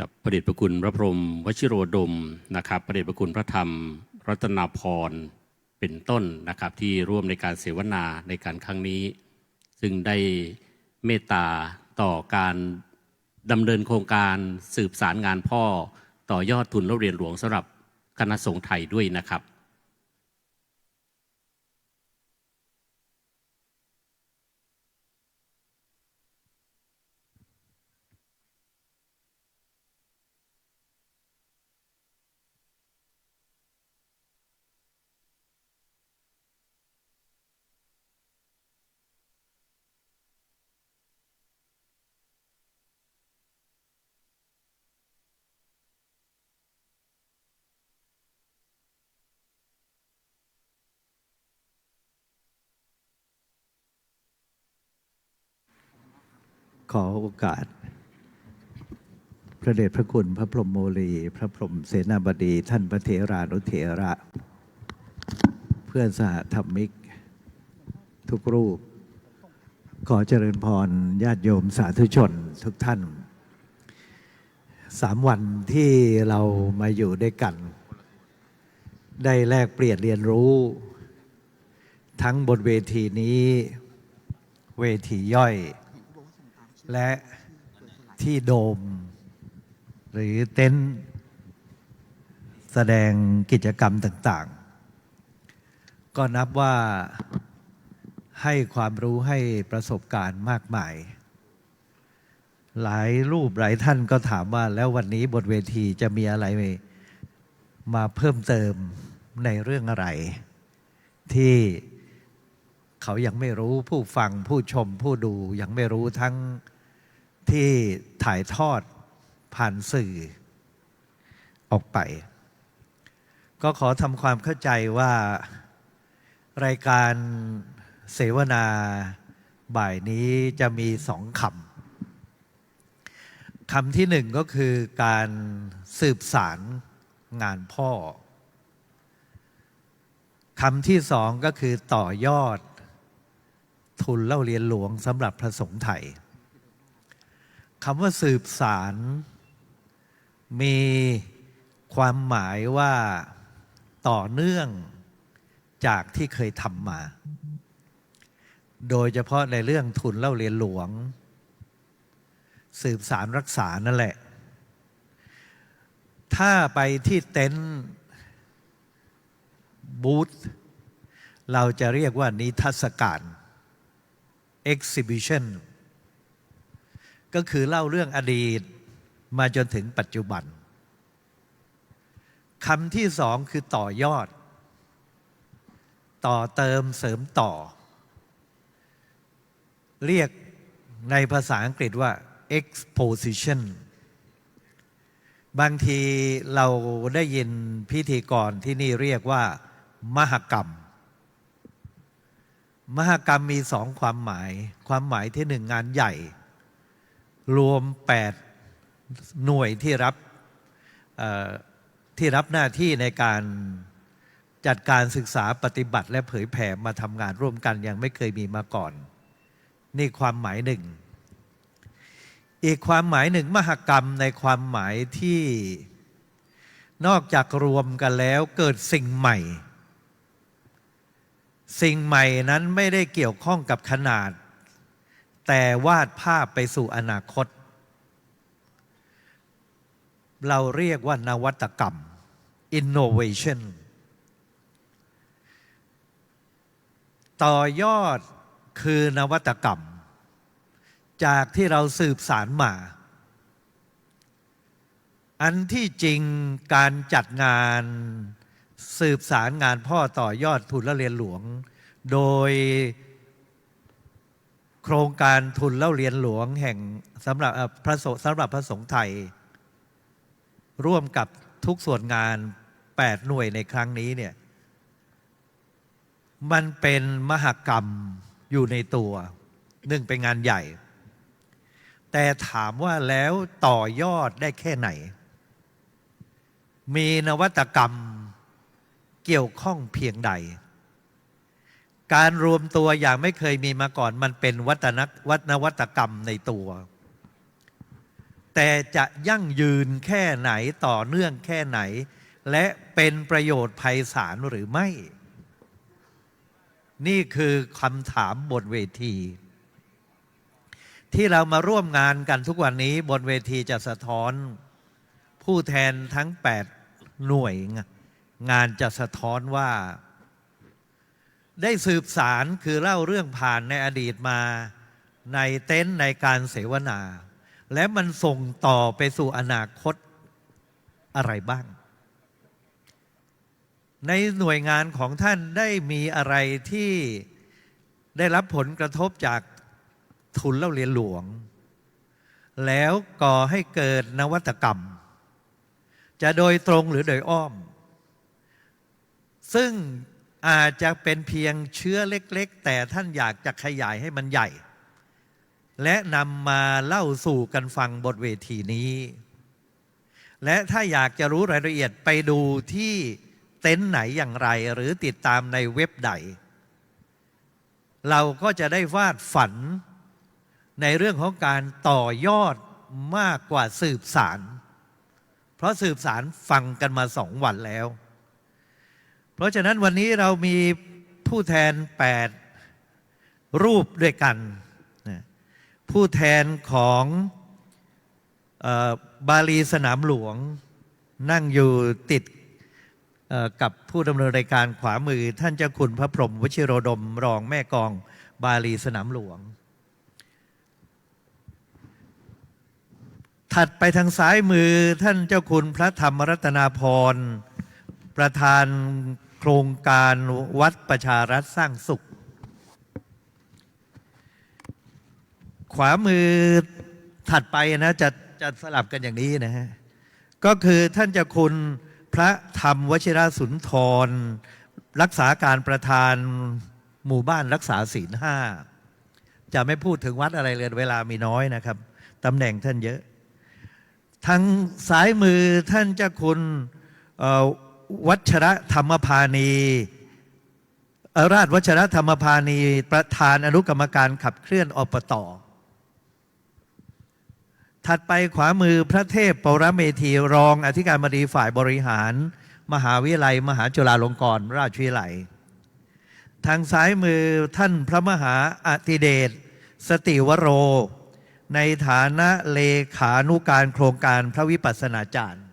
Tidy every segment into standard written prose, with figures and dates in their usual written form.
กับพระเดชพระคุณพระพรหมวชิโรดมนะครับพระเดชพระคุณพระธรรมรัตนาพรเป็นต้นนะครับที่ร่วมในการเสวนาในการครั้งนี้ ซึ่งได้เมตตาต่อการดำเนินโครงการสืบสารงานพ่อต่อยอดทุนเล่าเรียนหลวงสำหรับคณะสงฆ์ไทยด้วยนะครับขอโอกาสพระเดชพระคุณพระพรหมโมลีพระพรหมเสนาบดีท่านพระเถรานุเถระ เพื่อนสหธรรมิกทุกรูป ขอเจริญพรญาติโยมสาธุชนทุกท่าน 3 วันที่เรามาอยู่ด้วยกัน ได้แลกเปลี่ยนเรียนรู้ ทั้งบนเวทีนี้เวทีย่อยและที่โดมหรือเต็นท์แสดงกิจกรรมต่างๆก็นับว่าให้ความรู้ให้ประสบการณ์มากมายหลายรูปหลายท่านก็ถามว่าแล้ววันนี้บนเวทีจะมีอะไรมาเพิ่มเติมในเรื่องอะไรที่เขายังไม่รู้ผู้ฟังผู้ชมผู้ดูยังไม่รู้ทั้งที่ถ่ายทอดผ่านสื่อออกไปก็ขอทำความเข้าใจว่ารายการเสวนาบ่ายนี้จะมี2 คำที่1ก็คือการสืบสารงานพ่อคำที่2ก็คือต่อยอดทุนเล่าเรียนหลวงสำหรับพระสงฆ์ไทยคำว่าสืบสารมีความหมายว่าต่อเนื่องจากที่เคยทำมาโดยเฉพาะในเรื่องทุนเล่าเรียนหลวงสืบสารรักษานั่นแหละถ้าไปที่เต็นท์บูธเราจะเรียกว่านิทรรศการ exhibition ก็คือเล่าเรื่องอดีตมาจนถึงปัจจุบันคำที่2คือต่อยอดต่อเติมเสริมต่อเรียกในภาษาอังกฤษว่า exposition บางทีเราได้ยินพิธีกรที่นี่เรียกว่ามหกรรมมหกรรมมี2 ความหมายความหมายที่1งานใหญ่รวม8หน่วยที่รับหน้าที่ในการจัดการศึกษาปฏิบัติและเผยแผ่มาทำงานร่วมกันอย่างไม่เคยมีมาก่อนนี่ความหมายหนึ่งอีกความหมายหนึ่งมหกรรมในความหมายที่นอกจากรวมกันแล้วเกิดสิ่งใหม่สิ่งใหม่นั้นไม่ได้เกี่ยวข้องกับขนาดแต่วาดภาพไปสู่อนาคตเราเรียกว่านวัตกรรม innovation ต่อยอดคือนวัตกรรมจากที่เราสืบสารมาอันที่จริงการจัดงานสืบสารงานพ่อต่อยอดทุนเล่าเรียนหลวงโดยโครงการทุนเล่าเรียนหลวงแห่งสำหรับพระสงฆ์ไทยร่วมกับทุกส่วนงาน8หน่วยในครั้งนี้เนี่ยมันเป็นมหกรรมอยู่ในตัว1เป็นงานใหญ่แต่ถามว่าแล้วต่อยอดได้แค่ไหนมีนวัตกรรมเกี่ยวข้องเพียงใดการรวมตัวอย่างไม่เคยมีมาก่อนมันเป็นนวัตกรรมในตัว แต่จะยั่งยืนแค่ไหนต่อเนื่องแค่ไหน และเป็นประโยชน์ไพศาลหรือไม่ นี่คือคำถามบนเวที ที่เรามาร่วมงานกันทุกวันนี้บนเวทีจะสะท้อนผู้แทนทั้ง8หน่วยงานจะสะท้อนว่าได้สืบสารคือเล่าเรื่องผ่านในอดีตมาในเต็นท์ในการเสวนา และมันส่งต่อไปสู่อนาคตอะไรบ้าง ในหน่วยงานของท่านได้มีอะไรที่ได้รับผลกระทบจากทุนเล่าเรียนหลวง แล้วก่อให้เกิดนวัตกรรม จะโดยตรงหรือโดยอ้อม ซึ่งอาจจะเป็นเพียงเชื้อเล็กๆแต่ท่านอยากจะขยายให้มันใหญ่ และนำมาเล่าสู่กันฟังบนเวทีนี้ และถ้าอยากจะรู้รายละเอียดไปดูที่เต็นท์ไหนอย่างไรหรือติดตามในเว็บใด เราก็จะได้วาดฝันในเรื่องของการต่อยอดมากกว่าสืบสารเพราะสืบสารฟังกันมา2 วันแล้ว เพราะฉะนั้นวันนี้เรามีผู้แทน8รูปด้วยกันผู้แทนของบาลีสนามหลวงนั่งอยู่ติดกับผู้ดำเนินรายการขวามือท่านเจ้าคุณพระพรหมวชิโรดมรองแม่กองบาลีสนามหลวงถัดไปทางซ้ายมือท่านเจ้าคุณพระธรรมรัตนาพรประธานโครงการวัดประชารัฐสร้างสุขขวามือถัดไปนะจะสลับกันอย่างนี้นะฮะก็คือท่านเจ้าคุณพระธรรมวชิรสุนทรรักษาการประธานหมู่บ้านรักษาศีล5จะไม่พูดถึงวัดอะไรเลยเวลามีน้อยนะครับตำแหน่งท่านเยอะทางซ้ายมือท่านเจ้าคุณวัชรธรรมพานีราชวัชรธรรมพานีประธานอนุกรรมการขับเคลื่อนอปต.ถัดไปขวามือพระเทพปรเมธีรองอธิการบดีฝ่ายบริหารมหาวิทยาลัยมหาจุฬาลงกรณราชวิทยาลัยทางซ้ายมือท่านพระมหาอติเดชสติวโรในฐานะเลขานุการโครงการพระวิปัสสนาจารย์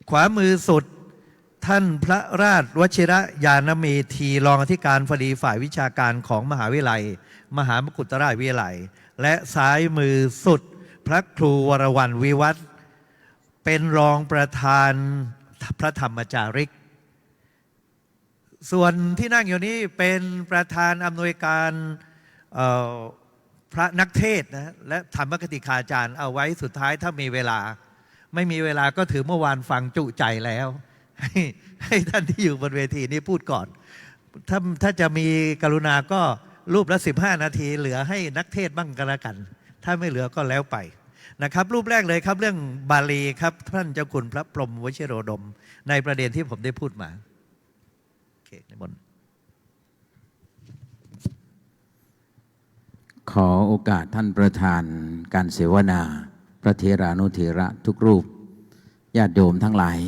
ขวามือสุดท่านพระราชวชิรยานเมธีรองอธิการบดีฝ่ายวิชาการของมหาวิทยาลัยมหามกุฏราชวิทยาลัยและซ้ายมือสุดพระครูวรวรรณวิวัฒน์เป็นรองประธานพระธรรมจาริกส่วนที่นั่งอยู่นี้เป็นประธานอำนวยการพระนักเทศน์นะและธรรมกติกาจารย์เอาไว้สุดท้ายถ้ามีเวลาไม่มีเวลาก็ถือเมื่อวานฟังจุใจแล้วให้ท่านที่อยู่บนเวทีนี้พูดก่อนถ้าจะมีกรุณาก็รูปละ15 นาทีเหลือให้นักเทศบ้างกันละกันถ้าไม่เหลือก็แล้วไปนะครับรูปแรกเลยครับเรื่องบาลีครับท่านเจ้าคุณพระพรหมวชิโรดมในประเด็นที่ผมได้พูดมาโอเคในบนขอโอกาสท่านประธานการเสวนาพระเถรานุเถระทุกรูปญาติโยมทั้งหลาย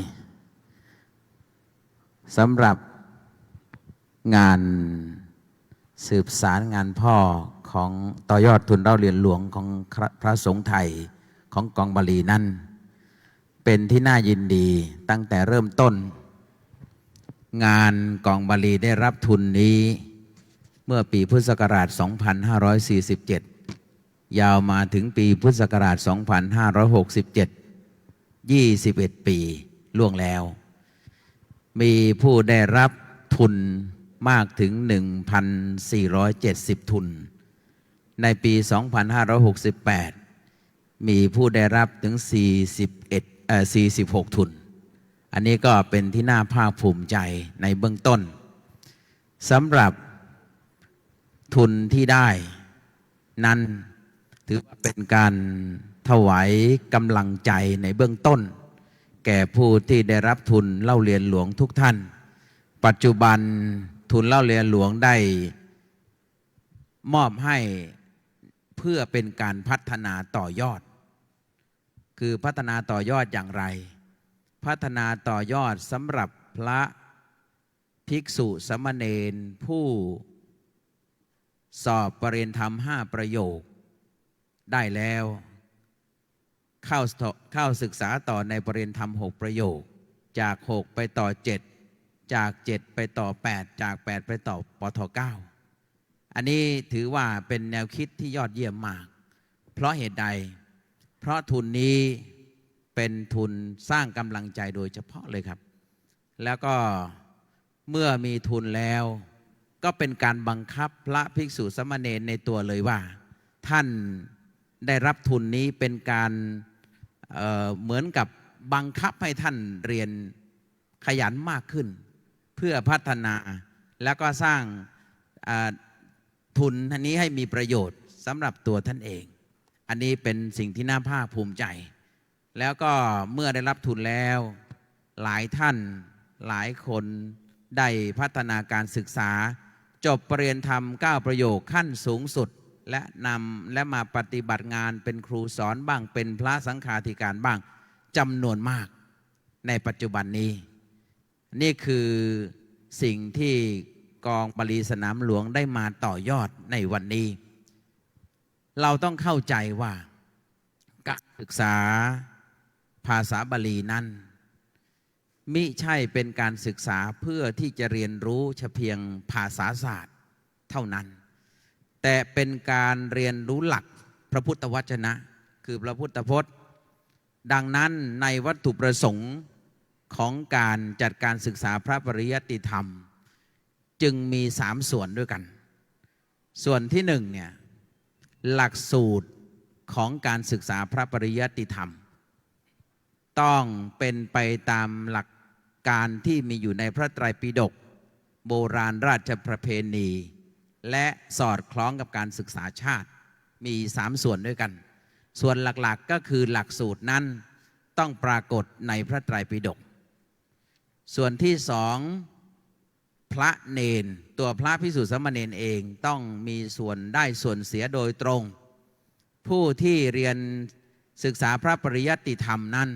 สำหรับงานสืบสารงานพ่อของต่อยอดทุนเล่าเรียนหลวงของพระสงฆ์ไทยของกองบาลีนั้นเป็นที่น่ายินดีตั้งแต่เริ่มต้นงานกองบาลีได้รับทุนนี้เมื่อปีพุทธศักราช 2547 ยาวมาถึงปีพุทธศักราช 2567 21 ปีล่วงแล้วมีผู้ได้รับทุนมากถึง 1,470 ทุนในปี 2568 มีผู้ได้รับถึง46 ทุนอันนี้ก็เป็นที่น่าภาคภูมิใจในเบื้องต้นสำหรับทุนที่ได้นั้นถือว่าเป็นการถวายกำลังใจในเบื้องต้นแก่ผู้ที่ได้รับทุนเล่าเรียนหลวงทุกท่านปัจจุบันทุนเล่าเรียนหลวงได้มอบให้เพื่อเป็นการพัฒนาต่อยอด คือพัฒนาต่อยอดอย่างไร พัฒนาต่อยอดสำหรับพระภิกษุสามเณรผู้สอบปรริญญาธรรม5 ประโยคได้แล้วเข้าศึกษาต่อในปรริญญาธรรม6 ประโยคจาก 6 ไปต่อ 7 จาก 7 ไปต่อ 8 จาก 8 ไปต่อปท 9 อันนี้ถือว่าเป็นแนวคิดที่ยอดเยี่ยมมาก เพราะเหตุใดเพราะทุนนี้เป็นทุนสร้างกำลังใจโดยเฉพาะเลยครับแล้วก็เมื่อมีทุนแล้วก็เป็นการบังคับพระภิกษุสามเณรในตัวเลยว่าท่านได้รับทุนนี้เป็นการเหมือนกับบังคับให้ท่านเรียนขยันมากขึ้นเพื่อพัฒนาแล้วก็สร้างทุนอันนี้ให้มีประโยชน์สำหรับตัวท่านเองอันนี้เป็นสิ่งที่น่าภาคภูมิใจแล้วก็เมื่อได้รับทุนแล้วหลายท่านหลายคนได้พัฒนาการศึกษาจบปรริญญาธรรม9 ประโยคขั้นสูงสุดและมาปฏิบัติงานเป็นครูสอนบ้างเป็นพระสังฆาธิการบ้างจำนวนมากในปัจจุบันนี้นี่คือสิ่งที่กองบาลีสนามหลวงได้มาต่อยอดในวันนี้เราต้องเข้าใจว่าการศึกษาภาษาบาลีนั้นมิใช่เป็นการศึกษาเพื่อที่จะเรียนรู้เฉพาะภาษาศาสตร์เท่านั้นแต่เป็นการเรียนรู้หลักพระพุทธวจนะคือพระพุทธพจน์ดังนั้นในวัตถุประสงค์ของการจัดการศึกษาพระปริยัติธรรมจึงมี3 ส่วนด้วยกันส่วนที่1เนี่ยหลักสูตรของการศึกษาพระปริยัติธรรมต้องเป็นไปตามหลักการที่มีอยู่ในพระไตรปิฎกโบราณราชประเพณีและสอดคล้องกับการศึกษาชาติมี3 ส่วนด้วยกันส่วนหลักๆก็คือหลักสูตรนั้นต้องปรากฏในพระไตรปิฎกส่วนที่2พระเณรตัวพระภิกษุสามเณรเองต้องมีส่วนได้ส่วนเสียโดยตรงผู้ที่เรียนศึกษาพระปริยัติธรรมนั้น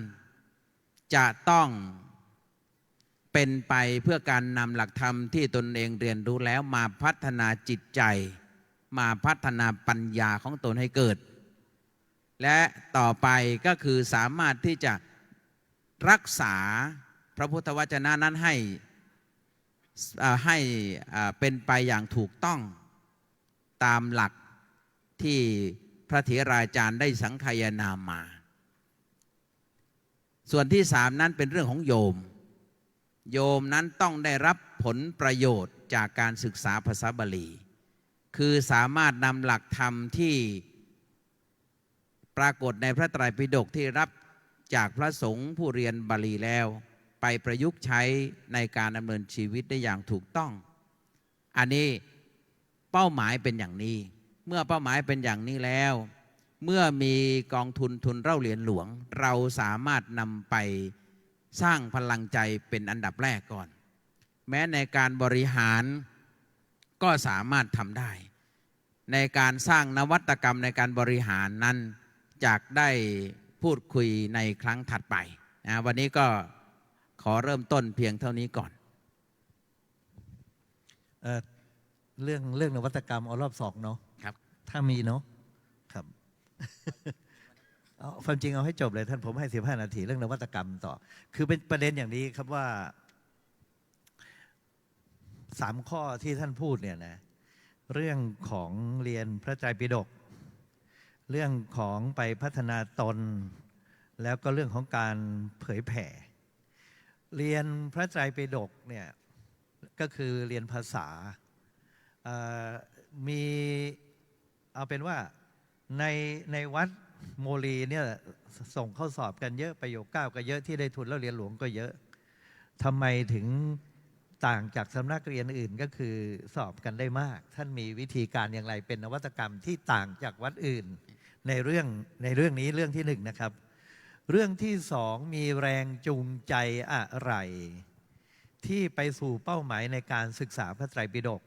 จะต้องเป็นไปเพื่อการนำหลักธรรมที่ตนเองเรียนรู้แล้วมาพัฒนาจิตใจมาพัฒนาปัญญาของตนให้เกิดและต่อไปก็คือสามารถที่จะรักษาพระพุทธวจนะนั้นให้เป็นไปอย่างถูกต้องตามหลักที่พระเถราจารย์ได้สังคายนามาส่วนที่3นั้นเป็นเรื่องของโยมนั้นต้องได้รับผลประโยชน์จากการศึกษาภาษาบาลีคือสามารถนำหลักธรรมที่ปรากฏในพระไตรปิฎกที่รับจากพระสงฆ์ผู้เรียนบาลีแล้วไปประยุกต์ใช้ในการดำเนินชีวิตได้อย่างถูกต้องอันนี้เป้าหมายเป็นอย่างนี้เมื่อเป้าหมายเป็นอย่างนี้แล้วเมื่อมีกองทุนเล่าเหรียญหลวงเราสามารถนำไปสร้างพลังใจเป็นอันดับแรกก่อนแม้ในการบริหารก็สามารถทำได้ในการสร้างนวัตกรรมในการบริหารนั้นจากได้พูดคุยในครั้งถัดไปนะวันนี้ก็ขอเริ่มต้นเพียงเท่านี้ก่อนเรื่องนวัตกรรมเอารอบ2เนาะครับถ้ามีเนาะครับ ความจริงเอาให้จบเลยท่านผมให้15 นาทีเรื่องนวัตกรรมต่อคือเป็นประเด็นอย่างนี้ครับว่า3 ข้อที่ท่านพูดเนี่ยนะเรื่องของเรียนพระไตรปิฎกเรื่องของไปพัฒนาตนแล้วก็เรื่องของการเผยแผ่เรียนพระไตรปิฎกเนี่ยก็คือเรียนภาษามีเอาเป็นว่าในวัดโมลีเนี่ยส่งเข้าสอบกันเยอะประโยค9ก็เยอะที่ได้ทุนแล้วเรียนหลวงก็เยอะทำไมถึงต่างจากสำนักเรียนอื่นก็คือสอบกันได้มากท่านมีวิธีการอย่างไรเป็นนวัตกรรมที่ต่างจากวัดอื่นในเรื่องนี้เรื่องที่1นะครับเรื่องที่2มีแรงจูงใจอะไรที่ไปสู่เป้าหมายในการศึกษาพระไตรปิฎก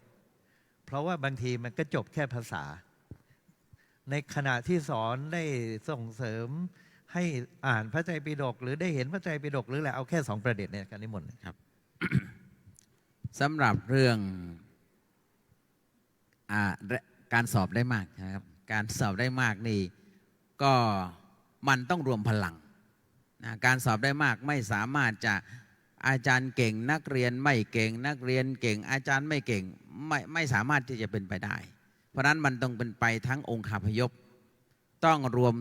เพราะว่าบางทีมันก็จบแค่ภาษาในขณะที่สอนได้ส่งเสริม ให้อ่านพระไตรปิฎกหรือได้เห็นพระไตรปิฎกหรืออะไรเอาแค่สองประเด็นเนี่ยการนิมนต์ สำหรับเรื่องการสอบได้มากนะครับการสอบได้มากนี่ก็มันต้องรวมพลังนะการสอบได้มากไม่สามารถจะอาจารย์เก่งนักเรียนไม่เก่งนักเรียนเก่งอาจารย์ไม่เก่งไม่สามารถที่จะเป็นไปได้ เพราะนั้นมันต้องเป็นไปทั้งองค์คาพยพต้องรวม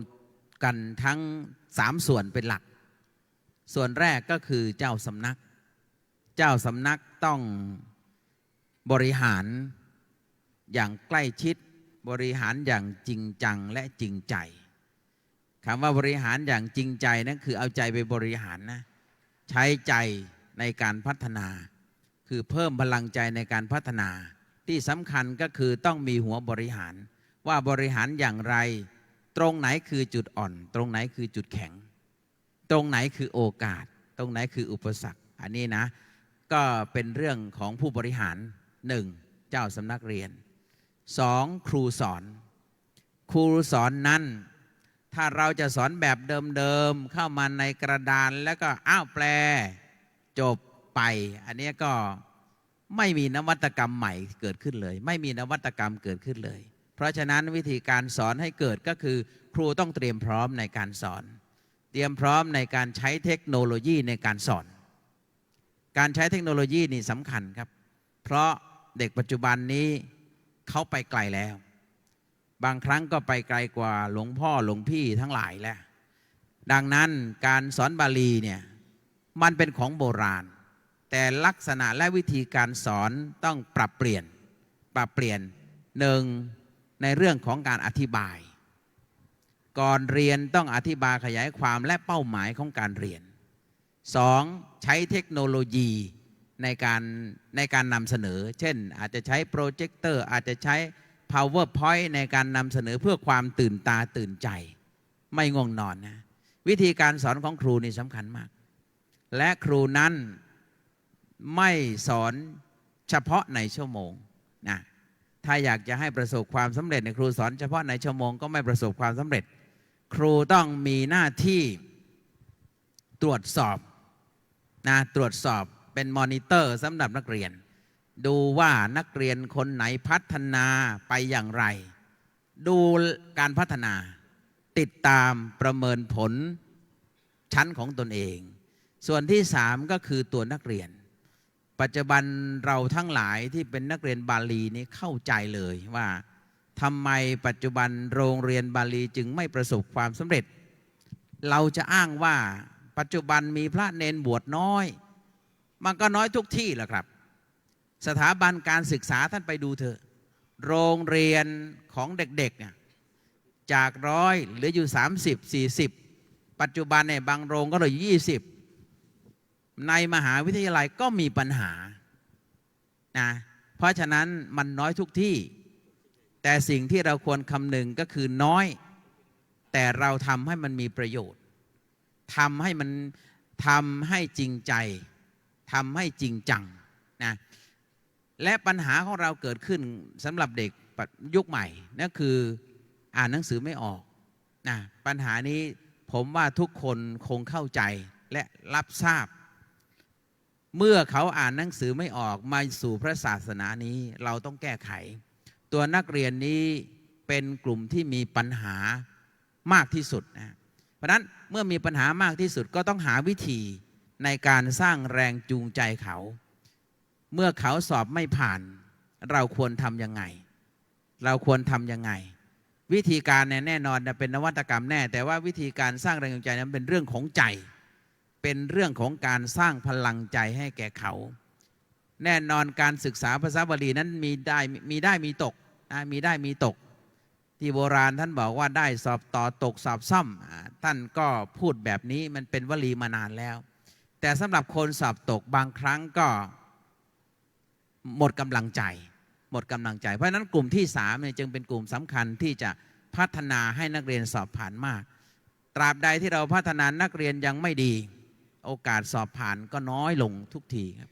กันทั้ง3ส่วนเป็นหลักส่วนแรกก็คือเจ้าสำนักต้องบริหารอย่างใกล้ชิดบริหารอย่างจริงจังและจริงใจคำว่าบริหารอย่างจริงใจนั่นคือเอาใจไปบริหารนะใช้ใจในการพัฒนาคือเพิ่มพลังใจในการพัฒนาที่สำคัญก็คือต้องมีหัวบริหารว่าบริหารอย่างไรตรงไหนคือจุดอ่อนตรงไหนคือจุดแข็งตรงไหนคือโอกาสตรงไหนคืออุปสรรคอันนี้นะก็เป็นเรื่องของผู้บริหาร 1. เจ้าสำนักเรียน 2. ครูสอนนั้นถ้าเราจะสอนแบบเดิมๆเข้ามาในกระดานแล้วก็อ้าวแปลจบไปอันนี้ก็ไม่มีนวัตกรรมใหม่เกิดขึ้นเลยไม่มีนวัตกรรมเกิดขึ้นเลยเพราะฉะนั้นวิธีการสอนให้เกิดก็คือครูต้องเตรียมพร้อมในการสอนเตรียมพร้อมในการใช้เทคโนโลยีในการสอนการใช้เทคโนโลยีนี่สำคัญครับเพราะเด็กปัจจุบันนี้เขาไปไกลแล้วบางครั้งก็ไปไกลกว่าหลวงพ่อหลวงพี่ทั้งหลายแล้วดังนั้นการสอนบาลีเนี่ยมันเป็นของโบราณแต่ลักษณะและวิธีการสอนต้องปรับเปลี่ยนหนึ่งในเรื่องของการอธิบายก่อนเรียนต้องอธิบายขยายความและเป้าหมายของการเรียน 2. ใช้เทคโนโลยีในการนำเสนอเช่นอาจจะใช้โปรเจคเตอร์อาจจะใช้ PowerPoint ในการนำเสนอเพื่อความตื่นตาตื่นใจไม่ง่วงนอนนะวิธีการสอนของครูนี่สำคัญมากและครูนั้นไม่สอนเฉพาะในชั่วโมงนะถ้าอยากจะให้ประสบความสำเร็จในครูสอนเฉพาะในชั่วโมงก็ไม่ประสบความสำเร็จครูต้องมีหน้าที่ตรวจสอบเป็นมอนิเตอร์สำหรับนักเรียนดูว่านักเรียนคนไหนพัฒนาไปอย่างไรดูการพัฒนาติดตามประเมินผลชั้นของตนเองส่วนที่3ก็คือตัวนักเรียนปัจจุบันเราทั้งหลายที่เป็นนักเรียนบาลีนี้เข้าใจเลยว่าทำไมปัจจุบันโรงเรียนบาลีจึงไม่ประสบความสำเร็จเราจะอ้างว่าปัจจุบันมีพระเนนบวชน้อยมันก็น้อยทุกที่แหละครับสถาบันการศึกษาท่านไปดูเถอะโรงเรียนของเด็กๆจาก100เหลืออยู่30-40ปัจจุบันเนี่ยบางโรงก็เหลือ20ในมหาวิทยาลัยก็มีปัญหานะเพราะฉะนั้นมันน้อยทุกที่แต่สิ่งที่เราควรคำนึงก็คือน้อยแต่เราทำให้มันมีประโยชน์ทำให้จริงใจทำให้จริงจังนะและปัญหาของเราเกิดขึ้นสำหรับเด็กยุคใหม่นั่นคืออ่านหนังสือไม่ออกนะปัญหานี้ผมว่าทุกคนคงเข้าใจและรับทราบเมื่อเขาอ่านหนังสือไม่ออกมาสู่พระศาสนานี้เราต้องแก้ไขตัวนักเรียนนี้เป็นกลุ่มที่มีปัญหามากที่สุดนะเพราะฉะนั้นเมื่อมีปัญหามากที่สุดก็ต้องหาวิธีในการสร้างแรงจูงใจเขาเมื่อเขาสอบไม่ผ่านเราควรทำยังไงวิธีการแน่นอนเป็นนวัตกรรมแน่แต่ว่าวิธีการสร้างแรงจูงใจนั้นเป็นเรื่องของใจเป็นเรื่องของการสร้างพลังใจให้แก่เขาแน่นอนการศึกษาภาษาบาลีนั้นมีได้มีตกที่โบราณท่านบอกว่าได้สอบต่อตกสอบซ่อมท่านก็พูดแบบนี้มันเป็นวลีมานานแล้วแต่สำหรับคนสอบตกบางครั้งก็หมดกำลังใจเพราะฉะนั้นกลุ่มที่3เนี่ยจึงเป็นกลุ่มสำคัญที่จะพัฒนาให้นักเรียนสอบผ่านมากตราบใดที่เราพัฒนานักเรียนยังไม่ดีโอกาสสอบผ่านก็น้อยลงทุกทีครับ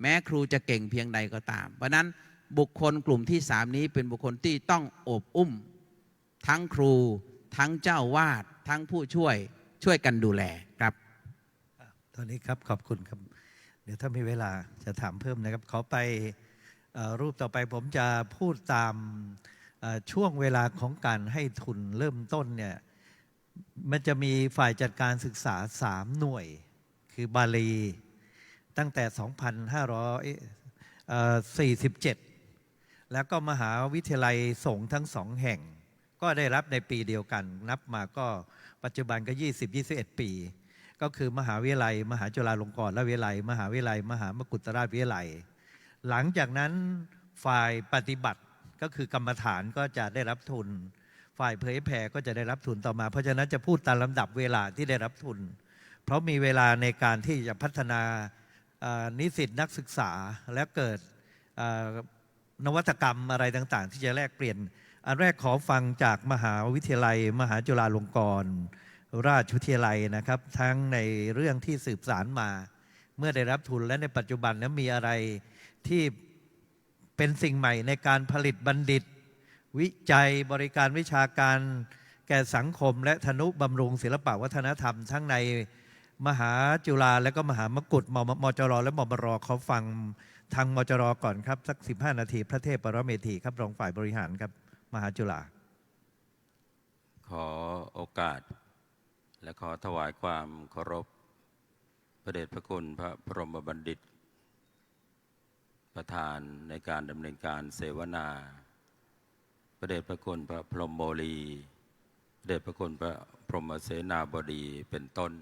แม้ครูจะเก่งเพียงใดก็ตามเพราะนั้นบุคคลกลุ่มที่3นี้เป็นบุคคลที่ต้องโอบอุ้มทั้งครูทั้งเจ้าวาดทั้งผู้ช่วย ช่วยกันดูแลครับ ตอนนี้ครับขอบคุณครับ เดี๋ยวถ้ามีเวลาจะถามเพิ่มนะครับ ขอไปรูปต่อไปผมจะพูดตามช่วงเวลาของการให้ทุนเริ่มต้นเนี่ยมันจะมีฝ่ายจัดการศึกษา3หน่วยคือบาลีตั้งแต่ 2547 แล้วก็มหาวิทยาลัยสงฆ์ทั้งสองแห่ง ก็ได้รับในปีเดียวกันนับมาก็ปัจจุบันก็ 20-21 ปี ก็คือมหาวิทยาลัยมหาจุฬาลงกรณวิทยาลัยมหาวิทยาลัยมหามกุฏราชวิทยาลัยหลังจากนั้นฝ่ายปฏิบัติก็คือกรรมฐานก็จะได้รับทุนฝ่ายเผยแผ่ก็จะได้รับทุนต่อมาเพราะฉะนั้นจะพูดตามลำดับเวลาที่ได้รับทุนเพราะมีเวลาในการที่จะพัฒนานิสิตนักศึกษาและเกิดนวัตกรรมอะไรต่างๆที่จะแลกเปลี่ยนอันแรกขอฟังจากมหาวิทยาลัยมหาจุฬาลงกรณราชวิทยาลัยนะครับทั้งในเรื่องที่สืบสารมาเมื่อได้รับทุนและในปัจจุบันนั้นมีอะไรที่เป็นสิ่งใหม่ในการผลิตบัณฑิตวิจัยบริการวิชาการแก่สังคมและทนุบำรุงศิลปวัฒนธรรมทั้งในมหาจุฬาและก็มหามกุฏมจรและมบรเขาฟังทางมจรก่อนครับสัก15 นาทีพระเทพปรเมธีครับรองฝ่ายบริหารครับมหาจุฬาขอโอกาสและขอถวายความเคารพพระเดชพระคุณพระบรมบัณฑิตประธานในการดำเนินการเสวนาพระเดชพระคุณพระพรหมโมลีพระเดชพระคุณพระพรหมเสนาบดีเป็นต้น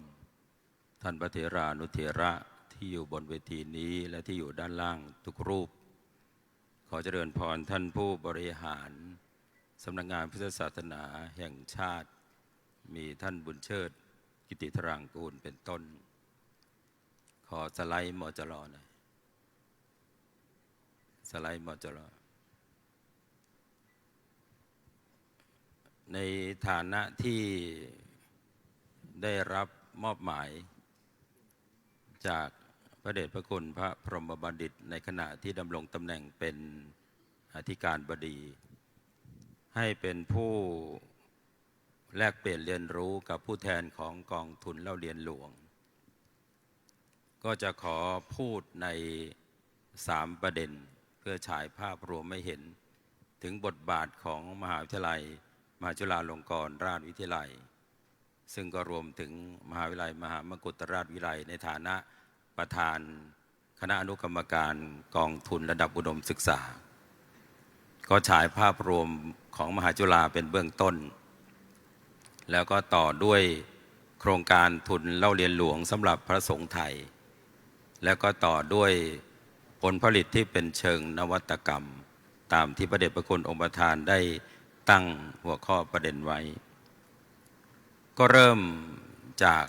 ท่านพระเถรานุเถระที่อยู่บนเวทีนี้และที่อยู่ด้านล่างทุกรูปขอเจริญพรท่านผู้บริหารสำนักงานพุทธศาสนาแห่งชาติมีท่านบุญเชิดกิติธรางกูลเป็นต้นขอสไลด์มจรหน่อยสไลด์มจรในฐานะที่ได้รับมอบหมายจากพระเดชพระคุณพระพรหมบัณฑิตในขณะที่ดำรงตำแหน่งเป็นอธิการบดีให้เป็นผู้แลกเปลี่ยนเรียนรู้กับผู้แทนของกองทุนเล่าเรียนหลวงก็จะขอพูดใน3ประเด็นเพื่อฉายภาพรวมให้เห็นถึงบทบาทของมหาวิทยาลัยมหาจุฬาลงกรณราชวิทยาลัยซึ่งก็รวมถึงมหาวิทยาลัยมหามกุฏราชวิทยาลัยในฐานะประธานคณะอนุกรรมการกองทุนระดับอุดมศึกษาก็ฉายภาพรวมของมหาจุฬาเป็นเบื้องต้นแล้วก็ต่อด้วยโครงการทุนเล่าเรียนหลวงสำหรับพระสงฆ์ไทยแล้วก็ต่อด้วยผลผลิตที่เป็นเชิงนวัตกรรมตามที่พระเดชพระคุณองค์ประธานได้ตั้งหัวข้อประเด็นไว้ก็เริ่มจาก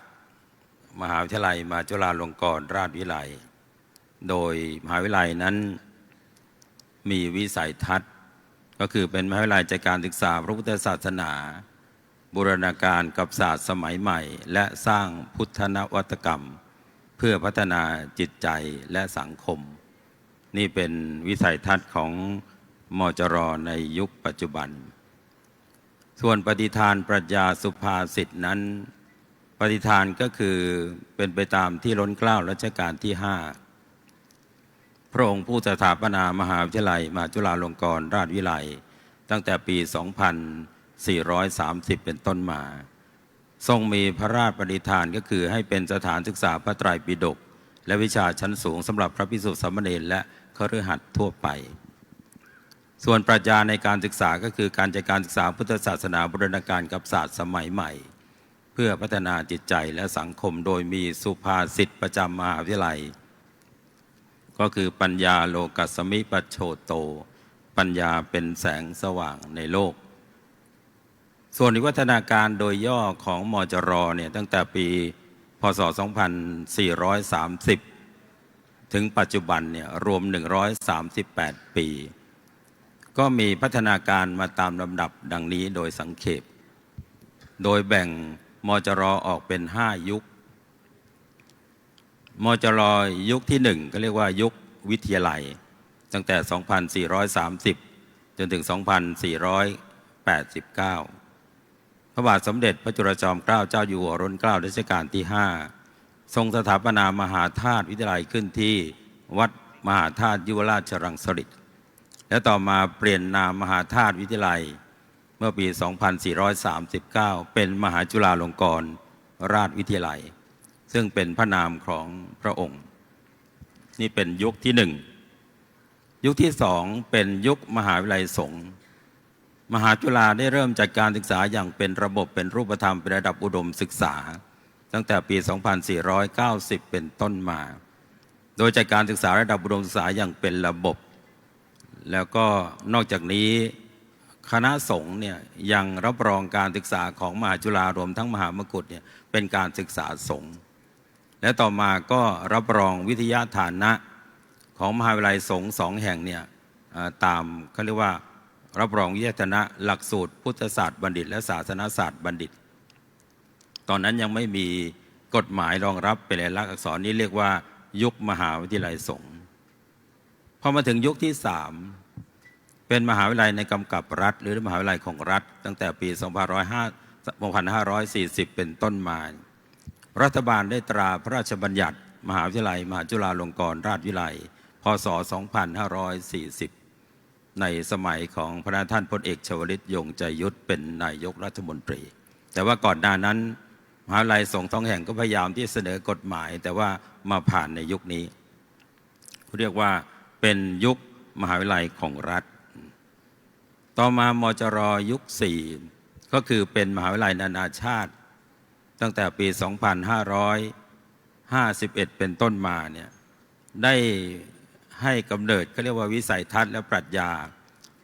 มหาวิทยาลัยมหาจุฬาลงกรณราชวิทยาลัยโดยมหาวิทยาลัยนั้นมีวิสัยทัศน์ก็คือเป็นมหาวิทยาลัยใจการศึกษาพระพุทธศาสนาบูรณาการกับศาสตร์สมัยใหม่และสร้างพุทธนวัตกรรมเพื่อพัฒนาจิตใจและสังคมนี่เป็นวิสัยทัศน์ของมจร.ในยุคปัจจุบันส่วนปฏิฐานปรัชญาสุภาษิตนั้นปฏิฐานก็คือเป็นไปตามที่ล้นเกล้ารัชกาลที่5พระองค์ผู้สถาปนามหาวิทยาลัยมหาจุฬาลงกรณราชวิทยาลัยตั้งแต่ปี 2430 เป็นต้นมาทรงมีพระราชปณิธานก็คือให้เป็นสถานศึกษาพระไตรปิฎกและวิชาชั้นสูงสำหรับพระภิกษุสามเณรและคฤหัสถ์ทั่วไปส่วนปรัชญาในการศึกษาก็คือการจัดการศึกษาพุทธศาสนาบูรณาการกับศาสตร์สมัยใหม่เพื่อพัฒนาจิตใจและสังคมโดยมีสุภาษิตประจำมหาวิทยาลัยก็คือปัญญาโลกัสสมิปัชโชโตปัญญาเป็นแสงสว่างในโลกส่วนวิวัฒนาการโดยย่อของมจร.เนี่ยตั้งแต่ปีพ.ศ. 2430 ถึงปัจจุบันเนี่ยรวม138 ปีก็มีพัฒนาการมาตามลำดับดังนี้โดยสังเขปโดยแบ่งมจร.ออกเป็น5ยุคมจร.ยุคที่1ก็เรียกว่ายุควิทยาลัยตั้งแต่ 2430 จนถึง 2489 พ ระบาทสมเด็จพระจุลจอมเกล้าเจ้าอยู่หัวรัชกาลรัชกาลที่ 5 ทรงสถาปนามหาธาตุวิทยาลัยขึ้นที่วัดมหาธาตุยุวราชรังสฤษฎ์และต่อมาเปลี่ยนนามมหาธาตุวิทยาลัยเมื่อปี 2439 เป็นมหาจุฬาลงกรณราชวิทยาลัยซึ่งเป็นพระนามของพระองค์นี่เป็นยุคที่ 1ยุคที่ 2เป็นยุคมหาวิทยาลัยสงฆ์มหาจุฬาได้เริ่มจัดการศึกษาอย่างเป็นระบบเป็นรูปธรรมเป็นระดับอุดมศึกษาตั้งแต่ปี 2490 เป็นต้นมา โดยจัดการศึกษาระดับอุดมศึกษาอย่างเป็นระบบแล้วก็นอกจากนี้คณะสงฆ์เนี่ยยังรับรองการศึกษาของมหาจุฬารวมทั้งมหามกุฏเนี่ยเป็นการศึกษาสงฆ์และต่อมาก็รับรองวิทยาฐานะของมหาวิทยาลัยสงฆ์2 แห่งเนี่ยตามเขาเรียกว่ารับรองวิทยาฐานะหลักสูตรพุทธศาสตร์บัณฑิตและศาสนศาสตร์บัณฑิตตอนนั้นยังไม่มีกฎหมายรองรับเป็นลายลักษณ์อักษรนี้เรียกว่ายุคมหาวิทยาลัยสงฆ์พอมาถึงยุคที่ 3เป็นมหาวิทยาลัยในกำกับรัฐหรือมหาวิทยาลัยของรัฐตั้งแต่ปี 2540 เป็นต้นมารัฐบาลได้ตราพระราชบัญญัติมหาวิทยาลัยมหาจุฬาลงกรณราชวิทยาลัยพ.ศ. 2540ในสมัยของพระท่านพลเอกชวลิตยงใจยุทธเป็นนายกรัฐมนตรีแต่ว่าก่อนหน้านั้นมหาวิทยาลัยสงฆ์2 แห่งก็พยายามที่เสนอกฎหมายแต่ว่ามาผ่านในยุคนี้เรียกว่าเป็นยุคมหาวิทยาลัยของรัฐต่อมามจร.ยุค 4ก็คือเป็นมหาวิทยาลัยนานาชาติตั้งแต่ปี 2551 เป็นต้นมาเนี่ยได้ให้กำเนิดเขาเรียกว่าวิสัยทัศน์และปรัชญา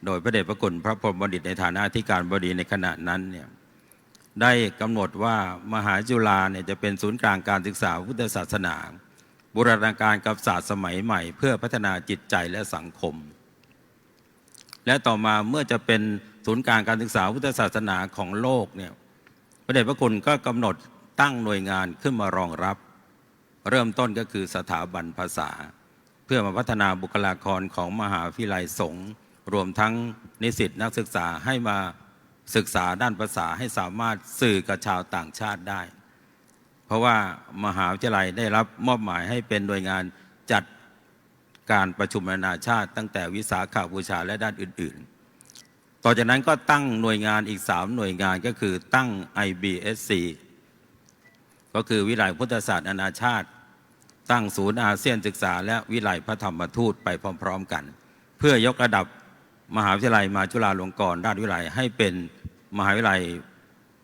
โดยพระเดชพระคุณพระพรหมบัณฑิตในฐานะที่การบดีในขณะนั้นเนี่ยได้กำหนดว่ามหาจุฬาเนี่ยจะเป็นศูนย์กลางการศึกษาพุทธศาสนาบูรณาการกับศาสตร์สมัยใหม่เพื่อพัฒนาจิตใจและสังคมและต่อมาเมื่อจะเป็นศูนย์กลางการศึกษาพุทธศาสนาของโลกเนี่ยพระเดชพระคุณก็กำหนดตั้งหน่วยงานขึ้นมารองรับเริ่มต้นก็คือสถาบันภาษาเพื่อมาพัฒนาบุคลากรของมหาวิทยาลัยสงฆ์รวมทั้งนิสิตนักศึกษาให้มาศึกษาด้านภาษาให้สามารถสื่อกับชาวต่างชาติได้เพราะว่ามหาวิทยาลัยได้รับมอบหมายให้เป็นหน่วยงานจัดการประชุมนานาชาติตั้งแต่วิสาขบูชาและด้านอื่นๆต่อจากนั้นก็ตั้งหน่วยงานอีก3 หน่วยงานก็คือตั้ง IBSC ก็คือวิทยาลัยพุทธศาสตร์นานาชาติตั้งศูนย์อาเซียนศึกษาและวิทยาลัยพระธรรมทูตไปพร้อมๆกันเพื่อยกระดับมหาวิทยาลัยมหาจุฬาลงกรณราชวิทยาลัยให้เป็นมหาวิทยาลัย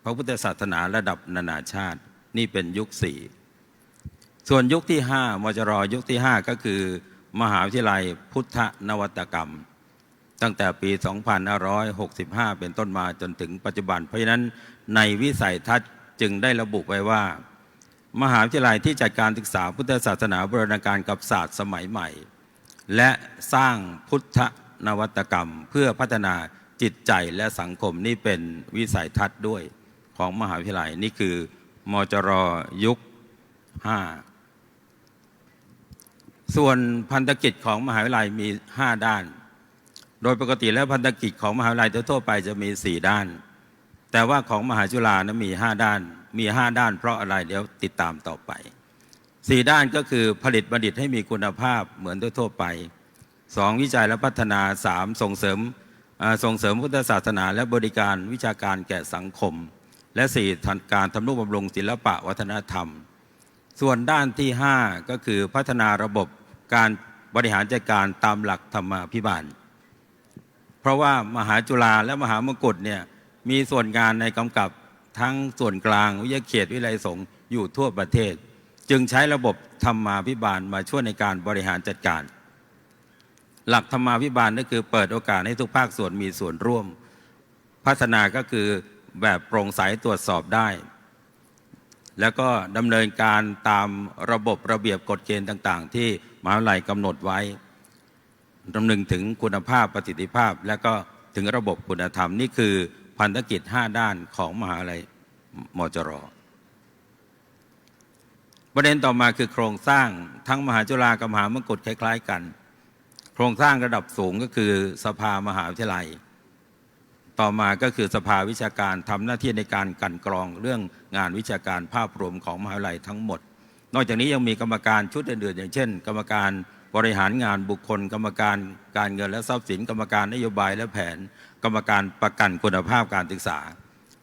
พระพุทธศาสนาระดับนานาชาตินี่เป็นยุค 4ส่วนยุคที่ 5มจร.ยุคที่ 5ก็คือมหาวิทยาลัยพุทธนวัตกรรมตั้งแต่ปี 2565 เป็นต้นมาจนถึงปัจจุบันเพราะฉะนั้นในวิสัยทัศน์จึงได้ระบุไว้ว่ามหาวิทยาลัยที่จัดการศึกษาพุทธศาสนาบูรณาการกับศาสตร์สมัยใหม่และสร้างพุทธนวัตกรรมเพื่อพัฒนาจิตใจและสังคมนี่เป็นวิสัยทัศน์ด้วยของมหาวิทยาลัยนี่คือมจร.ยุค 5ส่วนพันธกิจของมหาวิทยาลัยมี5 ด้านโดยปกติแล้วพันธกิจของมหาวิทยาลัยทั่วไปจะมี4 ด้านแต่ว่าของมหาจุฬานะมี5 ด้านมี5 ด้านเพราะอะไรเดี๋ยวติดตามต่อไป4 ด้านก็คือผลิตบัณฑิตให้มีคุณภาพเหมือนทั่วไป2วิจัยและพัฒนา3ส่งเสริมพุทธศาสนาและบริการวิชาการแก่สังคมและ4การทำนุบำรุงศิลปะวัฒนธรรมส่วนด้านที่5ก็คือพัฒนาระบบการบริหารจัดการตามหลักธรรมาภิบาลเพราะว่ามหาจุฬาและมหามกุฏเนี่ยมีส่วนงานในกำกับทั้งส่วนกลางวิทยาเขตวิทยาลัยสงฆ์อยู่ทั่วประเทศจึงใช้ระบบธรรมาภิบาลมาช่วยในการบริหารจัดการหลักธรรมาภิบาลก็คือเปิดโอกาสให้ทุกภาคส่วนมีส่วนร่วมพัฒนาก็คือแบบโปร่งใสตรวจสอบได้แล้วก็ดำเนินการตามระบบระเบียบกฎเกณฑ์ต่างๆที่มหาวิทยาลัยกำหนดไว้ดำนึงถึงคุณภาพประสิทธิภาพและก็ถึงระบบคุณธรรมนี่คือพันธกิจ5 ด้านของมหาวิทยาลัยมจร.ประเด็นต่อมาคือโครงสร้างทั้งมหาจุฬากับมหามกุฏคล้ายๆกันโครงสร้างระดับสูงก็คือสภามหาวิทยาลัยต ต่อมาก็คือสภาวิชาการทำหน้าที่ในการกลั่นกรองเรื่องงานวิชาการภาพรวมของมหาวิทยาลัยทั้งหมดนอกจากนี้ยังมีกรรมการชุดอื่นๆอย่างเช่นกรรมการบริหารงานบุคคลกรรมการการเงินและทรัพย์สินกรรมการนโยบายและแผนกรรมการประกันคุณภาพการศึกษา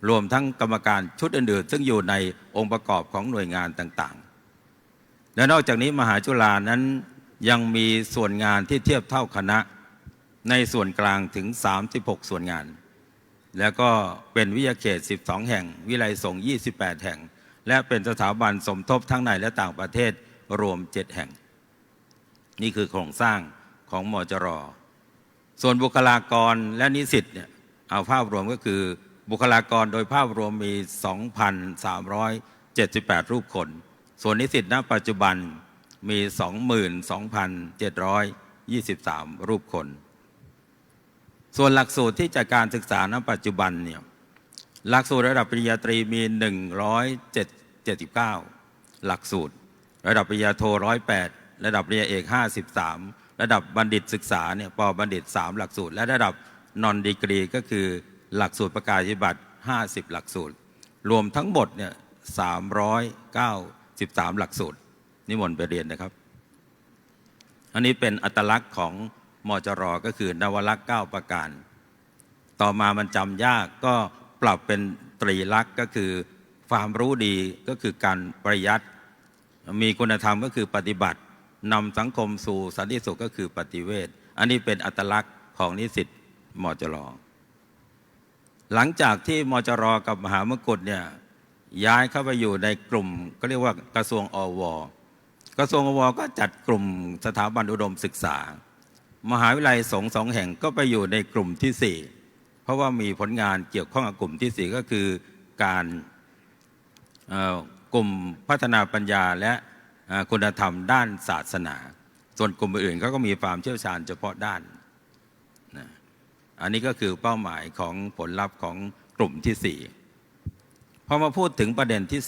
รวมทั้งกรรมการชุดอื่นๆซึ่งอยู่ในองค์ประกอบของหน่วยงานต่างๆและนอกจากนี้มหาจุฬานั้นยังมีส่วนงานที่เทียบเท่าคณะในส่วนกลางถึง36ส่วนงานแล้วก็เป็นวิทยาเขต12แห่งวิไลสงฆ์28แห่งและเป็นสถาบันสมทบทั้งในและต่างประเทศรวม7แห่งนี่คือโครงสร้างของมจร.ส่วนบุคลากรและนิสิตเนี่ยเอาภาพรวมก็คือบุคลากรโดยภาพรวมมี 2,378 รูปคนส่วนนิสิตณปัจจุบันมี 22,723 รูปคนส่วนหลักสูตรที่จัดการศึกษาณปัจจุบันเนี่ยหลักสูตรระดับปริญญาตรีมี179หลักสูตรระดับปริญญาโท108ระดับปริญญาเอก53ระดับบัณฑิตศึกษาเนี่ยป.บัณฑิต3หลักสูตรและระดับนอนดีกรีก็คือหลักสูตรประกาศนียบัตร50หลักสูตรรวมทั้งหมดเนี่ย393หลักสูตรนิมนต์ไปเรียนนะครับอันนี้เป็นอัตลักษณ์ของมจร.ก็คือนวลักษณ์9ประการต่อมามันจำยากก็ปรับเป็นตรีลักษณ์ก็คือความรู้ดีก็คือการประหยัดมีคุณธรรมก็คือปฏิบัตินำสังคมสู่สันติสุขก็คือปฏิเวทอันนี้เป็นอัตลักษณ์ของนิสิตมจร.หลังจากที่มจร.กับมหามกุฏเนี่ยย้ายเข้าไปอยู่ในกลุ่มก็เรียกว่ากระทรวงอว.กระทรวงอว.ก็จัดกลุ่มสถาบันอุดมศึกษามหาวิทยาลัยสงฆ์2แห่งก็ไปอยู่ในกลุ่มที่4เพราะว่ามีผลงานเกี่ยวข้องกับกลุ่มที่4ก็คือการกลุ่มพัฒนาปัญญาและคุณธรรมด้านศาสนาส่วนกลุ่มอื่นเขาก็มีความเชี่ยวชาญเฉพาะด้านอันนี้ก็คือเป้าหมายของผลลัพธ์ของกลุ่มที่4พอมาพูดถึงประเด็นที่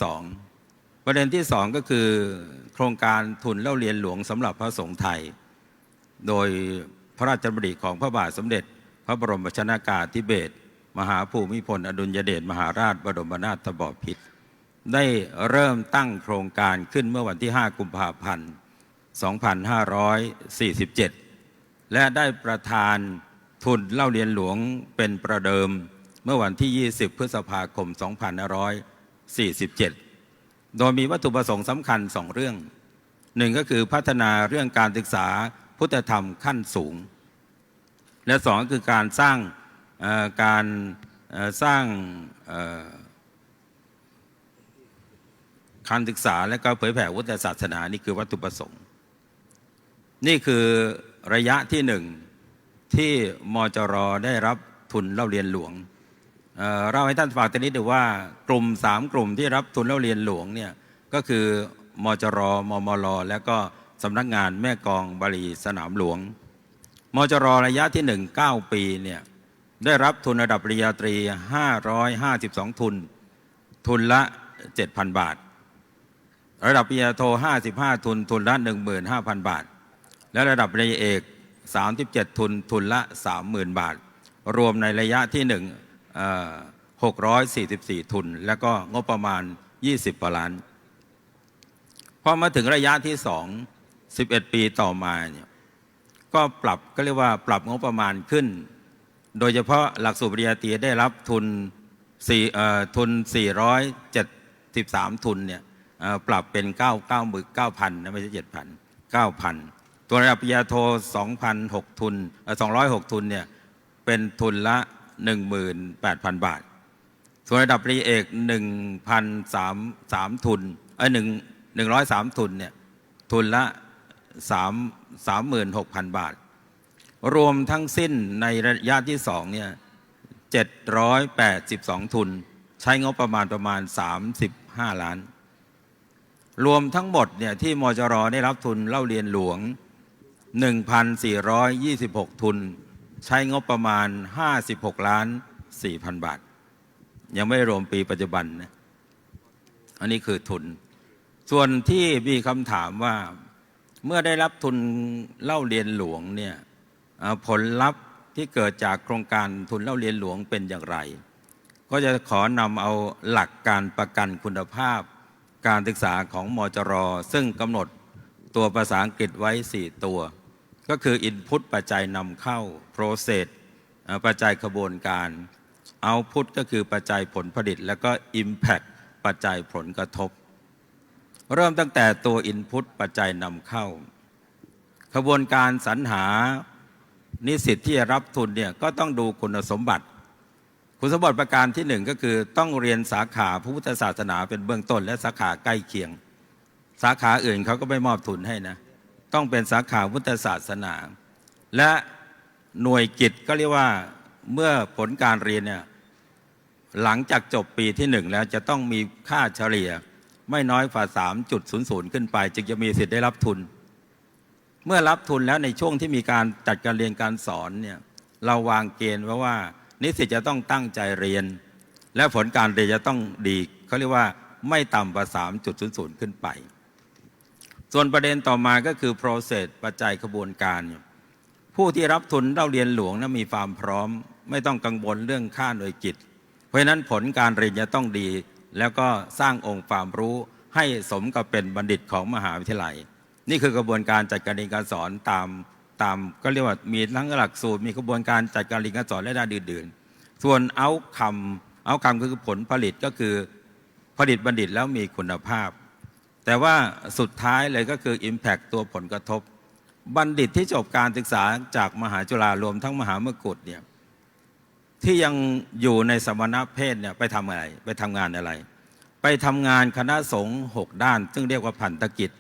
2ประเด็นที่2ก็คือโครงการทุนเล่าเรียนหลวงสำหรับพระสงฆ์ไทยโดยพระราชดำริของพระบาทสมเด็จพระบรมชนากาธิเบศรมหาภูมิพลอดุลยเดชมหาราชบรมนาถบพิตรได้เริ่มตั้งโครงการขึ้นเมื่อวันที่5กุมภาพันธ์2547และได้ประทานทุนเล่าเรียนหลวงเป็นประเดิมเมื่อวันที่20พฤษภาคม2547โดยมีวัตถุประสงค์สำคัญ2เรื่อง1ก็คือพัฒนาเรื่องการศึกษาพุทธธรรมขั้นสูงและ2ก็คือการสร้างการศึกษาและก็เผยแผ่พุทธศาสนานี่คือวัตถุประสงค์นี่คือระยะที่1ที่มจร.ได้รับทุนเล่าเรียนหลวงเราให้ท่านฝากตรงนี้ดูว่ากลุ่ม3กลุ่มที่รับทุนเล่าเรียนหลวงเนี่ยก็คือมจร.มมล.และก็สำนักงานแม่กลองบาลีสนามหลวงมจร.ระยะที่9ปีเนี่ยได้รับทุนระดับปริญญาตรี552ทุนละ 7,000 บาทระดับปริญญาโท55ทุนละ 15,000 บาทและระดับปริญญาเอก37ทุนละ 30,000 บาทรวมในระยะที่644ทุนแล้วก็งบประมาณ20 กว่าล้านพอมาถึงระยะที่11ปีต่อมาเนี่ยก็ก็เรียกว่าปรับงบประมาณขึ้นโดยเฉพาะหลักสูตรปริญญาตรีได้รับทุน473ทุนเนี่ยปรับเป็น9,000นะไม่ใช่ 7,000 9,000ตัวระดับปริญญาโท2,006ทุน206ทุนเนี่ยเป็นทุนละ 18,000 บาทส่วนระดับปริญญาเอก1,003ทุน103ทุนเนี่ยทุนละ36,000 บาทรวมทั้งสิ้นในระยะที่2เนี่ย782ทุนใช้งบประมาณ35 ล้านรวมทั้งหมดเนี่ยที่มจร.ได้รับทุนเล่าเรียนหลวง 1,426 ทุนใช้งบประมาณ56,400,000 บาทยังไม่รวมปีปัจจุบันนะอันนี้คือทุนส่วนที่มีคำถามว่าเมื่อได้รับทุนเล่าเรียนหลวงเนี่ยผลลัพธ์ ที่เกิดจากโครงการทุนเล่าเรียนหลวงเป็นอย่างไร ก็จะขอนำเอาหลักการประกันคุณภาพการศึกษาของมจร.ซึ่งกำหนดตัวภาษาอังกฤษไว้ 4 ตัว ก็คือ Input ปัจจัยนำเข้า Process ปัจจัยขบวนการ Output ก็คือปัจจัยผลผลิตแล้วก็ Impact ปัจจัยผลกระทบ เริ่มตั้งแต่ตัว Input ปัจจัยนำเข้าขบวนการสรรหานิสิตที่จะรับทุนเนี่ยก็ต้องดูคุณสมบัติประการที่ 1ก็คือต้องเรียนสาขาพระพุทธศาสนาเป็นเบื้องต้นและสาขาใกล้เคียงสาขาอื่นเขาก็ไม่มอบทุนให้นะต้องเป็นสาขาพุทธศาสนา และหน่วยกิจก็เรียกว่าเมื่อผลการเรียนเนี่ยหลังจากจบปีที่ 1แล้วจะต้องมีค่าเฉลี่ยไม่น้อยกว่า 3.00 ขึ้นไปจึงจะมีสิทธิ์ได้รับทุนเมื่อรับทุนแล้วในช่วงที่มีการจัดการเรียนการสอนเนี่ยเราวางเกณฑ์ไว้ว่านิสิตจะต้องตั้งใจเรียนและผลการเรียนจะต้องดีเขาเรียกว่าไม่ต่ำกว่า 3.00 ขึ้นไปส่วนประเด็นต่อมาก็คือ process ปัจจัยขบวนการผู้ที่รับทุนเล่าเรียนหลวงนั้นมีความพร้อมไม่ต้องกังวลเรื่องค่าหน่วยกิจเพราะฉะนั้นผลการเรียนจะต้องดีแล้วก็สร้างองค์ความรู้ให้สมกับเป็นบัณฑิตของมหาวิทยาลัยนี่คือกระบวนการจัดการเรียนการสอนตามก็เรียกว่ามีทั้งหลักสูตรมีกระบวนการจัดการเรียนการสอนและด้านอื่นๆส่วนเอาคำคือผลผลิตก็คือผลิตบัณฑิตแล้วมีคุณภาพแต่ว่าสุดท้ายเลยก็คือ Impact ตัวผลกระทบบัณฑิตที่จบการศึกษาจากมหาจุฬารวมทั้งมหามกุฏเนี่ยที่ยังอยู่ในสมณเพศเนี่ยไปทำอะไรไปทำงานอะไรไปทำงานคณะสงฆ์6ด้านซึ่งเรียกว่าพันธกิจ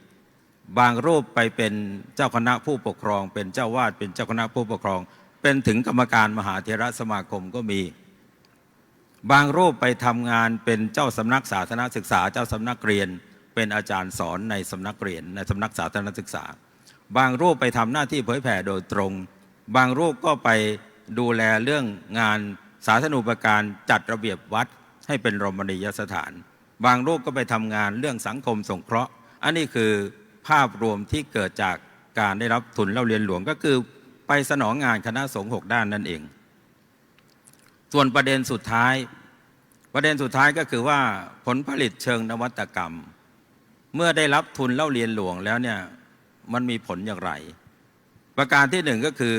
บางรูปไปเป็นเจ้าคณะผู้ปกครองเป็นเจ้าวาดเป็นเจ้าคณะผู้ปกครองเป็นถึงกรรมการมหาเถรสมาคมก็มีบางรูปไปทำงานเป็นเจ้าสำนักสาธารณศึกษาเจ้าสำนักเรียนเป็นอาจารย์สอนในสำนักเรียนในสำนักสาธารณศึกษาบางรูปไปทำหน้าที่เผยแผ่โดยตรงบางรูปก็ไปดูแลเรื่องงานสาธารณูปการจัดระเบียบวัดให้เป็นรมณียสถานบางรูปก็ไปทำงานเรื่องสังคมสงเคราะห์อันนี้คือภาพรวมที่เกิดจากการได้รับทุนเล่าเรียนหลวงก็คือไปสนองงานคณะสงฆ์6ด้านนั่นเองส่วนประเด็นสุดท้ายก็คือว่าผลผลิตเชิงนวัตกรรมเมื่อได้รับทุนเล่าเรียนหลวงแล้วเนี่ยมันมีผลอย่างไรประการที่ 1ก็คือ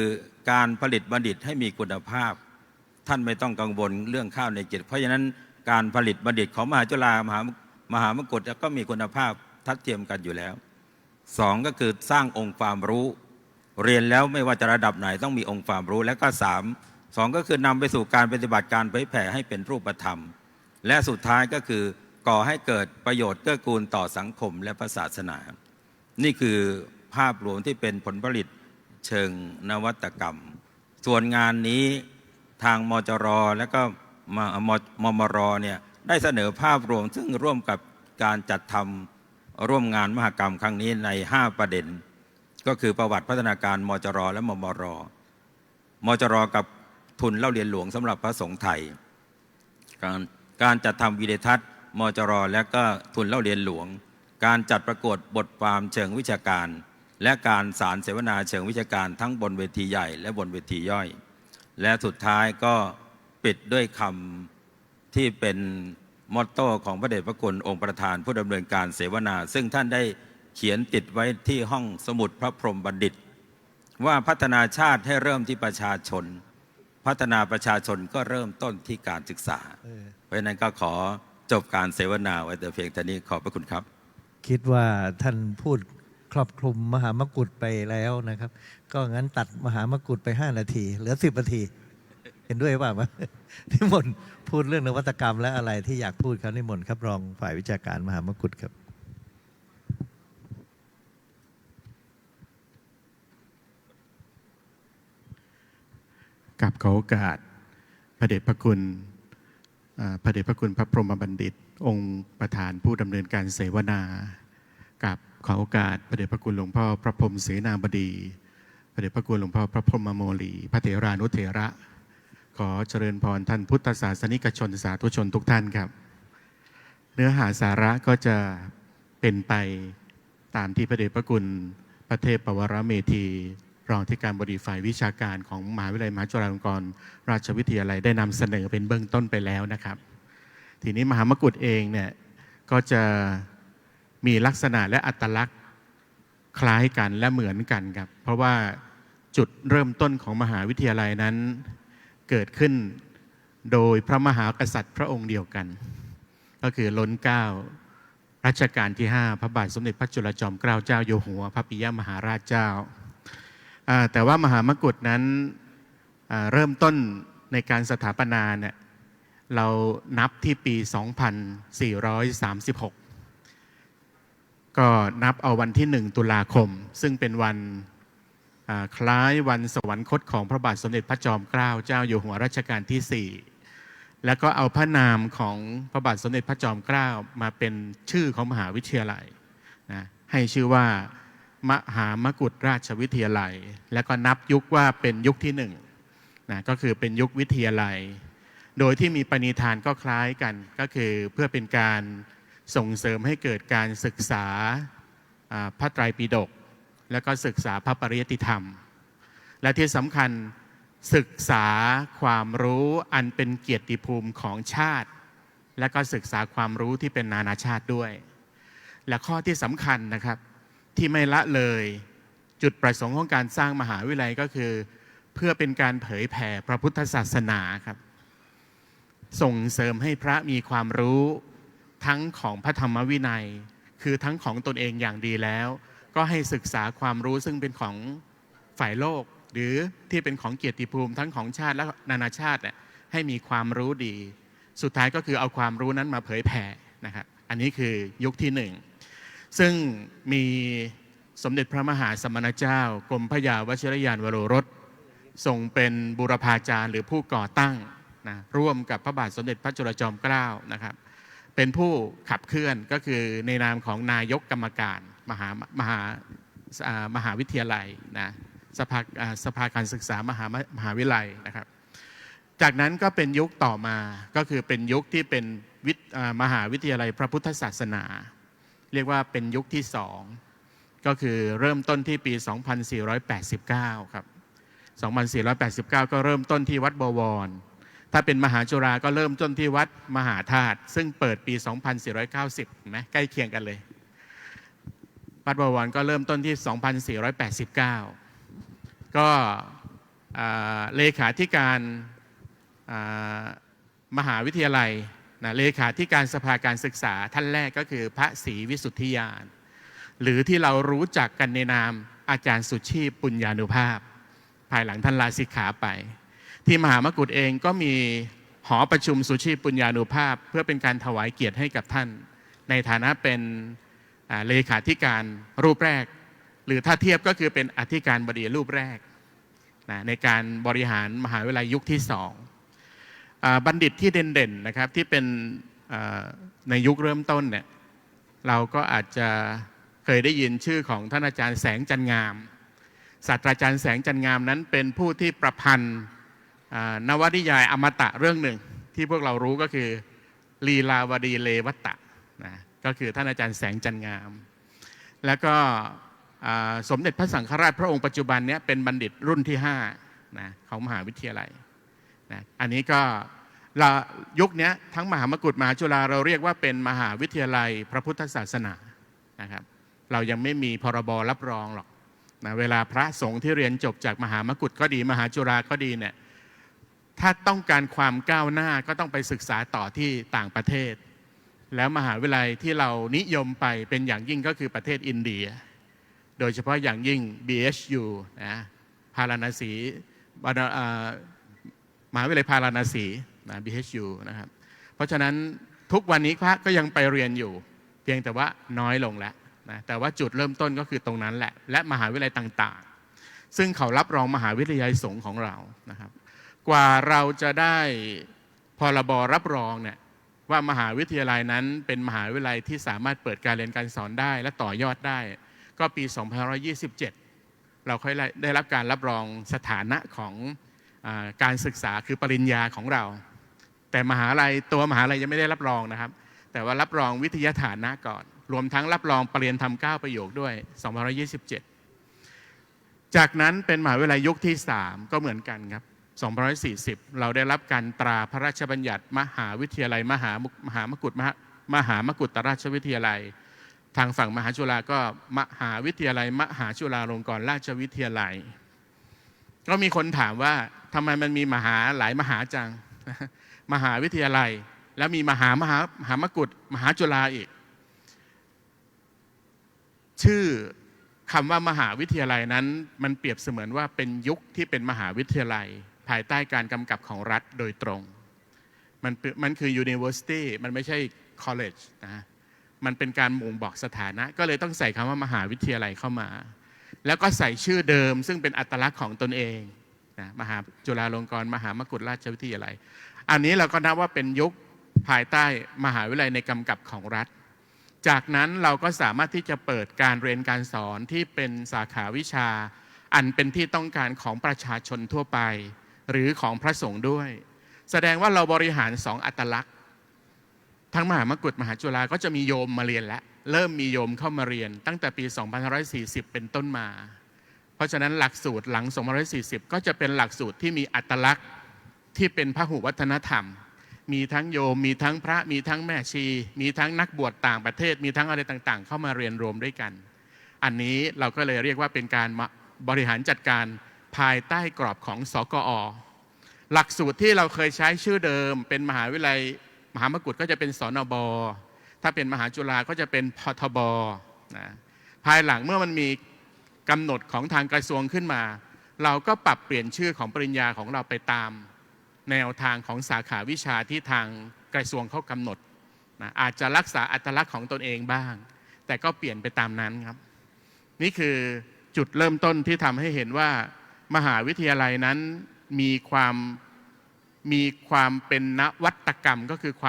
การผลิตบัณฑิตให้มีคุณภาพท่านไม่ต้องกังวลเรื่องข้าวในกิจเพราะฉะนั้นการผลิตบัณฑิตของมหาจุฬามหามกุฏก็มีคุณภาพทัดเทียมกันอยู่แล้ว2ก็คือสร้างองค์ความรู้เรียนแล้วไม่ว่าจะระดับไหนต้องมีองค์ความรู้และก็2ก็คือนำไปสู่การปฏิบัติการเผยแผ่ให้เป็นรูปธรรมและสุดท้ายก็คือก่อให้เกิดประโยชน์เกื้อกูลต่อสังคมและศาสนานี่คือภาพรวมที่เป็นผลผลิตเชิงนวัตกรรมส่วนงานนี้ทางมจร.และก็มมร.เนี่ยได้เสนอภาพรวมซึ่งร่วมกับการจัดทำร่วมงานมหกรรมครั้งนี้ใน5ประเด็นก็คือประวัติพัฒนาการมจร.และมมร.มจร.กับทุนเล่าเรียนหลวงสำหรับพระสงฆ์ไทยการจัดทำวิดีทัศน์มจร.และก็ทุนเล่าเรียนหลวงการจัดประกวดบทความเชิงวิชาการและการสารเสวนาเชิงวิชาการทั้งบนเวทีใหญ่และบนเวทีย่อยและสุดท้ายก็ปิดด้วยคำที่เป็นมอตโต้ของพระเดชพระคุณองค์ประธานผู้ดำเนินการเสวนาซึ่งท่านได้เขียนติดไว้ที่ห้องสมุดพระพรหมบัณฑิตว่าพัฒนาชาติให้เริ่มที่ประชาชนพัฒนาประชาชนก็เริ่มต้นที่การศึกษาเพราะฉะนั้นก็ขอจบการเสวนาไว้แต่เพียงเท่านี้ขอบพระคุณครับคิดว่าท่านพูดครอบคลุมมหามกุฏไปแล้วนะครับก็งั้นตัดมหามกุฏไป5 นาทีเหลือ10 นาทีเห็นด้วยป่ะนิมนต์พูดเรื่องนวัตกรรมและอะไรที่อยากพูดครับนิมนต์ครับรองฝ่ายวิชาการมหามกุฏครับกับขอโอกาสพระเดชพระคุณพระเดชพระคุณพระพรหมบัณฑิตองค์ประธานผู้ดำเนินการเสวนากับขอโอกาสพระเดชพระคุณหลวงพ่อพระพรหมเสนาบดีพระเดชพระคุณหลวงพ่อพระพรหมโมลีพระเถรานุเถระขอเจริญพรท่านพุทธศาสนิกชนสาธุชนทุกท่านครับเนื้อหาสาระก็จะเป็นไปตามที่พระเดชพระคุณพระเทพปวารเมธี รองที่การบดีฝ่ายวิชาการของมหาวิทยาลัยมหาจุฬาลงกรณราชวิทยาลัยได้นำเสนอเป็นเบื้องต้นไปแล้วนะครับทีนี้มหามกุฏเองเนี่ยก็จะมีลักษณะและอัตลักษณ์คล้ายกันและเหมือนกันครับเพราะว่าจุดเริ่มต้นของมหาวิทยาลัยนั้นเกิดขึ้นโดยพระมหากษัตริย์พระองค์เดียวกันก็คือล้นเกล้ารัชกาลที่ 5พระบาทสมเด็จพระจุลจอมเกล้าเจ้าอยู่หัวพระปิยมหาราชเจ้าแต่ว่ามหามกุฏนั้นเริ่มต้นในการสถาปนาเนี่ยเรานับที่ปี 2436 ก็นับเอาวันที่ 1 ตุลาคมซึ่งเป็นวันคล้ายวันสวรรคตของพระบาทสมเด็จพระจอมเกล้าเจ้าอยู่หัวรัชกาลที่ 4แล้วก็เอาพระนามของพระบาทสมเด็จพระจอมเกล้ามาเป็นชื่อของมหาวิทยาลัยนะให้ชื่อว่ามหามกุฏราชวิทยาลัยแล้วก็นับยุคว่าเป็นยุคที่1นะก็คือเป็นยุควิทยาลัยโดยที่มีปณิธานก็คล้ายกันก็คือเพื่อเป็นการส่งเสริมให้เกิดการศึกษาพระไตรปิฎกแล้วก็ศึกษาพระปริยัติธรรมและที่สำคัญศึกษาความรู้อันเป็นเกียรติภูมิของชาติและก็ศึกษาความรู้ที่เป็นนานาชาติด้วยและข้อที่สำคัญนะครับที่ไม่ละเลยจุดประสงค์ของการสร้างมหาวิทยาลัยก็คือเพื่อเป็นการเผยแผ่พระพุทธศาสนาครับส่งเสริมให้พระมีความรู้ทั้งของพระธรรมวินัยคือทั้งของตนเองอย่างดีแล้วก็ให้ศึกษาความรู้ซึ่งเป็นของฝ่ายโลกหรือที่เป็นของเกียรติภูมิทั้งของชาติและนานาชาติเนี่ยให้มีความรู้ดีสุดท้ายก็คือเอาความรู้นั้นมาเผยแผ่นะครับอันนี้คือยุคที่ 1ซึ่งมีสมเด็จพระมหาสมณเจ้ากรมพระยาวชิรยานวโรรสทรงเป็นบูรพาจารย์หรือผู้ก่อตั้งนะร่วมกับพระบาทสมเด็จพระจุลจอมเกล้านะครับเป็นผู้ขับเคลื่อนก็คือในนามของนายกกรรมการมหาวิทยาลัยนะสภาการศึกษามหาวิทยาลัยนะครับจากนั้นก็เป็นยุคต่อมาก็คือเป็นยุคที่เป็นมหาวิทยาลัยพระพุทธศาสนาเรียกว่าเป็นยุคที่2ก็คือเริ่มต้นที่ปี 2489 ครับ 2489 ก็เริ่มต้นที่วัดบวรถ้าเป็นมหาจุฬาก็เริ่มต้นที่วัดมหาธาตุซึ่งเปิดปี 2490 เห็นไหมใกล้เคียงกันเลยวัดบวรก็เริ่มต้นที่ 2489 ก็เลขาธิการมหาวิทยาลัยนะเลขาธิการสภาการศึกษาท่านแรกก็คือพระศรีวิสุทธิยานหรือที่เรารู้จักกันในนามอาจารย์สุชีพปุญญานุภาพภายหลังท่านลาสิกขาไปที่มหามกุฏเองก็มีหอประชุมสุชีพปุญญานุภาพเพื่อเป็นการถวายเกียรติให้กับท่านในฐานะเป็นเลขาธิการรูปแรกหรือถ้าเทียบก็คือเป็นอธิการบดีรูปแรกนะในการบริหารมหาวิทยาลัยยุคที่2บัณฑิตที่เด่นๆนะครับที่เป็นในยุคเริ่มต้นเนี่ยเราก็อาจจะเคยได้ยินชื่อของท่านอาจารย์แสงจันงามศาสตราจารย์แสงจันงามนั้นเป็นผู้ที่ประพันธ์นวนิยายอมตะเรื่องหนึ่งที่พวกเรารู้ก็คือลีลาวดีเลวัตตะนะก็คือท่านอาจารย์แสงจันงามแล้วก็สมเด็จพระสังฆราชพระองค์ปัจจุบันนี้เป็นบัณฑิตรุ่นที่5นะของมหาวิทยาลัยนะอันนี้ก็ยุคนี้ทั้งมหามกุฏมหาจุฬาเราเรียกว่าเป็นมหาวิทยาลัยพระพุทธศาสนานะครับเรายังไม่มีพรบรับรองหรอกนะเวลาพระสงฆ์ที่เรียนจบจากมหามกุฏก็ดีมหาจุฬาก็ดีเนี่ยถ้าต้องการความก้าวหน้าก็ต้องไปศึกษาต่อที่ต่างประเทศแล้วมหาวิทยาลัยที่เรานิยมไปเป็นอย่างยิ่งก็คือประเทศอินเดียโดยเฉพาะอย่างยิ่ง BHU นะพาราณสีมหาวิทยาลัยพาราณสีนะ BHU นะครับเพราะฉะนั้นทุกวันนี้พระก็ยังไปเรียนอยู่เพียงแต่ว่าน้อยลงแล้วนะแต่ว่าจุดเริ่มต้นก็คือตรงนั้นแหละและมหาวิทยาลัยต่างๆซึ่งเขารับรองมหาวิทยาลัยสงฆ์ของเรานะครับกว่าเราจะได้พรบรับรองเนี่ยว่ามหาวิทยาลัยนั้นเป็นมหาวิทยาลัยที่สามารถเปิดการเรียนการสอนได้และต่อยอดได้ก็ปี 2527 เราค่อยได้รับการรับรองสถานะของการศึกษาคือปริญญาของเราแต่มหาลัยตัวมหาลัยยังไม่ได้รับรองนะครับแต่ว่ารับรองวิทยาฐานะก่อนรวมทั้งรับรองปริญญาธรรม9 ประโยคด้วย 2527 จากนั้นเป็นมหาวิทยาลัยยุคที่ 3ก็เหมือนกันครับ2540เราได้รับการตราพระราชบัญญัติมหาวิทยาลัยมหามกุฏราชวิทยาลัยทางฝั่งมหาจุฬาก็มหาวิทยาลัยมหาจุฬาลงกรณราชวิทยาลัยก็มีคนถามว่าทำไมมันมีหลายมหาจัง มหาวิทยาลัยแล้วมีมหามกุฏมหาจุฬาอีกชื่อคำว่ามหาวิทยาลัยนั้นมันเปรียบเสมือนว่าเป็นยุคที่เป็นมหาวิทยาลัยภายใต้การกำกับของรัฐโดยตรงมันคือ university มันไม่ใช่ college นะมันเป็นการบ่งบอกสถานะก็เลยต้องใส่คำว่ามหาวิทยาลัยเข้ามาแล้วก็ใส่ชื่อเดิมซึ่งเป็นอัตลักษณ์ของตนเองนะมหาจุฬาลงกรณ์มหามกุฏราชวิทยาลัยอันนี้เราก็นับว่าเป็นยุคภายใต้มหาวิทยาลัยในกำกับของรัฐจากนั้นเราก็สามารถที่จะเปิดการเรียนการสอนที่เป็นสาขาวิชาอันเป็นที่ต้องการของประชาชนทั่วไปหรือของพระสงฆ์ด้วยแสดงว่าเราบริหาร2 อัตลักษณ์ทั้งมหามกุฏมหาจุฬาก็จะมีโยมมาเรียนแล้วเริ่มมีโยมเข้ามาเรียนตั้งแต่ปี2540เป็นต้นมาเพราะฉะนั้นหลักสูตรหลัง2540ก็จะเป็นหลักสูตรที่มีอัตลักษณ์ที่เป็นพหุวัฒนธรรมมีทั้งโยมมีทั้งพระมีทั้งแม่ชีมีทั้งนักบวชต่างประเทศมีทั้งอะไรต่างๆเข้ามาเรียนรวมด้วยกันอันนี้เราก็เลยเรียกว่าเป็นการบริหารจัดการภายใต้กรอบของสกอ.หลักสูตรที่เราเคยใช้ชื่อเดิมเป็นมหาวิทยาลัยมหามกุฏก็จะเป็นสนบ.ถ้าเป็นมหาจุฬาก็จะเป็นพทบ.นะภายหลังเมื่อมันมีกำหนดของทางกระทรวงขึ้นมาเราก็ปรับเปลี่ยนชื่อของปริญญาของเราไปตามแนวทางของสาขาวิชาที่ทางกระทรวงเขากำหนดนะอาจจะรักษาอัตลักษณ์ของตนเองบ้างแต่ก็เปลี่ยนไปตามนั้นครับนี่คือจุดเริ่มต้นที่ทำให้เห็นว่ามหาวิทยาลัยนั้นมีความเป็นนวัตกรรมก็คือค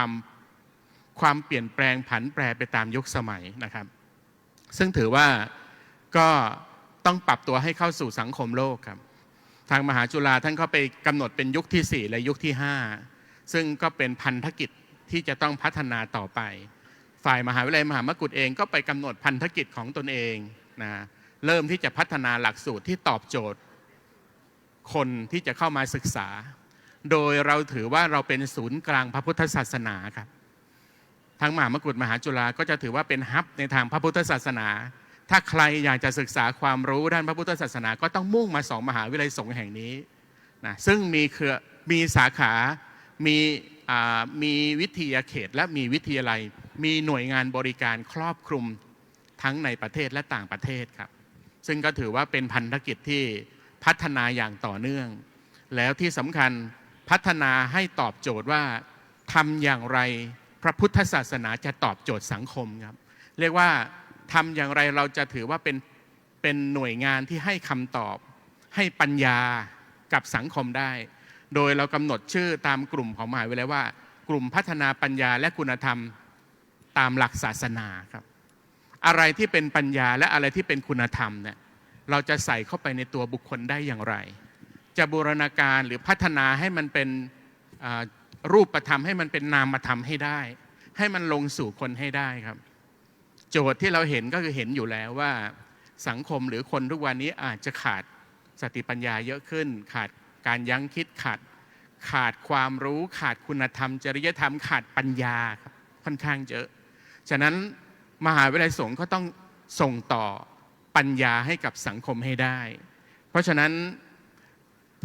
วามเปลี่ยนแปลงผันแปรไปตามยุคสมัยนะครับซึ่งถือว่าก็ต้องปรับตัวให้เข้าสู่สังคมโลกครับทางมหาจุฬาท่านก็ไปกำหนดเป็นยุคที่ 4 และยุคที่ 5ซึ่งก็เป็นพันธกิจที่จะต้องพัฒนาต่อไปฝ่ายมหาวิทยาลัยมหามกุฏเองก็ไปกำหนดพันธกิจของตนเองนะเริ่มที่จะพัฒนาหลักสูตรที่ตอบโจทย์คนที่จะเข้ามาศึกษาโดยเราถือว่าเราเป็นศูนย์กลางพระพุทธศาสนาครับทั้งมหามกุฏมหาจุฬาก็จะถือว่าเป็นฮับในทางพระพุทธศาสนาถ้าใครอยากจะศึกษาความรู้ด้านพระพุทธศาสนาก็ต้องมุ่งมา2 มหาวิทยาลัยสงฆ์แห่งนี้นะซึ่งมีสาขามีวิทยาเขตและมีวิทยาลัยมีหน่วยงานบริการครอบคลุมทั้งในประเทศและต่างประเทศครับซึ่งก็ถือว่าเป็นพันธกิจที่พัฒนาอย่างต่อเนื่องแล้วที่สำคัญพัฒนาให้ตอบโจทย์ว่าทำอย่างไรพระพุทธศาสนาจะตอบโจทย์สังคมครับเรียกว่าทำอย่างไรเราจะถือว่าเป็นหน่วยงานที่ให้คำตอบให้ปัญญากับสังคมได้โดยเรากำหนดชื่อตามกลุ่มของมหาวิทยาลัยว่ากลุ่มพัฒนาปัญญาและคุณธรรมตามหลักศาสนาครับอะไรที่เป็นปัญญาและอะไรที่เป็นคุณธรรมเนี่ยเราจะใส่เข้าไปในตัวบุคคลได้อย่างไรจะบูรณาการหรือพัฒนาให้มันเป็นรูปธรรมให้มันเป็นนามธรรมให้ได้ให้มันลงสู่คนให้ได้ครับโจทย์ที่เราเห็นก็คือเห็นอยู่แล้วว่าสังคมหรือคนทุกวันนี้อาจจะขาดสติปัญญาเยอะขึ้นขาดการยั้งคิดขาดความรู้ขาดคุณธรรมจริยธรรมขาดปัญญาครับค่อนข้างเยอะฉะนั้นมหาวิทยาลัยสงฆ์ก็ต้องส่งต่อปัญญาให้กับสังคมให้ได้เพราะฉะนั้น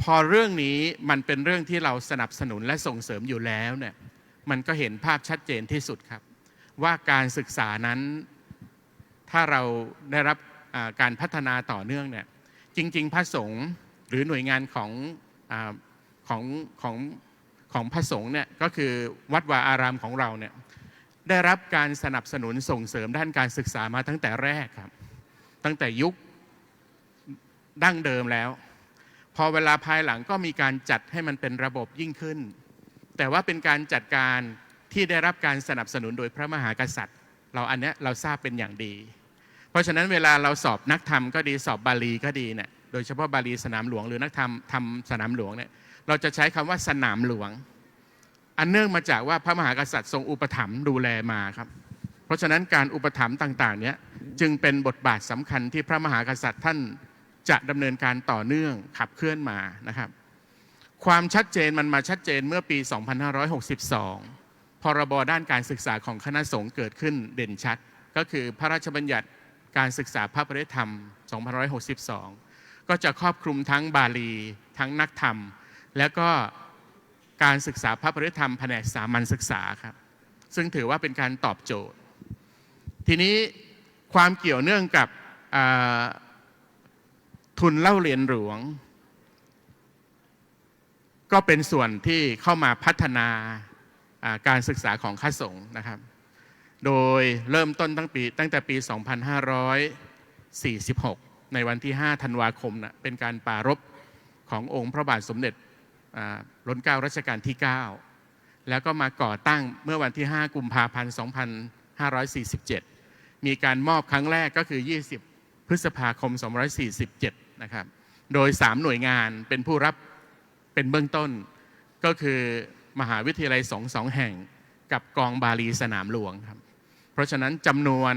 พอเรื่องนี้มันเป็นเรื่องที่เราสนับสนุนและส่งเสริมอยู่แล้วเนี่ยมันก็เห็นภาพชัดเจนที่สุดครับว่าการศึกษานั้นถ้าเราได้รับการพัฒนาต่อเนื่องเนี่ยจริงๆพระสงฆ์หรือหน่วยงานของพระสงฆ์เนี่ยก็คือวัดวาอารามของเราเนี่ยได้รับการสนับสนุนส่งเสริมด้านการศึกษามาตั้งแต่แรกครับตั้งแต่ยุคดั้งเดิมแล้วพอเวลาภายหลังก็มีการจัดให้มันเป็นระบบยิ่งขึ้นแต่ว่าเป็นการจัดการที่ได้รับการสนับสนุนโดยพระมหากษัตริย์อันนี้เราทราบเป็นอย่างดีเพราะฉะนั้นเวลาเราสอบนักธรรมก็ดีสอบบาลีก็ดีเนี่ยโดยเฉพาะบาลีสนามหลวงหรือนักธรรมทำสนามหลวงเนี่ยเราจะใช้คำว่าสนามหลวงอันเนื่องมาจากว่าพระมหากษัตริย์ทรงอุปถัมภ์ดูแลมาครับเพราะฉะนั้นการอุปถัมภ์ต่างๆเนี่ยจึงเป็นบทบาทสำคัญที่พระมหากษัตริย์ท่าน จะดำเนินการต่อเนื่องขับเคลื่อนมานะครับความชัดเจนมันมาชัดเจนเมื่อปี 2562 พรบด้านการศึกษาของคณะสงฆ์เกิดขึ้นเด่นชัดก็คือพระราชบัญญัติการศึกษาพระปริยธรรม 2562 ก็จะครอบคลุมทั้งบาลีทั้งนักธรรม แล้วก็การศึกษาพระปริยธรรมแผนกสามัญศึกษาครับซึ่งถือว่าเป็นการตอบโจทย์ทีนี้ความเกี่ยวเนื่องกับทุนเล่าเรียนหลวงก็เป็นส่วนที่เข้ามาพัฒนาการศึกษาของคณะสงฆ์นะครับโดยเริ่มต้นตั้งแต่ปี 2546 ในวันที่ 5 ธันวาคมนะเป็นการปรารภขององค์พระบาทสมเด็จรัชกาลที่ 9 รัชกาลที่ 9 แล้วก็มาก่อตั้งเมื่อวันที่ 5 กุมภาพันธ์ 2547 มีการมอบครั้งแรกก็คือ 20 พฤษภาคม 2547 นะครับโดย 3 หน่วยงานเป็นผู้รับเป็นเบื้องต้นก็คือมหาวิทยาลัยสงฆ์2 แห่งกับกองบาลีสนามหลวงครับเพราะฉะนั้นจำนวน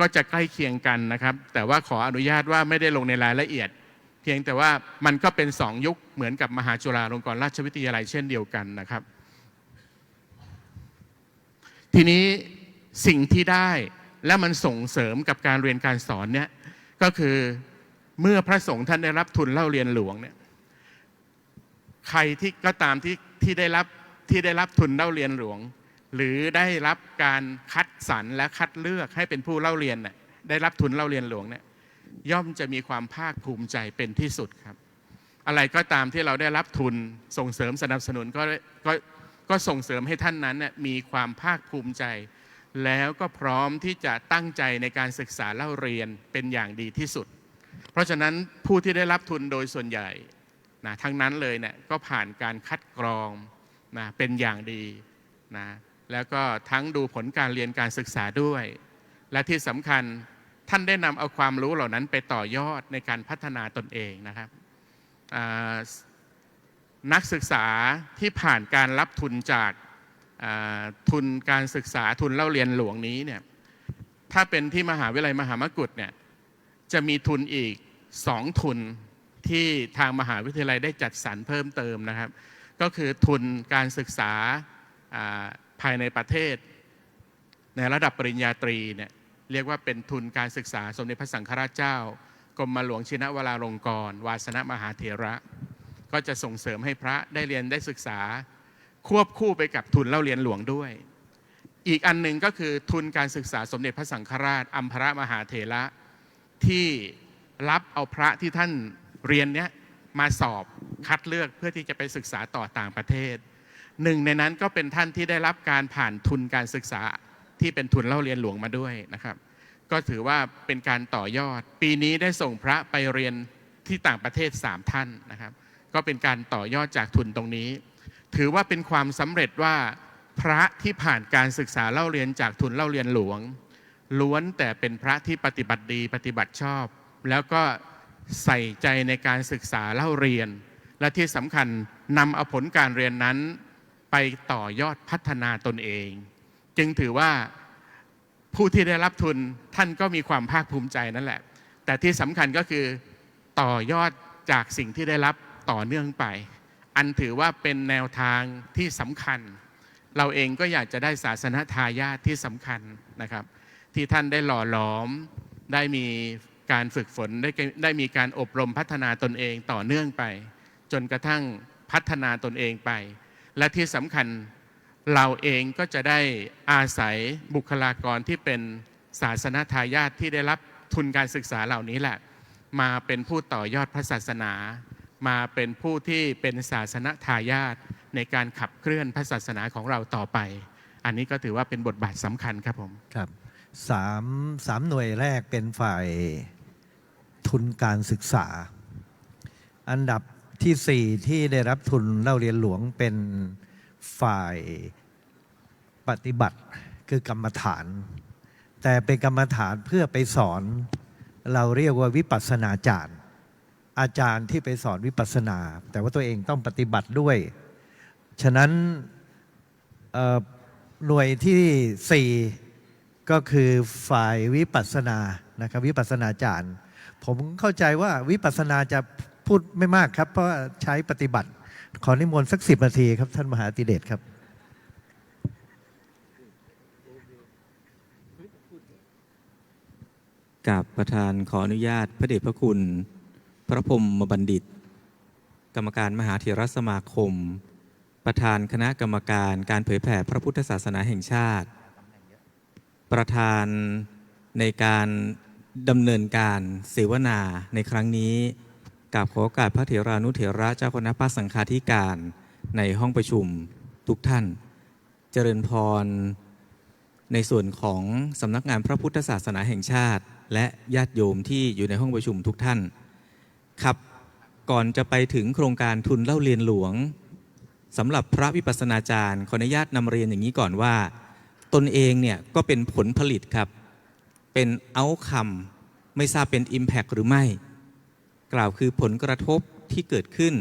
ก็จะใกล้เคียงกันนะครับแต่ว่าขออนุญาตว่าไม่ได้ลงในรายละเอียดเพียงแต่ว่ามันก็เป็น2 ยุคเหมือนกับมหาจุฬาลงกรณราชวิทยาลัยเช่นเดียวกันนะครับทีนี้สิ่งที่ได้และมันส่งเสริมกับการเรียนการสอนเนี่ยก็คือเมื่อพระสงฆ์ท่านได้รับทุนเล่าเรียนหลวงเนี่ยใครที่ก็ตามที่ได้รับทุนเล่าเรียนหลวงหรือได้รับการคัดสรรและคัดเลือกให้เป็นผู้เล่าเรียนเนี่ยได้รับทุนเล่าเรียนหลวงเนี่ยย่อมจะมีความภาคภูมิใจเป็นที่สุดครับอะไรก็ตามที่เราได้รับทุนส่งเสริมสนับสนุนก็ส่งเสริมให้ท่านนั้นเนี่ยมีความภาคภูมิใจแล้วก็พร้อมที่จะตั้งใจในการศึกษาเล่าเรียนเป็นอย่างดีที่สุดเพราะฉะนั้นผู้ที่ได้รับทุนโดยส่วนใหญ่นะทั้งนั้นเลยเนี่ยก็ผ่านการคัดกรองนะเป็นอย่างดีนะแล้วก็ทั้งดูผลการเรียนการศึกษาด้วยและที่สำคัญท่านได้นำเอาความรู้เหล่านั้นไปต่อยอดในการพัฒนาตนเองนะครับนักศึกษาที่ผ่านการรับทุนจากทุนการศึกษาทุนเล่าเรียนหลวงนี้เนี่ยถ้าเป็นที่มหาวิทยาลัยมหามกุฏเนี่ยจะมีทุนอีก2 ทุนที่ทางมหาวิทยาลัยได้จัดสรรเพิ่มเติมนะครับก็คือทุนการศึกษาภายในประเทศในระดับปริญญาตรีเนี่ยเรียกว่าเป็นทุนการศึกษาสมเด็จพระสังฆราชเจ้ากรมหลวงชินวราลงกรณ์วาสนมหาเถระก็จะส่งเสริมให้พระได้เรียนได้ศึกษาควบคู่ไปกับทุนเล่าเรียนหลวงด้วยอีกอันหนึ่งก็คือทุนการศึกษาสมเด็จพระสังฆราชอัมพรมหาเถระที่รับเอาพระที่ท่านเรียนเนี้ยมาสอบคัดเลือกเพื่อที่จะไปศึกษาต่อต่างประเทศหนึ่งในนั้นก็เป็นท่านที่ได้รับการผ่านทุนการศึกษาที่เป็นทุนเล่าเรียนหลวงมาด้วยนะครับก็ถือว่าเป็นการต่อยอดปีนี้ได้ส่งพระไปเรียนที่ต่างประเทศ3 ท่านนะครับก็เป็นการต่อยอดจากทุนตรงนี้ถือว่าเป็นความสำเร็จว่าพระที่ผ่านการศึกษาเล่าเรียนจากทุนเล่าเรียนหลวงล้วนแต่เป็นพระที่ปฏิบัติดีปฏิบัติชอบแล้วก็ใส่ใจในการศึกษาเล่าเรียนและที่สำคัญนำเอาผลการเรียนนั้นไปต่อยอดพัฒนาตนเองจึงถือว่าผู้ที่ได้รับทุนท่านก็มีความภาคภูมิใจนั่นแหละแต่ที่สำคัญก็คือต่อยอดจากสิ่งที่ได้รับต่อเนื่องไปอันถือว่าเป็นแนวทางที่สำคัญเราเองก็อยากจะได้ศาสนทายาทที่สำคัญนะครับที่ท่านได้หล่อหลอมได้มีการฝึกฝนได้มีการอบรมพัฒนาตนเองต่อเนื่องไปจนกระทั่งพัฒนาตนเองไปและที่สำคัญเราเองก็จะได้อาศัยบุคลากรที่เป็นศาสนทายาทที่ได้รับทุนการศึกษาเหล่านี้แหละมาเป็นผู้ต่อยอดพระศาสนามาเป็นผู้ที่เป็นศาสนทายาทในการขับเคลื่อนพระศาสนาของเราต่อไปอันนี้ก็ถือว่าเป็นบทบาทสำคัญครับผมครับ3 หน่วยแรกเป็นฝ่ายทุนการศึกษาอันดับที่ 4ที่ได้รับทุนเล่าเรียนหลวงเป็นฝ่ายปฏิบัติคือกรรมฐานแต่เป็นกรรมฐานเพื่อไปสอนเราเรียกว่าวิปัสสนาจารย์อาจารย์ที่ไปสอนวิปัสสนาแต่ว่าตัวเองต้องปฏิบัติด้วยฉะนั้นหน่วยที่ 4ก็คือฝ่ายวิปัสสนานะครับวิปัสสนาจารย์ ผมเข้าใจว่าวิปัสสนาจะพูดไม่มากครับ เพราะว่าใช้ปฏิบัติ ขอนิมนต์สัก10 นาทีครับท่านมหาธิเดชครับ กับประธานขออนุญาตพระเดชพระคุณ พระพรหมบัณฑิต กรรมการมหาเถรสมาคม ประธานคณะกรรมการการเผยแผ่พระพุทธศาสนาแห่งชาติ ประธานในการดำเนินการเสวนาในครั้งนี้กับขอโอกาสพระเถรานุเถระเจ้าคณะภาคสังฆาธิการในห้องประชุมทุกท่าน เจริญพรในส่วนของสำนักงานพระพุทธศาสนาแห่งชาติ และญาติโยมที่อยู่ในห้องประชุมทุกท่านครับก่อนจะไปถึงโครงการทุนเล่าเรียนหลวงสำหรับพระวิปัสสนาจารย์ขออนุญาตนำเรียนอย่างนี้ก่อนว่าตนเองเนี่ยก็เป็นผลผลิตครับเป็นเอาท์คัมไม่ทราบเป็น Impact หรือไม่กล่าวคือผลกระทบที่เกิดขึ้น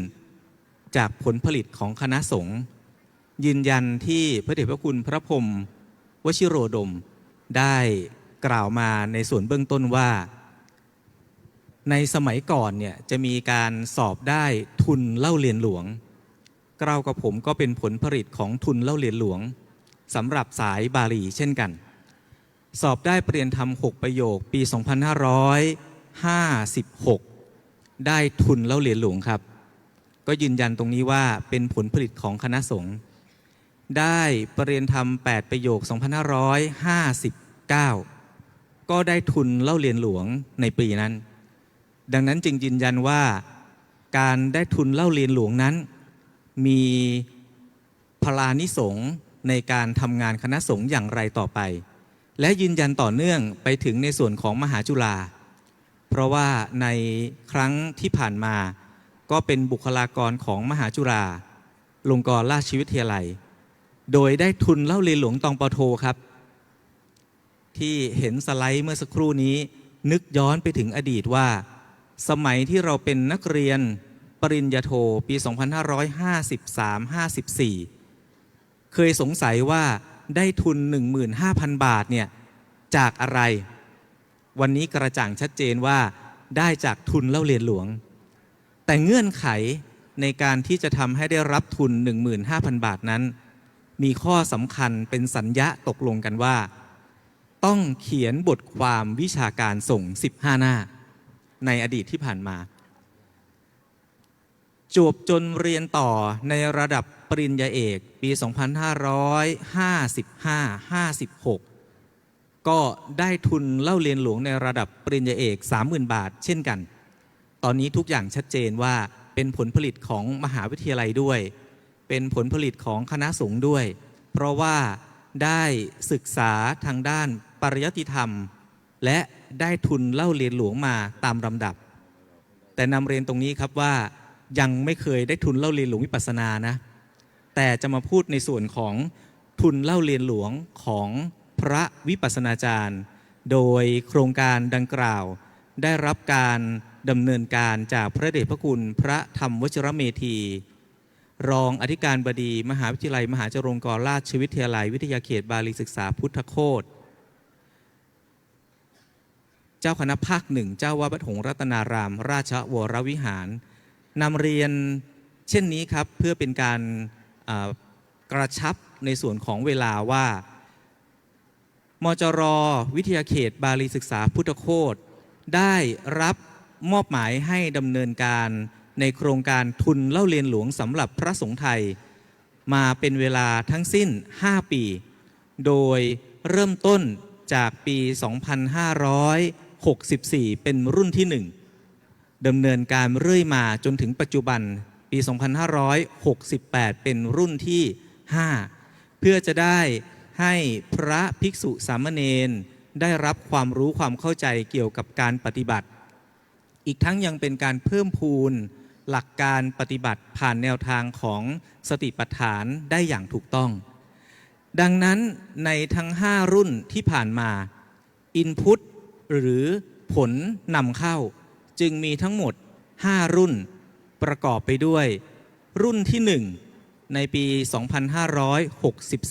จากผลผลิตของคณะสงฆ์ยืนยันที่พระเดชพระคุณพระพรหมวชิโรดมได้กล่าวมาในส่วนเบื้องต้นว่าในสมัยก่อนเนี่ยจะมีการสอบได้ทุนเล่าเรียนหลวงกล่าวกับผมก็เป็นผลผลิตของทุนเล่าเรียนหลวงสำหรับสายบาลีเช่นกันสอบได้ปริญญาธรรม6 ประโยคปี 2556 ได้ทุนเล่าเรียนหลวงครับก็ยืนยันตรงนี้ว่าเป็นผลผลิตของคณะสงฆ์ได้ปริญญาธรรม8 ประโยค 2559 ก็ได้ทุนเล่าเรียนหลวงในปีนั้นดังนั้นจึงยืนยันว่าการได้ทุนเล่าเรียนหลวงนั้นมีพลานิสงส์ในการทำงานคณะสงฆ์อย่างไรต่อไปและยืนยันต่อเนื่องไปถึงในส่วนของมหาจุฬาเพราะว่าในครั้งที่ผ่านมาก็เป็นบุคลากรของมหาจุฬาลงกรณราชวิทยาลัยโดยได้ทุนเล่าเรียนหลวงตองปโทครับที่เห็นสไลด์เมื่อสักครู่นี้นึกย้อนไปถึงอดีตว่าสมัยที่เราเป็นนักเรียนปริญญาโทปี 2553-54 เคยสงสัยว่าได้ทุน 15,000 บาทเนี่ยจากอะไรวันนี้กระจ่างชัดเจนว่าได้จากทุนเล่าเรียนหลวงแต่เงื่อนไขในการที่จะทำให้ได้รับทุน 15,000 บาทนั้นมีข้อสำคัญเป็นสัญญาตกลงกันว่าต้องเขียนบทความวิชาการส่ง15 หน้าในอดีตที่ผ่านมาจบจนเรียนต่อในระดับปริญญาเอกปี 2555-56 ก็ได้ทุนเล่าเรียนหลวงในระดับปริญญาเอก 30,000 บาทเช่นกันตอนนี้ทุกอย่างชัดเจนว่าเป็นผลผลิตของมหาวิทยาลัยด้วยเป็นผลผลิตของคณะสงฆ์ด้วยเพราะว่าได้ศึกษาทางด้านปริยัติธรรมและได้ทุนเล่าเรียนหลวงมาตามลำดับแต่นำเรียนตรงนี้ครับว่ายังไม่เคยได้ทุนเล่าเรียนหลวงวิปัสสนานะแต่จะมาพูดในส่วนของทุนเล่าเรียนหลวงของพระวิปัสสนาจารย์โดยโครงการดังกล่าวได้รับการดำเนินการจากพระเดชพระคุณพระธรรมวชิรเมธีรองอธิการบดีมหาวิทยาลัยมหาจุฬาลงกรณราชวิทยาลัยวิทยาเขตบาลีศึกษาพุทธโคตเจ้าคณะภาค 1เจ้าวาดวัดหงส์รัตนารามราชวรวิหารนำเรียนเช่นนี้ครับเพื่อเป็นการกระชับในส่วนของเวลาว่ามจร.วิทยาเขตบาลีศึกษาพุทธโคตได้รับมอบหมายให้ดำเนินการในโครงการทุนเล่าเรียนหลวงสำหรับพระสงฆ์ไทยมาเป็นเวลาทั้งสิ้น5 ปีโดยเริ่มต้นจากปี 2564 เป็นรุ่นที่ 1ดำเนินการเรื่อยมาจนถึงปัจจุบันปี 2568 เป็นรุ่นที่ 5เพื่อจะได้ให้พระภิกษุสามเณรได้รับความรู้ความเข้าใจเกี่ยวกับการปฏิบัติอีกทั้งยังเป็นการเพิ่มพูนหลักการปฏิบัติผ่านแนวทางของสติปัฏฐานได้อย่างถูกต้องดังนั้นในทั้ง5รุ่นที่ผ่านมา Input หรือผลนำเข้าจึงมีทั้งหมด5รุ่นประกอบไปด้วยรุ่นที่1ในปี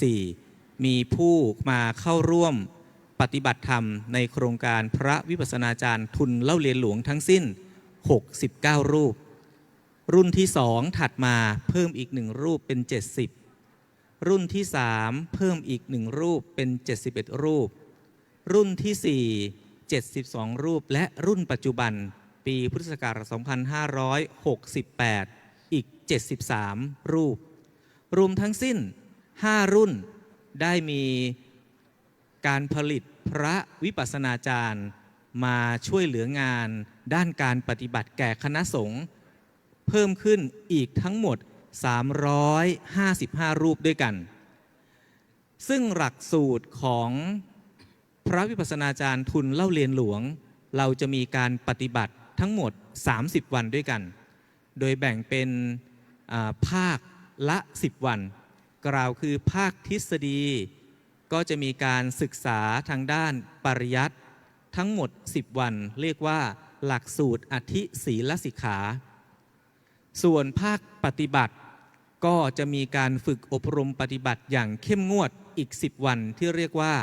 2564 มีผู้มาเข้าร่วมป ปฏิบัติธรรมในโครงการพระวิปัสสนาจารย์ทุนเล่าเรียนหลวงทั้งสิ้น69รูปรุ่นที่2ถัดมาเพิ่มอีก1รูปเป็น70รุ่นที่3เพิ่มอีก1รูปเป็น71รูปรุ่นที่4 72รูปและรุ่นปัจจุบันปีพุทธศักราช2568อีก73รูปรวมทั้งสิ้น5รุ่นได้มีการผลิตพระวิปัสสนาจารย์มาช่วยเหลืองานด้านการปฏิบัติแก่คณะสงฆ์เพิ่มขึ้นอีกทั้งหมด355รูปด้วยกันซึ่งหลักสูตรของพระวิปัสสนาจารย์ทุนเล่าเรียนหลวงเราจะมีการปฏิบัติทั้งหมด30วันด้วยกันโดยแบ่งเป็นภาคละ10วันกล่าวคือภาคทฤษฎีก็จะมีการศึกษาทางด้านปริยัติทั้งหมด10วันเรียกว่าหลักสูตรอธิศีลสิกขาส่วนภาคปฏิบัติก็จะมีการฝึกอบรมปฏิบัติอย่างเข้มงวดอีก10วันที่เรียกว่า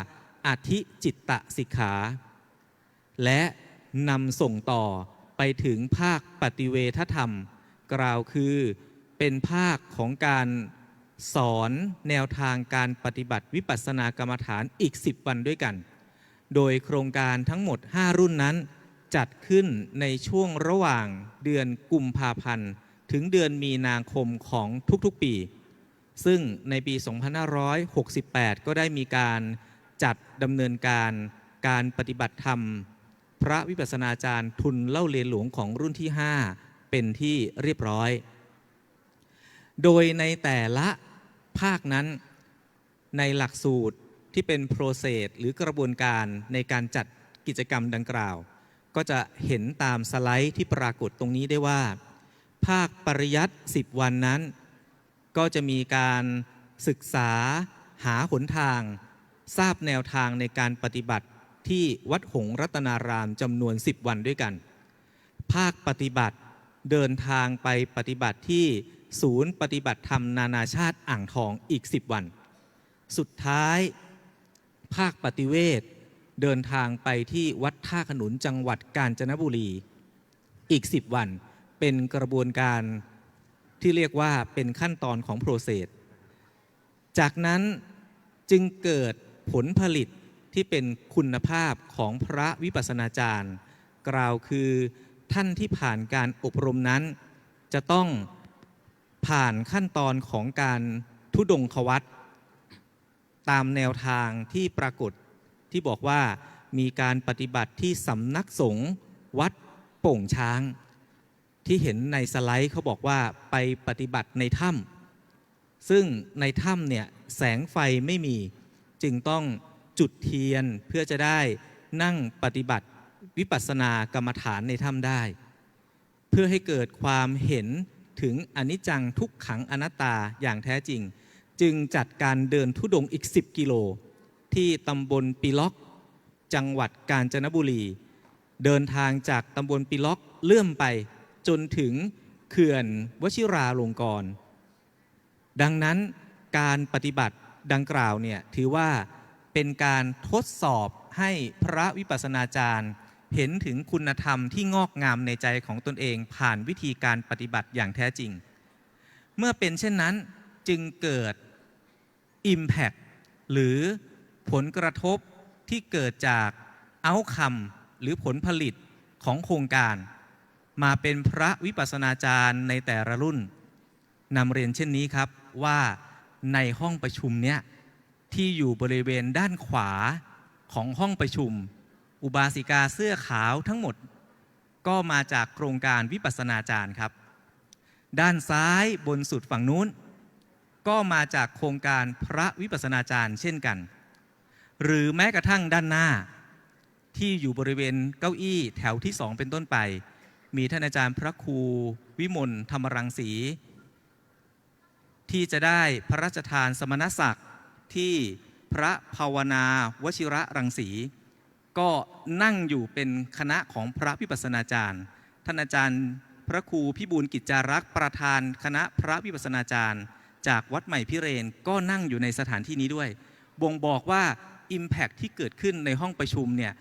อธิจิตตสิกขาและนำส่งต่อไปถึงภาคปฏิเวทธรรมกล่าวคือเป็นภาคของการสอนแนวทางการปฏิบัติวิปัสสนากรรมฐานอีก10วันด้วยกันโดยโครงการทั้งหมด5รุ่นนั้นจัดขึ้นในช่วงระหว่างเดือนกุมภาพันธ์ถึงเดือนมีนาคมของทุกๆปีซึ่งในปี 2568 ก็ได้มีการจัดดำเนินการปฏิบัติธรรมพระวิปัสสนาจารย์ทุนเล่าเรียนหลวงของรุ่นที่5เป็นที่เรียบร้อยโดยในแต่ละภาคนั้นในหลักสูตรที่เป็นโปรเซสหรือกระบวนการในการจัดกิจกรรมดังกล่าวก็จะเห็นตามสไลด์ที่ปรากฏตรงนี้ได้ว่าภาคปริยัติ10วันนั้นก็จะมีการศึกษาหาหนทางทราบแนวทางในการปฏิบัติที่วัดหงส์รัตนารามจำนวน10วันด้วยกันภาคปฏิบัติเดินทางไปปฏิบัติที่ศูนย์ปฏิบัติธรรมนานาชาติอ่างทองอีก10วันสุดท้ายภาคปฏิเวทเดินทางไปที่วัดท่าขนุนจังหวัดกาญจนบุรีอีก10วันเป็นกระบวนการที่เรียกว่าเป็นขั้นตอนของโปรเซสจากนั้นจึงเกิดผลผลิตที่เป็นคุณภาพของพระวิปัสสนาจารย์กล่าวคือท่านที่ผ่านการอบรมนั้นจะต้องผ่านขั้นตอนของการธุดงควัตรตามแนวทางที่ปรากฏที่บอกว่ามีการปฏิบัติที่สำนักสงฆ์วัดโป่งช้างที่เห็นในสไลด์เขาบอกว่าไปปฏิบัติในถ้ำซึ่งในถ้ำเนี่ยแสงไฟไม่มีจึงต้องจุดเทียนเพื่อจะได้นั่งปฏิบัติวิปัสสนากรรมฐานในถ้ำได้เพื่อให้เกิดความเห็นถึงอนิจจังทุกขังอนัตตาอย่างแท้จริงจึงจัดการเดินธุดงค์อีก10กิโลที่ตำบลปีล็อกจังหวัดกาญจนบุรีเดินทางจากตำบลปีล็อกเลื่อมไปจนถึงเขื่อนวชิราลงกรณ์ดังนั้นการปฏิบัติดังกล่าวเนี่ยถือว่าเป็นการทดสอบให้พระวิปัสสนาจารย์เห็นถึงคุณธรรมที่งอกงามในใจของตนเองผ่านวิธีการปฏิบัติอย่างแท้จริงเมื่อเป็นเช่นนั้นจึงเกิด Impact หรือผลกระทบที่เกิดจาก Outcome หรือผลผลิตของโครงการมาเป็นพระวิปัสสนาจารย์ในแต่ละรุ่นนำเรียนเช่นนี้ครับว่าในห้องประชุมเนี้ยที่อยู่บริเวณด้านขวาของห้องประชุมอุบาสิกาเสื้อขาวทั้งหมดก็มาจากโครงการวิปัสสนาจารย์ครับด้านซ้ายบนสุดฝั่งนู้นก็มาจากโครงการพระวิปัสสนาจารย์เช่นกันหรือแม้กระทั่งด้านหน้าที่อยู่บริเวณเก้าอี้แถวที่2เป็นต้นไปมีท่านอาจารย์พระครูวิมลธรรมรังสีที่จะได้พระราชทานสมณศักดิ์ที่พระภาวนาวชิระรังสีก็นั่งอยู่เป็นคณะของพระวิปัสสนาจารย์ท่านอาจารย์พระครูพิบูลกิจจารักษ์ประธานคณะพระวิปัสสนาจารย์จากวัดใหม่พิเรนก็นั่งอยู่ในสถานที่นี้ด้วยบ่งบอกว่า Impact ที่เกิดขึ้นในห้องประชุมเนี่ย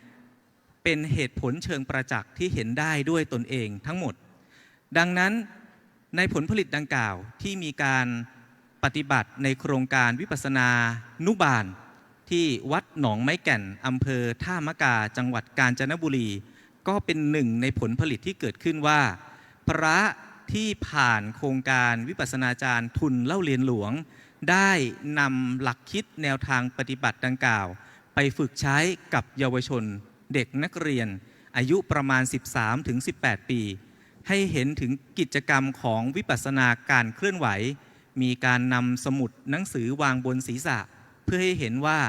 เป็นเหตุผลเชิงประจักษ์ที่เห็นได้ด้วยตนเองทั้งหมดดังนั้นในผลผลิตดังกล่าวที่มีการปฏิบัติในโครงการวิปัสสนานุบาลที่วัดหนองไม้แก่นอำเภอท่ามะกาจังหวัดกาญจนบุรีก็เป็นหนึ่งในผลผลิตที่เกิดขึ้นว่าพระที่ผ่านโครงการวิปัสสนาจารย์ทุนเล่าเรียนหลวงได้นำหลักคิดแนวทางปฏิบัติดังกล่าวไปฝึกใช้กับเยาวชนเด็กนักเรียนอายุประมาณ 13-18 ปีให้เห็นถึงกิจกรรมของวิปัสสนาการเคลื่อนไหวมีการนำสมุดหนังสือวางบนศีรษะเพื่อให้เห็นว่า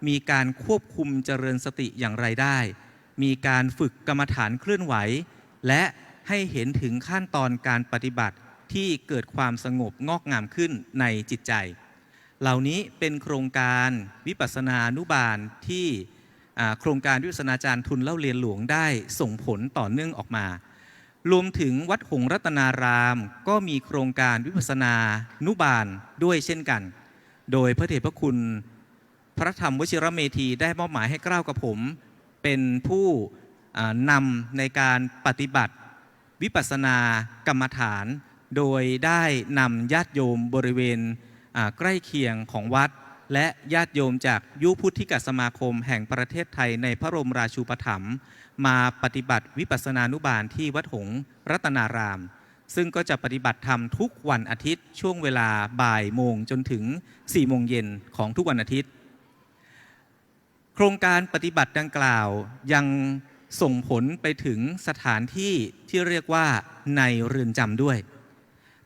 มีการควบคุมเจริญสติอย่างไรได้มีการฝึกกรรมฐานเคลื่อนไหวและให้เห็นถึงขั้นตอนการปฏิบัติที่เกิดความสงบงอกงามขึ้นในจิตใจเหล่านี้เป็นโครงการวิปัสสนานุบาลที่โครงการวิปัสสนาจารย์ทุนเล่าเรียนหลวงได้ส่งผลต่อเนื่องออกมารวมถึงวัดหงส์รัตนารามก็มีโครงการวิปัสสนานุบาลด้วยเช่นกันโดยพระเดชพระคุณพระธรรมวชิรเมธีได้มอบหมายให้เกล้ากับผมเป็นผู้นำในการปฏิบัติวิปัสสนากรรมฐานโดยได้นำญาติโยมบริเวณใกล้เคียงของวัดและญาติโยมจากยุพุทธิกสมาคมแห่งประเทศไทยในพระบรมราชูปถัมภ์มาปฏิบัติวิปัสสนานุบาลที่วัดหงส์รัตนารามซึ่งก็จะปฏิบัติธรรมทุกวันอาทิตย์ช่วงเวลาบ่ายโมงจนถึง4 โมงเย็นของทุกวันอาทิตย์โครงการปฏิบัติดังกล่าวยังส่งผลไปถึงสถานที่ที่เรียกว่าในเรือนจำด้วย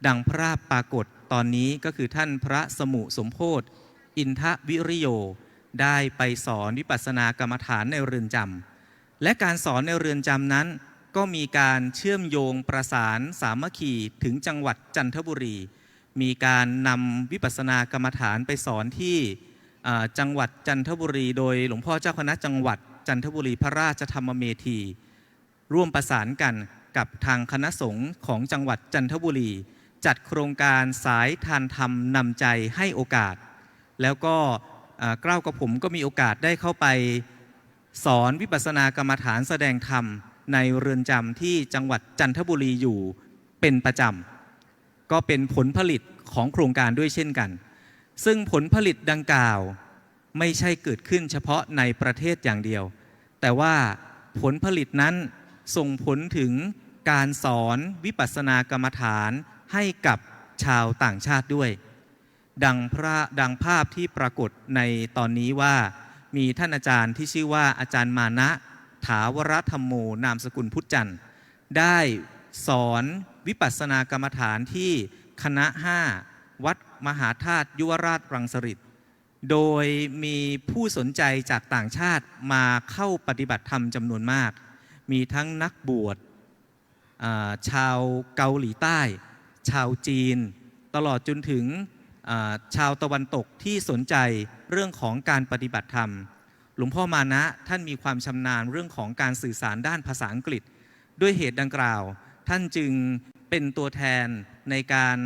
ดังพระปรากฏตอนนี้ก็คือท่านพระสมุสมโพธิอินทวิริโยได้ไปสอนวิปัสสนากรรมฐานในเรือนจำและการสอนในเรือนจำนั้นก็มีการเชื่อมโยงประสานสามัคคีถึงจังหวัดจันทบุรีมีการนำวิปัสสนากรรมฐานไปสอนที่จังหวัดจันทบุรีโดยหลวงพ่อเจ้าคณะจังหวัดจันทบุรีพระราชธรรมเมธีร่วมประสานกันกับทางคณะสงฆ์ของจังหวัดจันทบุรีจัดโครงการสายทานธรรมนำใจให้โอกาสแล้วก็เกล้ากับผมก็มีโอกาสได้เข้าไปสอนวิปัสสนากรรมฐานแสดงธรรมในเรือนจำที่จังหวัดจันทบุรีอยู่เป็นประจำก็เป็นผลผลิตของโครงการด้วยเช่นกันซึ่งผลผลิตดังกล่าวไม่ใช่เกิดขึ้นเฉพาะในประเทศอย่างเดียวแต่ว่าผลผลิตนั้นส่งผลถึงการสอนวิปัสสนากรรมฐานให้กับชาวต่างชาติด้วยดังภาพที่ปรากฏในตอนนี้ว่ามีท่านอาจารย์ที่ชื่อว่าอาจารย์มานะถาวรธรรมโมนามสกุลพุทธจันทร์ได้สอนวิปัสสนากรรมฐานที่คณะ5วัดมหาธาตุยุวราชรังสฤษฎ์โดยมีผู้สนใจจากต่างชาติมาเข้าปฏิบัติธรรมจำนวนมากมีทั้งนักบวชชาวเกาหลีใต้ชาวจีนตลอดจนถึงชาวตะวันตกที่สนใจเรื่องของการปฏิบัติธรรมหลวงพ่อมานะท่านมีความชำนาญเรื่องของการสื่อสารด้านภาษาอังกฤษด้วยเหตุดังกล่าวท่านจึงเป็นตัวแทนในการ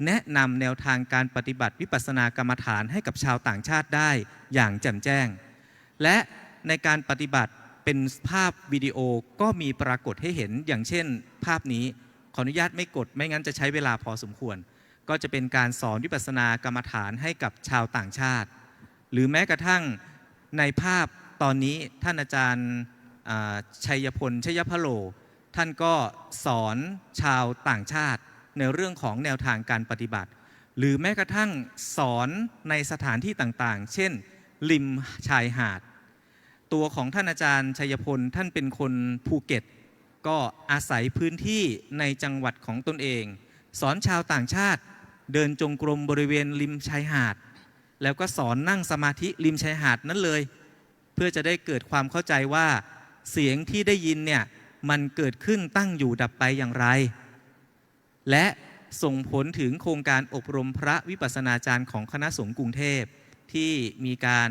แนะนำแนวทางการปฏิบัติวิปัสสนากรรมฐานให้กับชาวต่างชาติได้อย่างแจ่มแจ้งและในการปฏิบัติเป็นภาพวิดีโอก็มีปรากฏให้เห็นอย่างเช่นภาพนี้ขออนุญาตไม่กดไม่งั้นจะใช้เวลาพอสมควรก็จะเป็นการสอนวิปัสสนากรรมฐานให้กับชาวต่างชาติหรือแม้กระทั่งในภาพตอนนี้ท่านอาจารย์ชัยพลชยพโลท่านก็สอนชาวต่างชาติในเรื่องของแนวทางการปฏิบัติหรือแม้กระทั่งสอนในสถานที่ต่างๆเช่นริมชายหาดตัวของท่านอาจารย์ชัยพลท่านเป็นคนภูเก็ตก็อาศัยพื้นที่ในจังหวัดของตนเองสอนชาวต่างชาติเดินจงกรมบริเวณริมชายหาดแล้วก็สอนนั่งสมาธิริมชายหาดนั้นเลยเพื่อจะได้เกิดความเข้าใจว่าเสียงที่ได้ยินเนี่ยมันเกิดขึ้นตั้งอยู่ดับไปอย่างไรและส่งผลถึงโครงการอบรมพระวิปัสสนาจารย์ของคณะสงฆ์กรุงเทพที่มีการ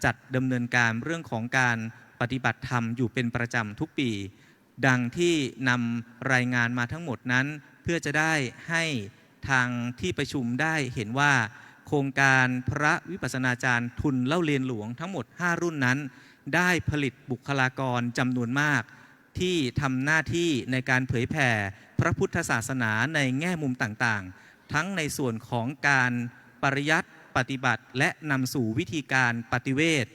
จัดดำเนินการเรื่องของการปฏิบัติธรรมอยู่เป็นประจำทุกปีดังที่นำรายงานมาทั้งหมดนั้นเพื่อจะได้ให้ทางที่ประชุมได้เห็นว่า โครงการพระวิปัสสนาจารย์ทุนเล่าเรียนหลวงทั้งหมด5รุ่นนั้นได้ผลิตบุคลากรจำนวนมากที่ทำหน้าที่ในการเผยแผ่พระพุทธศาสนาในแง่มุมต่างๆทั้งในส่วนของการปริยัติปฏิบัติและนำสู่วิธีการปฏิเวท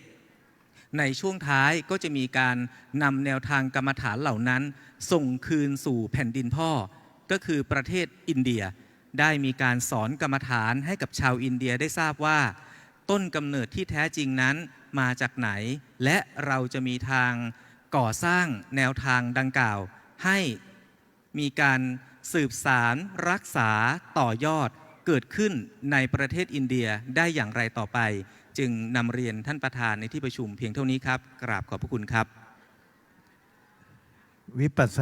ในช่วงท้ายก็จะมีการนำแนวทางกรรมฐานเหล่านั้นส่งคืนสู่แผ่นดินพ่อก็คือประเทศอินเดียได้มีการสอนกรรมฐานให้กับชาวอินเดียได้ทราบว่าต้นกำเนิดที่แท้จริงนั้นมาจากไหนและเราจะมีทางก่อสร้างแนวทางดังกล่าวให้มีการสืบสารรักษาต่อยอดเกิดขึ้นในประเทศอินเดียได้อย่างไรต่อไปจึงนำเรียนท่านประธานในที่ประชุมเพียงเท่านี้ครับกราบขอบพระคุณครับวิปัสส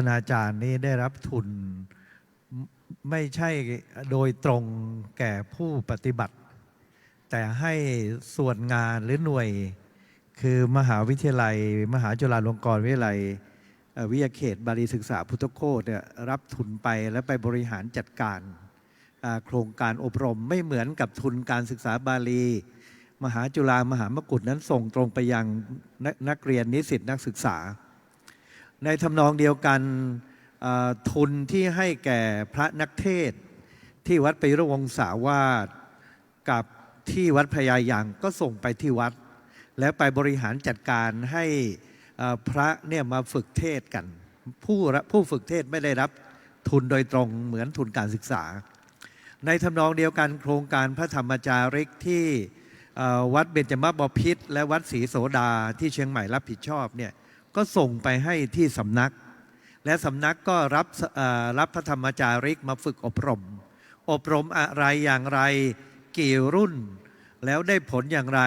นาจารย์นี้ได้รับทุนไม่ใช่โดยตรงแก่ผู้ปฏิบัติแต่ให้ส่วนงานหรือหน่วยคือมหาวิทยาลัยมหาจุฬาลงกรณ์วิทยาลัยวิทยาเขตบาลีศึกษาพุทธโคตเนี่ยรับทุนไปแล้วไปบริหารจัดการโครงการอบรมไม่เหมือนกับทุนการศึกษาบาลีมหาจุฬามหามกุฏนั้นส่งตรงไปยังนักเรียนนิสิตนักศึกษาในทำนองเดียวกันทุนที่ให้แก่พระนักเทศน์ที่วัดปยุรวงศาวาสกับที่วัดพญายังก็ส่งไปที่วัดแล้วไปบริหารจัดการให้พระเนี่ยมาฝึกเทศกันผู้ฝึกเทศไม่ได้รับทุนโดยตรงเหมือนทุนการศึกษาในทำนองเดียวกันโครงการพระธรรมจาริกที่วัดเบญจมบพิตรและวัดศรีโสดาที่เชียงใหม่รับผิดชอบเนี่ยก็ส่งไปให้ที่สำนักและสำนักก็รับพระธรรมจาริกมาฝึกอบรมอะไรอย่างไรกี่รุ่นแล้วได้ผลอย่างไร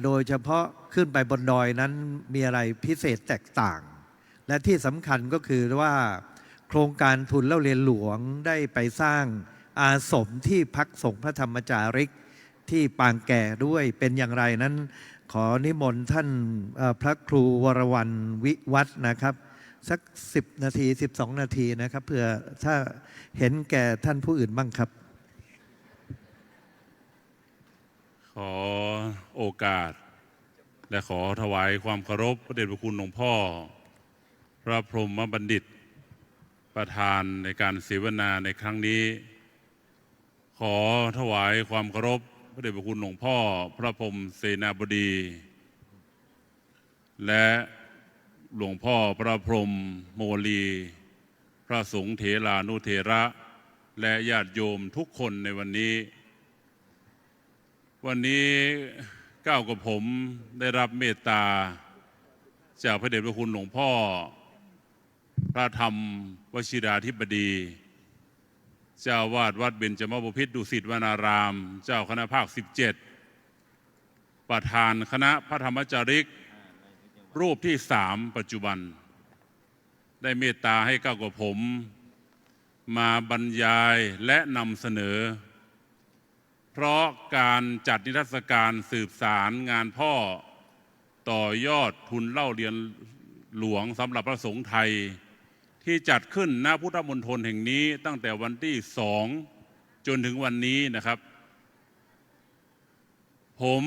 โดยเฉพาะขึ้นไปบนดอยนั้นมีอะไรพิเศษแตกต่างและที่สำคัญก็คือว่าโครงการทุนเล่าเรียนหลวงได้ไปสร้างอาสมที่พักสงฆ์พระธรรมจาริกที่ปางแก่ด้วยเป็นอย่างไรนั้นขอนิมนต์ท่านพระครูวรวรรณวิวัฒน์นะครับสัก10 นาที12 นาทีนะครับเพื่อถ้าเห็นแก่ท่านผู้อื่นบ้างครับขอโอกาสและขอถวายความเคารพพระเดชพระคุณหลวงพ่อพระพรหมบัณฑิตประธานในการเสวนาในครั้งนี้ขอถวายความเคารพพระเดชพระคุณหลวงพ่อพระพรหมเสนาบดีและหลวงพ่อพระพรหมโมลีพระสงฆ์เถรานุเถระและญาติโยมทุกคนในวันนี้ก้าวกับผมได้รับเมตตาจากพระเดชพระคุณหลวงพ่อพระธรรมวชิราธิบดีเจ้าวาดวัดเบญจมบพิตรดุสิตวนารามเจ้าคณะภาค17ประธานคณะพระธรรมจาริกรูปที่3ปัจจุบันได้เมตตาให้ก้าวกับผมมาบรรยายและนำเสนอเพราะการจัดนิทรรศการสืบสารงานพ่อต่อยอดทุนเล่าเรียนหลวงสำหรับพระสงฆ์ไทยที่จัดขึ้นณพุทธมณฑลแห่งนี้ตั้งแต่วันที่2จนถึงวันนี้นะครับผม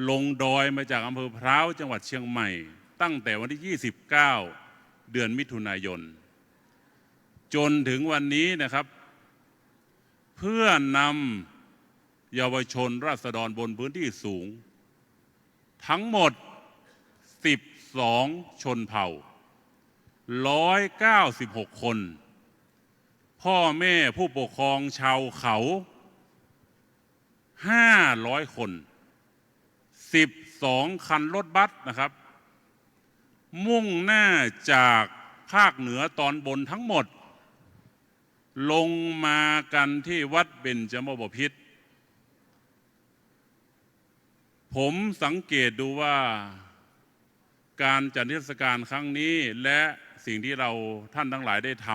ลงดอยมาจากอำเภอพร้าวจังหวัดเชียงใหม่ตั้งแต่วันที่29เดือนมิถุนายนจนถึงวันนี้นะครับเพื่อนำเยาวชนราษฎรบนพื้นที่สูงทั้งหมด12ชนเผ่า196คนพ่อแม่ผู้ปกครองชาวเขา500คน12คันรถบัสนะครับมุ่งหน้าจากภาคเหนือตอนบนทั้งหมดลงมากันที่วัดเบญจมบพิตรผมสังเกตดูว่าการจัดนิทรรศการครั้งนี้และสิ่งที่ท่านทั้งหลายได้ท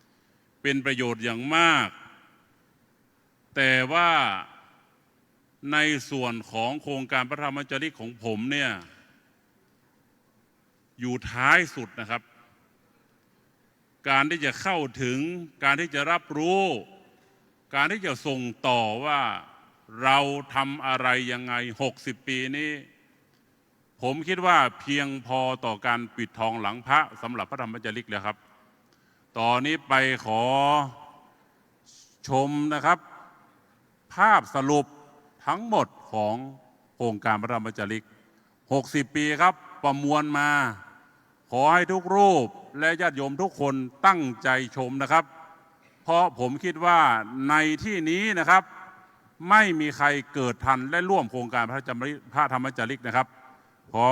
ำเป็นประโยชน์อย่างมากแต่ว่าในส่วนของโครงการพระธรรมจาริกของผมเนี่ยอยู่ท้ายสุดนะครับ การที่จะเข้าถึงการที่จะรับรู้ การที่จะส่งต่อว่าเราทำอะไรยังไง60 ปีนี้ผมคิดว่าเพียงพอต่อการปิดทองหลังพระสำหรับพระธรรมจาริกแล้วครับต่อนนี้ไปขอชมนะครับภาพสรุปทั้งหมดของโครงการพระธรรมจาริก60 ปีครับประมวลมาขอให้ทุกรูปและญาติโยมทุกคนตั้งใจชมนะครับเพราะผมคิดว่าในที่นี้นะครับไม่มีใครเกิดทันและร่วมโครงการพระธรรมจาริกนะครับขอ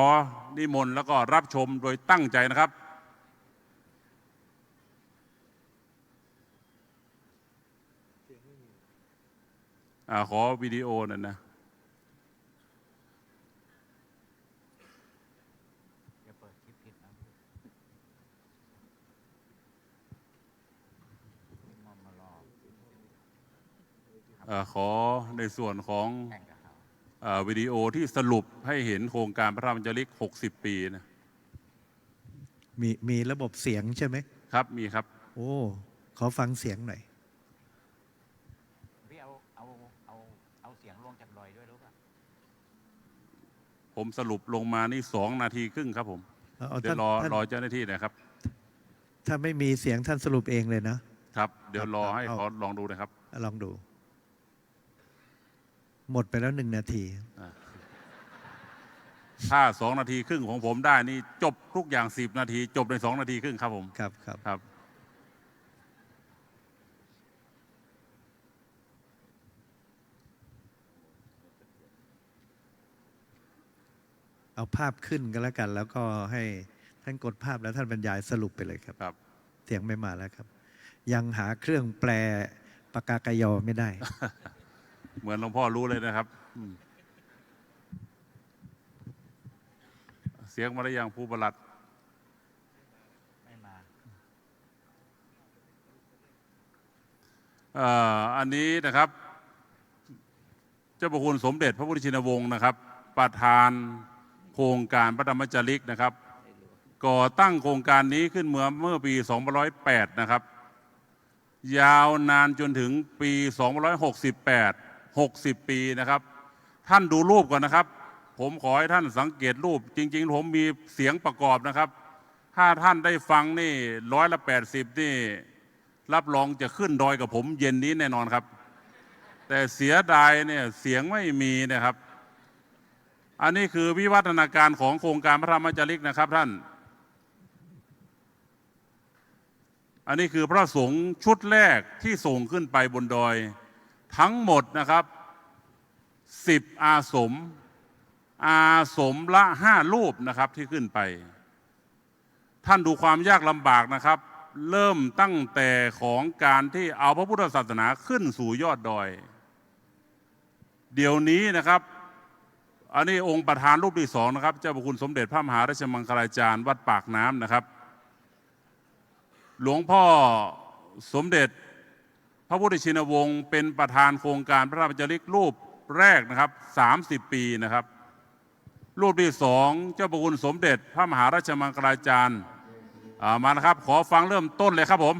นิมนต์แล้วก็รับชมโดยตั้งใจนะครับขอวิดีโอหน่อยนะขอในส่วนของวิดีโอที่สรุปให้เห็นโครงการพระธรรมจาริก60 ปีนะมีระบบเสียงใช่ไหมครับมีครับโอ้ขอฟังเสียงหน่อยพี่เอาเสียงลงจากดอยด้วยรู้ป่ะ ผมสรุปลงมานี่2 นาทีครึ่งครับผมเดี๋ยวรอเจ้าหน้าที่นะครับถ้าไม่มีเสียงท่านสรุปเองเลยนะครับเดี๋ยวรอให้เขาลองดูนะครับลองดูหมดไปแล้ว1 นาทีถ้า2 นาทีครึ่งของผมได้นี่จบทุกอย่าง10 นาทีจบใน2 นาทีครึ่งครับผมครับเอาภาพขึ้นกันแล้วกันแล้วก็ให้ท่านกดภาพแล้วท่านบรรยายสรุปไปเลยครับเสียงไม่มาแล้วครับยังหาเครื่องแปลปากกากยอไม่ได้ เหมือนหลวงพ่อรู้เลยนะครับเสียงมาได้ยังผู้ประหลัดไม่มาอันนี้นะครับเจ้าพระคุณสมเด็จพระพุทธชินวงศ์นะครับประธานโครงการพระธรรมจาริกนะครับก่อตั้งโครงการนี้ขึ้นเมื่อปี2508นะครับยาวนานจนถึงปี2568 60 ปีนะครับท่านดูรูปก่อนนะครับผมขอให้ท่านสังเกตรูปจริงๆผมมีเสียงประกอบนะครับถ้าท่านได้ฟังนี่180นี่รับรองจะขึ้นดอยกับผมเย็นนี้แน่นอนครับแต่เสียดายเนี่ยเสียงไม่มีนะครับอันนี้คือวิวัฒนาการของโครงการพระธรรมจาริกนะครับท่านอันนี้คือพระสงฆ์ชุดแรกที่ส่งขึ้นไปบนดอยทั้งหมดนะครับ10 อาสมละ5 รูปนะครับที่ขึ้นไปท่านดูความยากลำบากนะครับเริ่มตั้งแต่ของการที่เอาพระพุทธศาสนาขึ้นสู่ยอดดอยเดี๋ยวนี้นะครับอันนี้องค์ประธานรูปที่2นะครับเจ้าพระคุณสมเด็จพระมหาราชมังคลาจารย์วัดปากน้ำนะครับหลวงพ่อสมเด็จพระพุทธชินวงศ์เป็นประธานโครงการพระธรรมจาริกรูปแรกนะครับ30 ปีนะครับรูปที่2เจ้าพระคุณสมเด็จพระมหาราชมังคลาจารย์มานะครับขอฟังเริ่มต้นเลยครับผม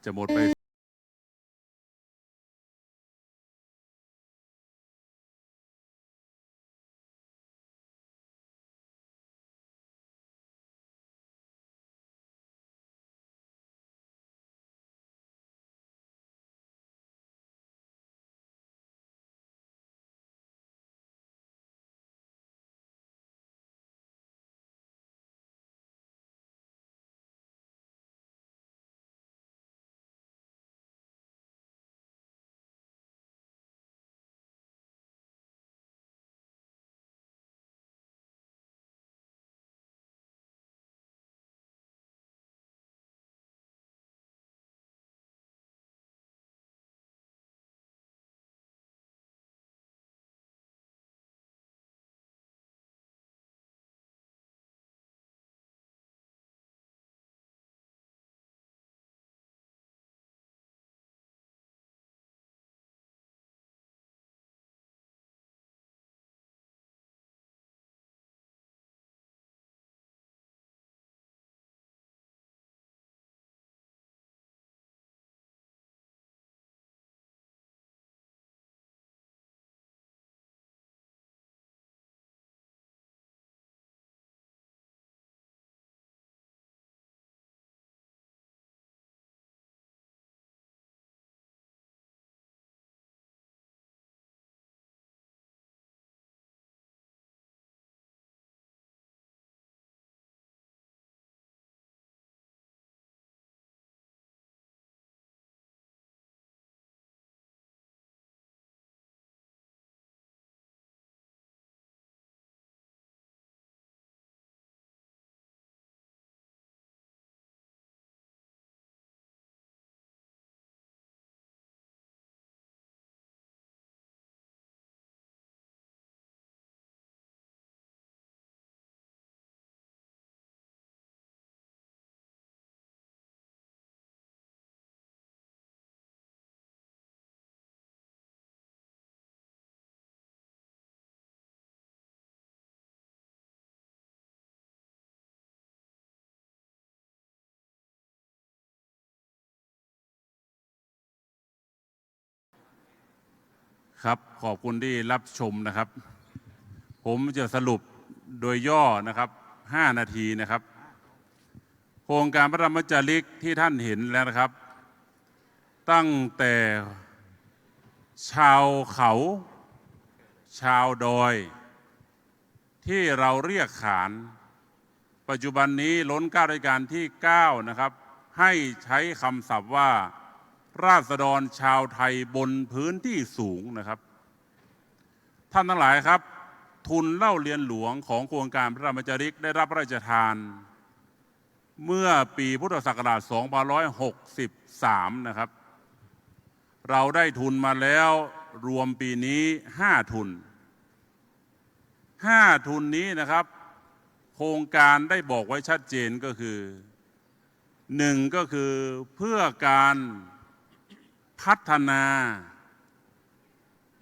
จะหมดไป ครับขอบคุณที่รับชมนะครับ ผมจะสรุปโดยย่อนะครับ5 นาทีนะครับโครงการพระธรรมจาริกที่ท่านเห็นแล้วนะครับตั้งแต่ชาวเขาชาวดอยที่เราเรียกขานปัจจุบันนี้ล้น9 รัชกาลที่9นะครับให้ใช้คำศัพท์ว่าราษฎรชาวไทยบนพื้นที่สูงนะครับท่านทั้งหลายครับทุนเล่าเรียนหลวงของโครงการพระธรรมจาริกได้รับพระราชทานเมื่อปีพุทธศักราช 2563 นะครับเราได้ทุนมาแล้วรวมปีนี้5 ทุน5 ทุนนี้นะครับโครงการได้บอกไว้ชัดเจนก็คือ1ก็คือเพื่อการพัฒนา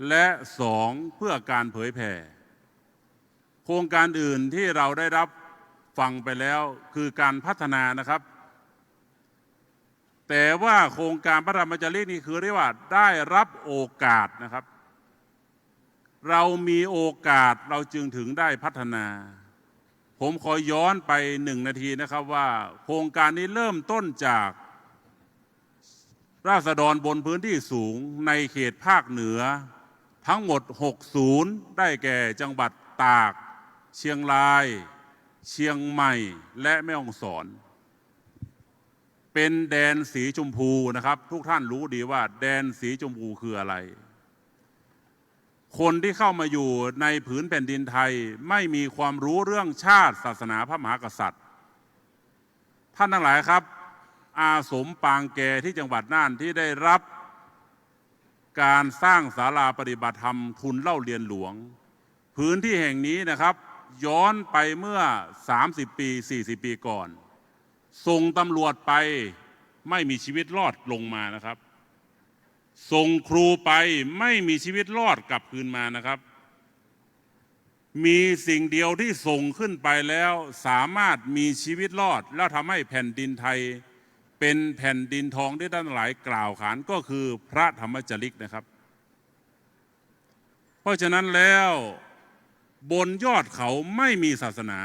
และ2เพื่อการเผยแผ่โครงการอื่นที่เราได้รับฟังไปแล้วคือการพัฒนานะครับแต่ว่าโครงการพระธรรมจาริกนี่คือเรียกว่าได้รับโอกาสนะครับเรามีโอกาสเราจึงถึงได้พัฒนาผมขอย้อนไป1 นาทีนะครับว่าโครงการนี้เริ่มต้นจากราษฎรบนพื้นที่สูงในเขตภาคเหนือทั้งหมด6 ศูนย์ได้แก่จังหวัดตากเชียงรายเชียงใหม่และแม่ฮ่องสอนเป็นแดนสีชมพูนะครับทุกท่านรู้ดีว่าแดนสีชมพูคืออะไรคนที่เข้ามาอยู่ในผืนแผ่นดินไทยไม่มีความรู้เรื่องชาติศาสนาพระมหากษัตริย์ท่านทั้งหลายครับอาสมปางแกที่จังหวัดน่านที่ได้รับการสร้างศาลาปฏิบัติธรรมทุนเล่าเรียนหลวงพื้นที่แห่งนี้นะครับย้อนไปเมื่อ30 ปี40 ปีก่อนส่งตำรวจไปไม่มีชีวิตรอดลงมานะครับส่งครูไปไม่มีชีวิตรอดกลับคืนมานะครับมีสิ่งเดียวที่ส่งขึ้นไปแล้วสามารถมีชีวิตรอดแล้วทำให้แผ่นดินไทยเป็นแผ่นดินทองที่ท่านหลายกล่าวขานก็คือพระธรรมจาริกนะครับเพราะฉะนั้นแล้วบนยอดเขาไม่มีศาสนา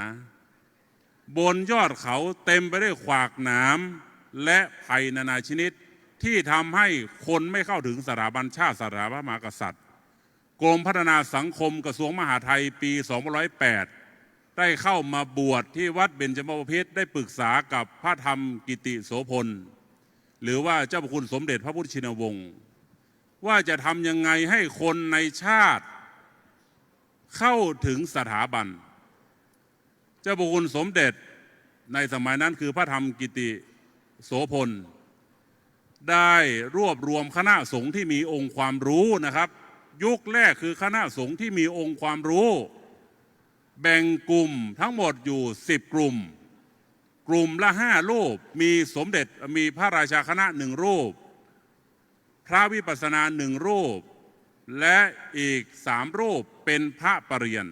บนยอดเขาเต็มไปด้วยขวากหนามและภัยนานาชนิดที่ทำให้คนไม่เข้าถึงสถาบันชาติศาสนาพระมหากษัตริย์กรมพัฒนาสังคมกระทรวงมหาดไทยปี2508ได้เข้ามาบวชที่วัดเบญจมบพิตรได้ปรึกษากับพระธรรมกิติโสพลหรือว่าเจ้าพระคุณสมเด็จพระพุทธชินวงศ์ว่าจะทำยังไงให้คนในชาติเข้าถึงสถาบันเจ้าพระคุณสมเด็จในสมัยนั้นคือพระธรรมกิติโสพลได้รวบรวมคณะสงฆ์ที่มีองค์ความรู้นะครับยุคแรกคือคณะสงฆ์ที่มีองค์ความรู้แบ่งกลุ่มทั้งหมดอยู่10 กลุ่มกลุ่มละ5 รูปมีสมเด็จมีพระราชาคณะ1 รูปพระวิปัสสนา1 รูปและอีก3 รูปเป็นพระปริญญา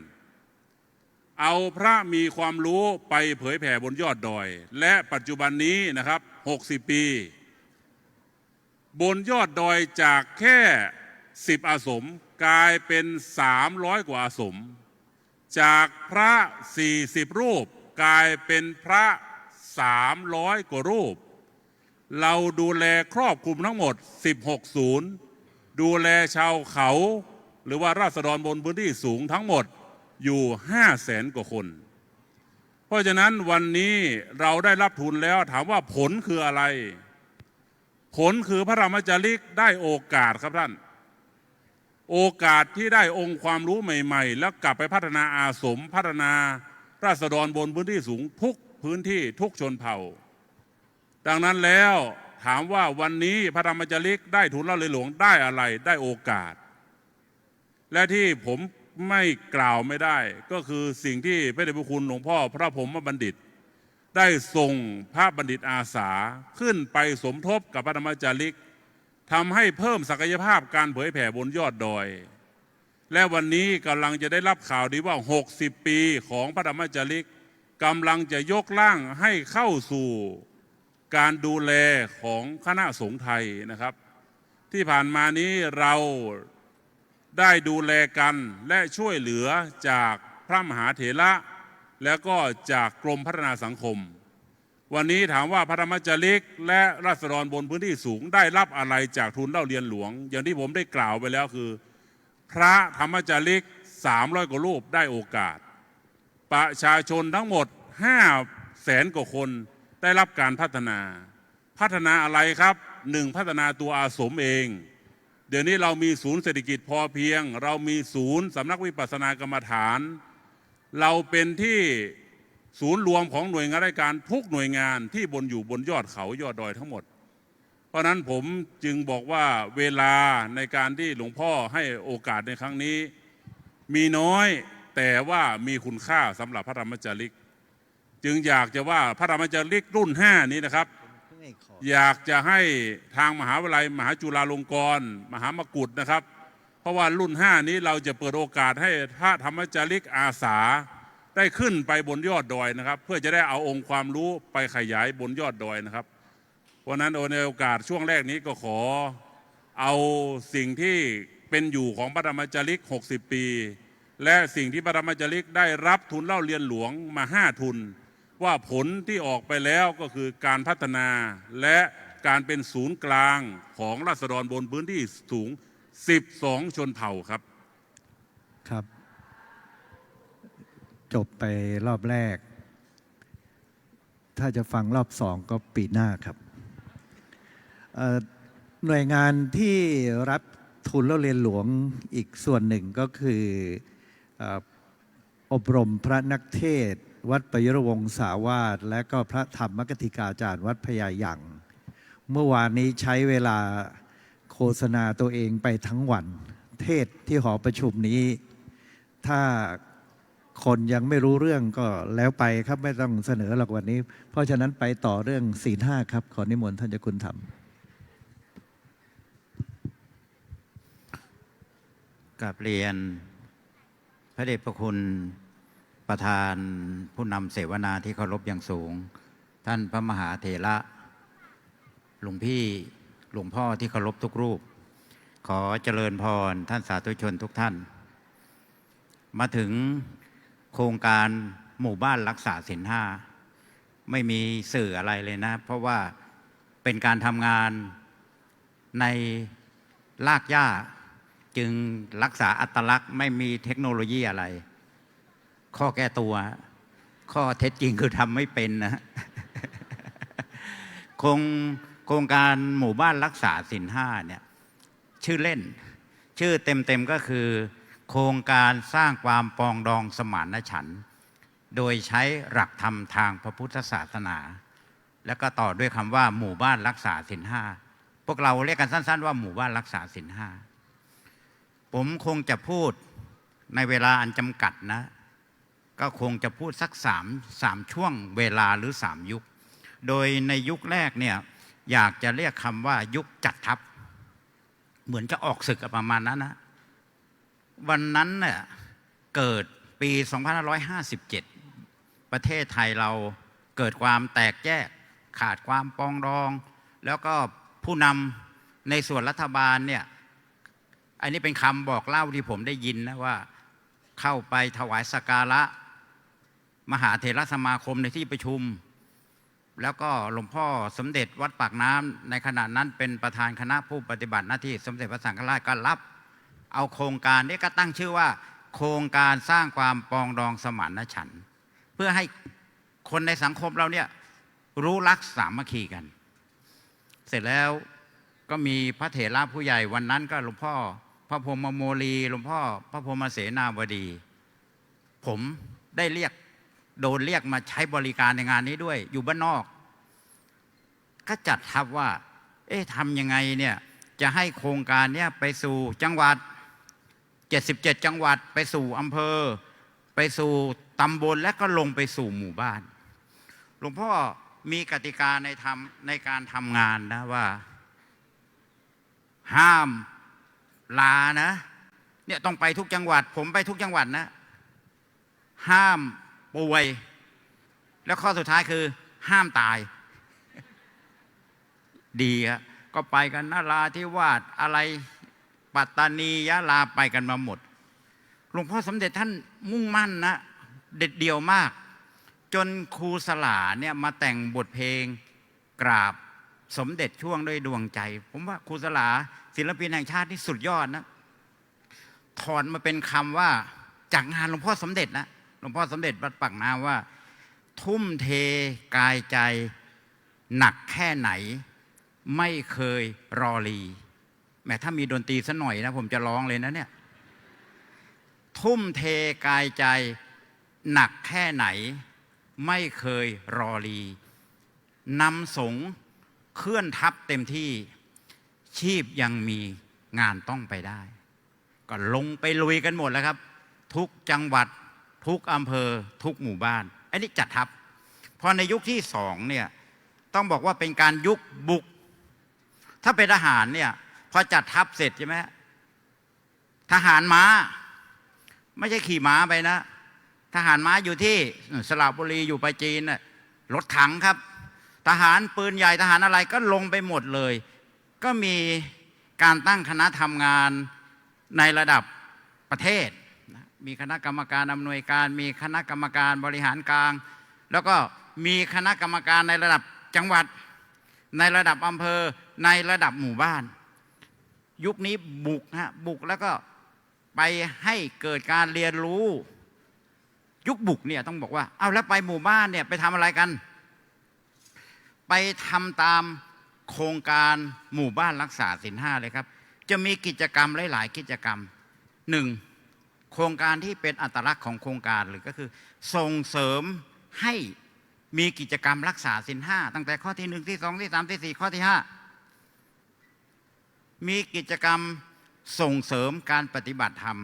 เอาพระมีความรู้ไปเผยแผ่บนยอดดอยและปัจจุบันนี้นะครับ60 ปีบนยอดดอยจากแค่10 อาสมกลายเป็น300 กว่าอาสมจากพระ40 รูปกลายเป็นพระ300 กว่ารูปเราดูแลครอบคลุมทั้งหมด16 ศูนย์ดูแลชาวเขาหรือว่าราษฎรบนพื้นที่สูงทั้งหมดอยู่500,000 กว่าคนเพราะฉะนั้นวันนี้เราได้รับทุนแล้วถามว่าผลคืออะไรผลคือพระธรรมจาริกได้โอกาสครับท่านโอกาสที่ได้องค์ความรู้ใหม่ๆแล้วกลับไปพัฒนาอาสมพัฒนาราษฎรบนพื้นที่สูงทุกพื้นที่ทุกชนเผ่าดังนั้นแล้วถามว่าวันนี้พระธรรมจาริกได้ทุนเล่าเรียนหลวงได้อะไรได้โอกาสและที่ผมไม่กล่าวไม่ได้ก็คือสิ่งที่พระเดชพระคุณหลวงพ่อพระพรหมบัณฑิตได้ส่งพระบัณฑิตอาสาขึ้นไปสมทบกับพระธรรมจาริกทำให้เพิ่มศักยภาพการเผยแผ่บนยอดดอยและวันนี้กำลังจะได้รับข่าวดีว่า60 ปีของพระธรรมจาริกกำลังจะยกร่างให้เข้าสู่การดูแลของคณะสงฆ์ไทยนะครับที่ผ่านมานี้เรา ได้ดูแลกันและช่วยเหลือจากพระมหาเถระแล้วก็จากกรมพัฒนาสังคม วันนี้ถามว่าพระธรรมจาริกและราษฎรบนพื้นที่สูงได้รับอะไรจากทุนเล่าเรียนหลวง อย่างที่ผมได้กล่าวไปแล้วคือ พระธรรมจาริก300 กว่ารูปได้โอกาส ประชาชนทั้งหมด500,000 กว่าคนได้รับการพัฒนาอะไรครับ 1. พัฒนาตัวอาสมเอง เดี๋ยวนี้เรามีศูนย์เศรษฐกิจพอเพียง เรามีศูนย์สำนักวิปัสสนากรรมฐาน เราเป็นที่ศูนย์รวมของหน่วยงานราชการทุกหน่วยงานที่อยู่บนยอดเขายอดดอยทั้งหมด เพราะนั้นผมจึงบอกว่าเวลาในการที่หลวงพ่อให้โอกาสในครั้งนี้มีน้อยแต่ว่ามีคุณค่าสำหรับพระธรรมจาริก จึงอยากจะว่าพระธรรมจาริกรุ่น 5 นี้นะครับ อยากจะให้ทางมหาวิทยาลัยมหาจุฬาลงกรณ์มหามกุฏนะครับ เพราะว่ารุ่น 5 นี้เราจะเปิดโอกาสให้พระธรรมจาริกอาสาได้ขึ้นไปบนยอดดอยนะครับเพื่อจะได้เอาองค์ความรู้ไปขยายบนยอดดอยนะครับเพราะนั้นในโอกาสช่วงแรกนี้ก็ขอเอาสิ่งที่เป็นอยู่ของพระธรรมจาริก60 ปีและสิ่งที่พระธรรมจาริกได้รับทุนเล่าเรียนหลวงมา5 ทุนว่าผลที่ออกไปแล้วก็คือการพัฒนาและการเป็นศูนย์กลางของราษฎรบนพื้นที่สูง12 ชนเผ่าครับครับ จบไปรอบแรก ถ้าจะฟังรอบสองก็ปีหน้าครับหน่วยงานที่รับทุนเล่าเรียนหลวงอีกส่วนหนึ่งก็คืออบรมพระนักเทศน์วัดประยุรวงศาวาสและก็พระธรรมกติกาจารย์วัดพญายัง เมื่อวานนี้ใช้เวลาโฆษณาตัวเองไปทั้งวัน เทศที่หอประชุมนี้ถ้าคนยังไม่รู้เรื่องก็แล้วไปครับไม่ต้องเสนอหรอกวันนี้เพราะฉะนั้นไปต่อเรื่องศีล 5ครับขอนิมนต์ท่านเจ้าคุณธรรมกับเรียนพระเดชพระคุณประธานผู้นำเสวนาที่เคารพอย่างสูงท่านพระมหาเถระหลวงพี่หลวงพ่อที่เคารพทุกรูปขอเจริญพรท่านสาธุชนทุกท่านมาถึงโครงการหมู่บ้านรักษาศีล 5ไม่มีสื่ออะไรเลยนะเพราะว่าเป็นการทำงานในรากหญ้าจึงรักษาอัตลักษณ์ไม่มีเทคโนโลยีอะไรข้อแก้ตัวข้อเท็จจริงคือทำไม่เป็นนะ โครงการหมู่บ้านรักษาศีล 5เนี่ยชื่อเล่นชื่อเต็มก็คือโครงการสร้างความปรองดองสมานฉันท์โดยใช้หลักธรรมทางพระพุทธศาสนาแล้วก็ต่อด้วยคำว่าหมู่บ้านรักษาศีล 5พวกเราเรียกกันสั้นๆว่าหมู่บ้านรักษาศีล 5ผมคงจะพูดในเวลาอันจำกัดนะก็คงจะพูดสัก3ช่วงเวลาหรือ3ยุคโดยในยุคแรกเนี่ยอยากจะเรียกคำว่ายุคจัดทัพเหมือนจะออกศึกประมาณนั้นนะวันนั้นเนี่ยเกิดปี 2557 ประเทศไทยเราเกิดความแตกแยกขาดความปรองดองแล้วก็ผู้นำในส่วนรัฐบาลเนี่ยอันนี้เป็นคำบอกเล่าที่ผมได้ยินนะว่าเข้าไปถวายสักการะมหาเถรสมาคมในที่ประชุมแล้วก็หลวงพ่อสมเด็จวัดปากน้ำในขณะนั้นเป็นประธานคณะผู้ปฏิบัติหน้าที่สมเด็จพระสังฆราชก็รับเอาโครงการนี้ก็ตั้งชื่อว่าโครงการสร้างความปรองดองสมานฉันท์เพื่อให้คนในสังคมเราเนี่ยรู้รักสามัคคีกันเสร็จแล้วก็มีพระเถระผู้ใหญ่วันนั้นก็หลวงพ่อพระพรหมโมลีหลวงพ่อพระพรหมเสนาบดีผมได้โดนเรียกมาใช้บริการในงานนี้ด้วยอยู่บ้านนอกก็จัดทัพว่าทำยังไงเนี่ยจะให้โครงการเนี่ยไปสู่จังหวัด77 จังหวัดไปสู่อำเภอไปสู่ตำบลและก็ลงไปสู่หมู่บ้านหลวงพ่อมีกติกาในการทำงานนะว่าห้ามลานะเนี่ยต้องไปทุกจังหวัดผมไปทุกจังหวัดนะห้ามป่วยแล้วข้อสุดท้ายคือห้ามตายดีครับก็ไปกันนราธิวาสอะไร ปัตตานียะลาไปกันมาหมดหลวงพ่อสมเด็จท่านมุ่งมั่นนะเด็ดเดี่ยวมากจนครูสลาเนี่ยมาแต่งบทเพลงกราบสมเด็จช่วงด้วยดวงใจผมว่าครูสลาศิลปินแห่งชาติที่สุดยอดนะถอนมาเป็นคำว่าจากงานหลวงพ่อสมเด็จนะหลวงพ่อสมเด็จวัดปากน้ำว่าทุ่มเทกายใจหนักแค่ไหนไม่เคยรอลีแม้ถ้ามีดนตรีสักหน่อยนะผมจะร้องเลยนะเนี่ยทุ่มเทกายใจหนักแค่ไหนไม่เคยรอลีนำสงฆ์เคลื่อนทัพเต็มที่ชีพยังมีงานต้องไปได้ก็ลงไปลุยกันหมดแล้วครับทุกจังหวัดทุกอำเภอทุกหมู่บ้านอันนี้จัดทัพพอในยุคที่สองเนี่ยต้องบอกว่าเป็นการยุคบุกถ้าเป็นทหารเนี่ยพอจัดทัพเสร็จใช่ไหมทหารม้าไม่ใช่ขี่ม้าไปนะทหารม้าอยู่ที่สระบุรีอยู่ไปจีนรถถังครับทหารปืนใหญ่ทหารอะไรก็ลงไปหมดเลยก็มีการตั้งคณะทำงานในระดับประเทศมีคณะกรรมการอำนวยการมีคณะกรรมการบริหารกลางแล้วก็มีคณะกรรมการในระดับจังหวัดในระดับอำเภอในระดับหมู่บ้านยุคนี้บุกบุกแล้วก็ไปให้เกิดการเรียนรู้ยุคบุกเนี่ยต้องบอกว่าเอาแล้วไปหมู่บ้านเนี่ยไปทำอะไรกันไปทำตามโครงการหมู่บ้านรักษาศีล5เลยครับจะมีกิจกรรมหลายๆกิจกรรมหนึ่งโครงการที่เป็นอัตลักษณ์ของโครงการเลยก็คือส่งเสริมให้มีกิจกรรมรักษาศีล5ตั้งแต่ข้อที่1ที่2ที่3ที่4ข้อที่5มีกิจกรรมส่งเสริมการปฏิบัติธรรม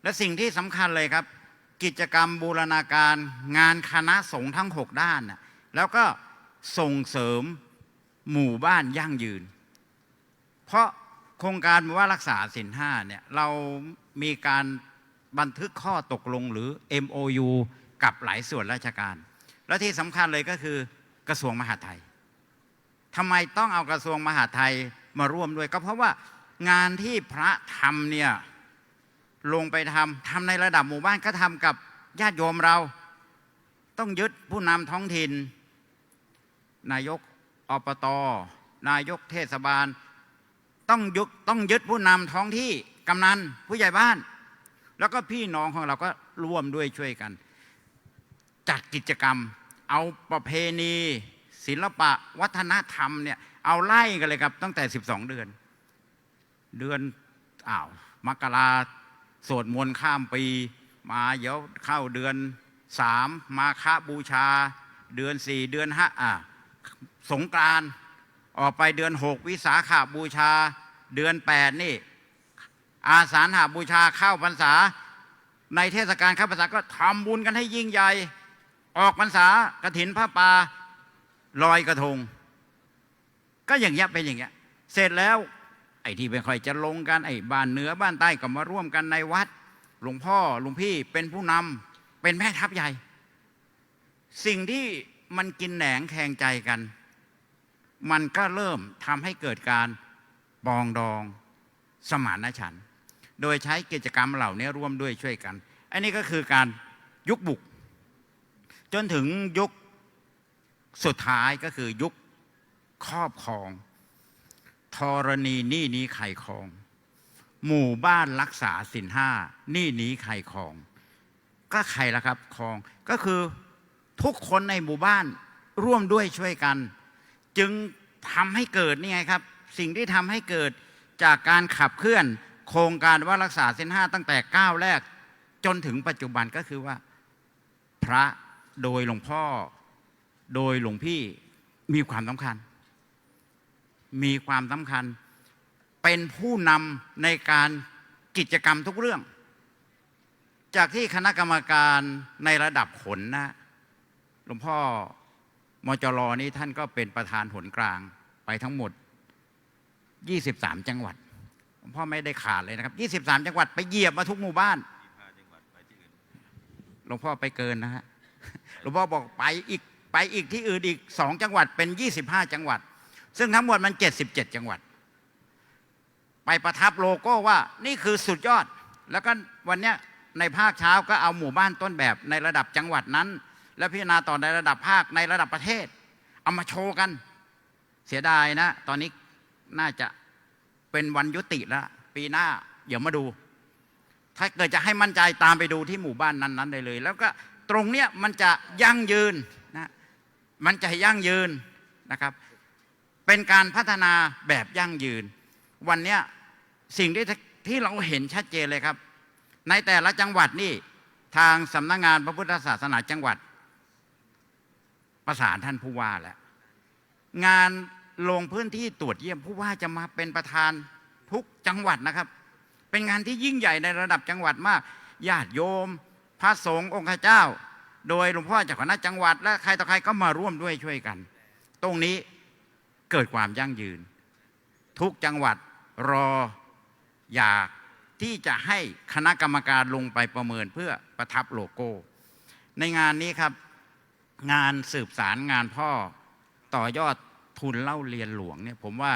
และสิ่งที่สำคัญเลยครับกิจกรรมบูรณาการงานคณะสงฆ์ทั้ง6ด้านแล้วก็ส่งเสริมหมู่บ้านยั่งยืนเพราะโครงการหมู่บ้านรักษาศีล5เนี่ยเรามีการบันทึกข้อตกลงหรือ MOU กับหลายส่วนราชการและที่สำคัญเลยก็คือกระทรวงมหาดไทยทำไมต้องเอากระทรวงมหาดไทยมาร่วมด้วยก็เพราะว่างานที่พระทำเนี่ยลงไปทำในระดับหมู่บ้านก็ทำกับญาติโยมเราต้องยึดผู้นำท้องถิ่นนายกอบต.นายกเทศบาลต้องยึดผู้นำท้องที่กำนันผู้ใหญ่บ้านแล้วก็พี่น้องของเราก็ร่วมด้วยช่วยกันจัดกิจกรรมเอาประเพณีศิลปะวัฒนธรรมเนี่ยเอาไล่กันเลยครับตั้งแต่12 เดือนมกราสวดมนต์ข้ามปีมาเดี๋ยวเข้าเดือน3มาฆบูชาเดือน4เดือน5สงกรานต์ออกไปเดือน6วิสาขบูชาเดือน8นี่อาสาฬหบูชาเข้าพรรษาในเทศกาลเข้าพรรษาก็ทำบุญกันให้ยิ่งใหญ่ออกพรรษากฐินผ้าป่าลอยกระทงก็อย่างเงี้ยเป็นอย่างเงี้ยเสร็จแล้วไอ้ที่ไม่ค่อยจะลงกันไอ้บ้านเหนือบ้านใต้ก็มาร่วมกันในวัดหลวงพ่อหลวงพี่เป็นผู้นำเป็นแม่ทัพใหญ่สิ่งที่มันกินแหนงแข่งใจกันมันก็เริ่มทำให้เกิดการปองดองสมานฉันท์โดยใช้กิจกรรมเหล่านี้ร่วมด้วยช่วยกันอันนี้ก็คือการยุคบุกจนถึงยุคสุดท้ายก็คือยุคครอบครองธรณีนี่นี้ใครครองหมู่บ้านรักษาศีล5นี่นี้ใครครองก็ใครล่ะครับครองก็คือทุกคนในหมู่บ้านร่วมด้วยช่วยกันจึงทำให้เกิดนี่ไงครับสิ่งที่ทำให้เกิดจากการขับเคลื่อนโครงการว่ารักษาศีล5ตั้งแต่ก้าวแรกจนถึงปัจจุบันก็คือว่าพระโดยหลวงพ่อโดยหลวงพี่มีความสำคัญเป็นผู้นำในการกิจกรรมทุกเรื่องจากที่คณะกรรมการในระดับหนนะหลวงพ่อมจร.นี้ท่านก็เป็นประธานหนกลางไปทั้งหมด23 จังหวัดหลวงพ่อไม่ได้ขาดเลยนะครับ23 จังหวัดไปเหยียบมาทุกหมู่บ้านหลวงพ่อไปเกินนะฮะหลวงพ่อบอกไปอีกที่อื่นอีก2 จังหวัดเป็น25 จังหวัดซึ่งทั้งหมดมัน77 จังหวัด ไปประทับโลโก้ว่านี่คือสุดยอด แล้วก็วันเนี้ยในภาคเช้าก็เอาหมู่บ้านต้นแบบในระดับจังหวัดนั้น แล้วพิจารณาต่อในระดับภาคในระดับประเทศเอามาโชว์กันเสียดายนะตอนนี้น่าจะเป็นวันยุติแล้วปีหน้าเดี๋ยวมาดู ถ้าเกิดจะให้มั่นใจตามไปดูที่หมู่บ้านนั้นๆได้เลย แล้วก็ตรงเนี้ยมันจะยั่งยืนนะมันจะยั่งยืนนะครับเป็นการพัฒนาแบบยั่งยืนวันเนี้ยสิ่งที่เราเห็นชัดเจนเลยครับในแต่ละจังหวัดนี่ทางสำนักงานพระพุทธศาสนาจังหวัดประสานท่านผู้ว่าแล้วงานลงพื้นที่ตรวจเยี่ยมผู้ว่าจะมาเป็นประธานทุกจังหวัดนะครับเป็นงานที่ยิ่งใหญ่ในระดับจังหวัดมากญาติโยมพระสงฆ์องค์เจ้าโดยหลวงพ่อเจ้าคณะจังหวัดและใครต่อใครก็มาร่วมด้วยช่วยกันตรงนี้เกิดความยั่งยืนทุกจังหวัดรออยากที่จะให้คณะกรรมการลงไปประเมินเพื่อประทับโลโก้ในงานนี้ครับงานสืบสารงานพ่อต่อยอดทุนเล่าเรียนหลวงเนี่ยผมว่า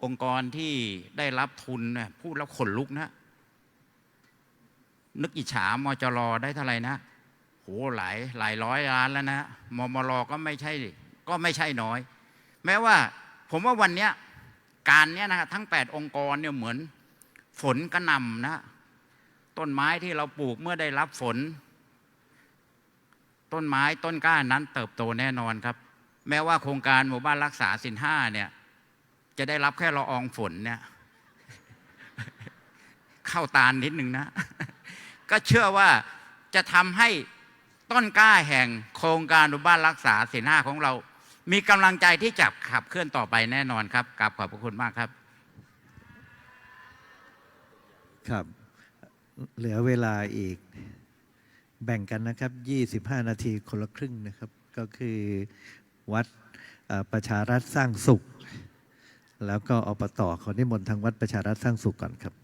องค์กรที่ได้รับทุนเนี่ยพูดแล้วขนลุกนะนึกอิจฉามจรได้เท่าไหร่นะโหหลายร้อยล้านแล้วนะมมรก็ไม่ใช่น้อยแม้ว่าผมว่าวันเนี้ยการเนี้ยนะครับทั้ง8องค์กรเนี่ยเหมือนฝนกระหน่ำนะต้นไม้ที่เราปลูกเมื่อได้รับฝนต้นไม้ต้นกล้านั้นเติบโตแน่นอนครับแม้ว่าโครงการหมู่บ้านรักษาศีล5เนี่ยจะได้รับแค่ละอองฝนเนี่ยเข้าตานิดหนึ่งนะก็เชื่อว่าจะทำให้ต้นกล้าแห่งโครงการหมู่บ้านรักษาศีล5ของเรามีกำลังใจที่จะขับเคลื่อนต่อไปแน่นอนครับกราบขอบพระคุณมากครับครับเหลือเวลาอีกแบ่งกันนะครับ25นาทีคนละครึ่งนะครับก็คือวัดประชารัฐสร้างสุขแล้วก็อบต.ขอนิมนต์ทางวัดประชารัฐสร้างสุขก่อนครับ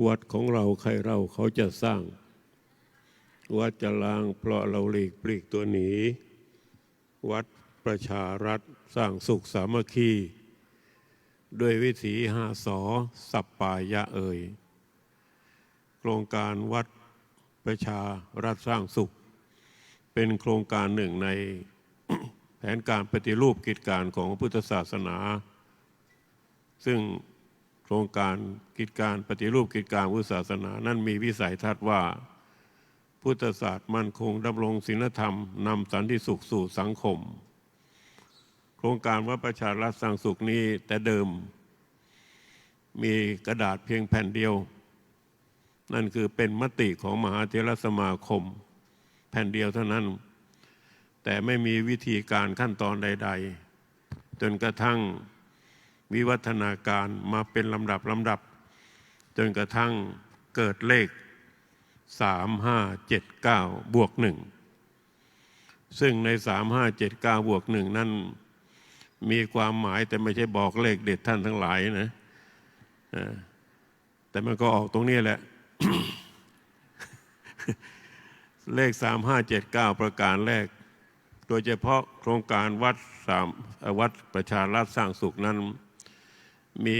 วัดของเราใครเราเขาจะสร้างวัดจะล้างเพราะเราหลีกปลีกตัวหนีวัดประชารัฐสร้างสุขสามัคคีด้วยวิถี5 ส.สัปปายะเอ่ยโครงการวัดประชารัฐสร้างสุขเป็นโครงการหนึ่งใน แผนการปฏิรูปกิจการของพุทธศาสนาซึ่งโครงการกิจการปฏิรูปกิจการพุทธศาสนานั้นมีวิสัยทัศน์ว่าพุทธศาสตร์มั่นคงดำรงศีลธรรมนำสันติสุขสู่สังคมโครงการวัดประชารัฐสร้างสุขนี้แต่เดิมมีกระดาษเพียงแผ่นเดียวนั่นคือเป็นมติของมหาเถรสมาคมแผ่นเดียวเท่านั้นแต่ไม่มีวิธีการขั้นตอนใดๆจนกระทั่งวิวัฒนาการมาเป็นลำดับจนกระทั่งเกิดเลข3579 บวก 1ซึ่งใน3579 บวก 1นั้นมีความหมายแต่ไม่ใช่บอกเลขเด็ดท่านทั้งหลายนะแต่มันก็ออกตรงนี้แหละ เลข3579ประการแรกโดยเฉพาะโครงการวัดประชารัฐสร้างสุขนั้นมี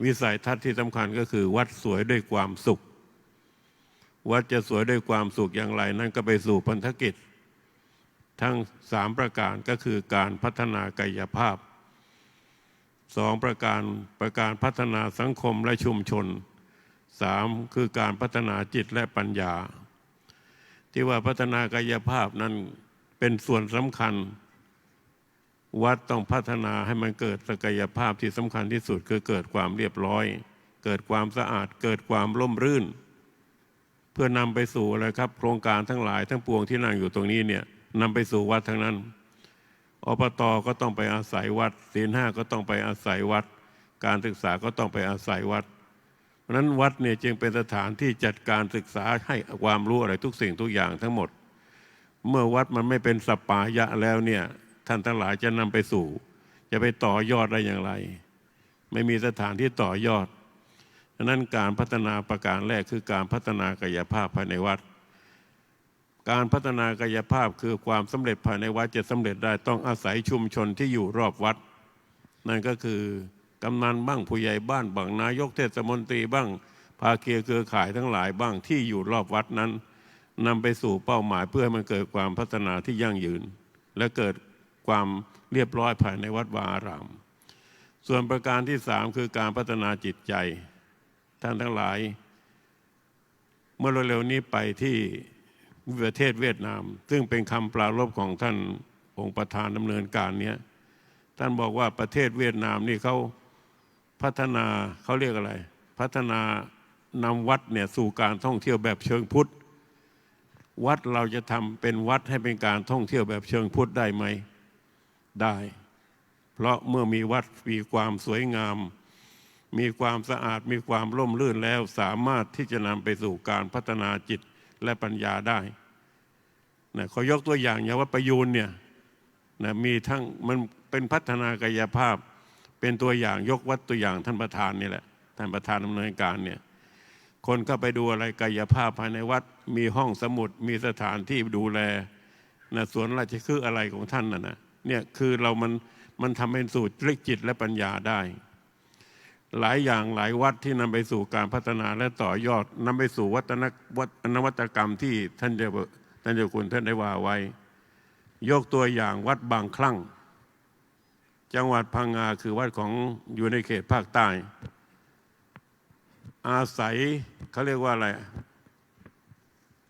วิสัยทัศน์ที่สำคัญก็คือวัดสวยด้วยความสุขวัดจะสวยด้วยความสุขอย่างไรนั่นก็ไปสู่พันธกิจทั้ง3ประการก็คือการพัฒนากายภาพ2ประการพัฒนาสังคมและชุมชน3คือการพัฒนาจิตและปัญญาที่ว่าพัฒนากายภาพนั้นเป็นส่วนสำคัญวัดต้องพัฒนาให้มันเกิดศักยภาพที่สำคัญที่สุดคือเกิดความเรียบร้อยเกิดความสะอาดเกิดความร่มรื่นเพื่อนำไปสู่อะไรครับโครงการทั้งหลายทั้งปวงที่นั่งอยู่ตรงนี้เนี่ยนำไปสู่วัดทั้งนั้นอบต.ก็ต้องไปอาศัยวัดศีล5ก็ต้องไปอาศัยวัดการศึกษาก็ต้องไปอาศัยวัดเพราะนั้นวัดเนี่ยจึงเป็นสถานที่จัดการศึกษาให้ความรู้อะไรทุกสิ่งทุกอย่างทั้งหมดเมื่อวัดมันไม่เป็นสัปปายะแล้วเนี่ยท่านทั้งหลายจะนำไปสู่จะไปต่อยอดได้อย่างไรไม่มีสถานที่ต่อยอดฉะนั้นการพัฒนาประการแรกคือการพัฒนากายภาพภายในวัด การพัฒนากายภาพคือความสำเร็จภายในวัดจะสำเร็จได้ต้องอาศัยชุมชนที่อยู่รอบวัดนั่นก็คือกำนันบ้างผู้ใหญ่บ้านบ้างนายกเทศมนตรีบ้างภาคีเครือข่ายทั้งหลายบ้างที่อยู่รอบวัดนั้นนำไปสู่เป้าหมายเพื่อให้มันเกิดความพัฒนาที่ยั่งยืนและเกิดความเรียบร้อยภายในวัดวาอารามส่วนประการที่3คือการพัฒนาจิตใจท่านทั้งหลายเมื่อเร็วๆนี้ไปที่ประเทศเวียดนามซึ่งเป็นคำปรารภของท่านองค์ประธานดำเนินการนี้ท่านบอกว่าประเทศเวียดนามนี่เขาพัฒนาเขาเรียกอะไรพัฒนานำวัดเนี่ยสู่การท่องเที่ยวแบบเชิงพุทธวัดเราจะทำเป็นวัดให้เป็นการท่องเที่ยวแบบเชิงพุทธได้ไหมได้เพราะเมื่อมีวัดมีความสวยงามมีความสะอาดมีความร่มรื่นแล้วสามารถที่จะนำไปสู่การพัฒนาจิตและปัญญาได้นะขอยกตัวอย่างวัดประยูนเนี่ยนะมีทั้งมันเป็นพัฒนากายภาพเป็นตัวอย่างยกวัดตัวอย่างท่านประธานนี่แหละท่านประธานดำเนินการเนี่ยคนเข้าไปดูอะไรกายภาพภายในวัดมีห้องสมุดมีสถานที่ดูแลนะสวนราชคฤห์อะไรของท่านนะเนี่ยคือมันทำให้สู่เรื่องจิตและปัญญาได้หลายอย่างหลายวัดที่นำไปสู่การพัฒนาและต่อยอดนำไปสู่นวัตกรรมที่ท่านเจ้าคุณท่านได้ว่าไว้ยกตัวอย่างวัดบางคลั่งจังหวัดพังงาคือวัดของอยู่ในเขตภาคใต้อาศัยเขาเรียกว่าอะไร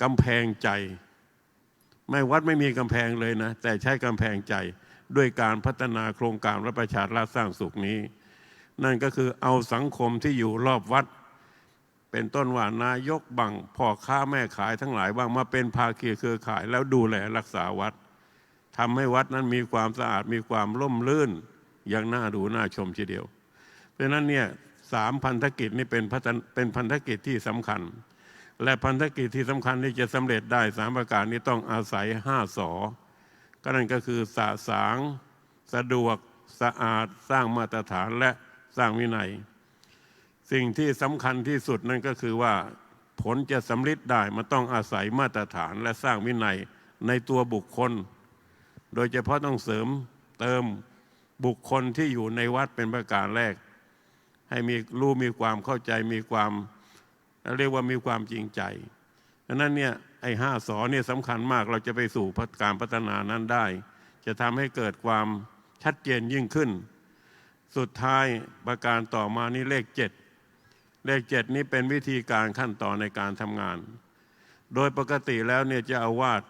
กำแพงใจไม่วัดไม่มีกำแพงเลยนะแต่ใช้กำแพงใจด้วยการพัฒนาโครงการวัดประชาราษฎร์สร้างสุขนี้นั่นก็คือเอาสังคมที่อยู่รอบวัดเป็นต้นว่านายกบังพ่อค้าแม่ขายทั้งหลายบ้างมาเป็นภาคีเครือข่ายแล้วดูแลรักษาวัดทำให้วัดนั้นมีความสะอาดมีความร่มรื่นอย่างน่าดูน่าชมทีเดียวเพราะฉะนั้นเนี่ย3 พันธกิจนี่เป็นพันธกิจที่สำคัญและพันธกิจที่สำคัญที่จะสำเร็จได้3ประการนี้ต้องอาศัย5 ส.ก็นั่นก็คือสะสางสะดวกสะอาดสร้างมาตรฐานและสร้างวินัยสิ่งที่สำคัญที่สุดนั่นก็คือว่าผลจะสำเร็จได้มันต้องอาศัยมาตรฐานและสร้างวินัยในตัวบุคคลโดยเฉพาะต้องเสริมเติมบุคคลที่อยู่ในวัดเป็นประการแรกให้มีความเข้าใจมีความเรียกว่ามีความจริงใจดังนั้นเนี่ยไอ้5 ส.เนี่ยสำคัญมากเราจะไปสู่การพัฒนานั้นได้จะทำให้เกิดความชัดเจนยิ่งขึ้นสุดท้ายประการต่อมานี่เลข 7นี้เป็นวิธีการขั้นตอนในการทำงานโดยปกติแล้วเนี่ยเจ้าอาวาส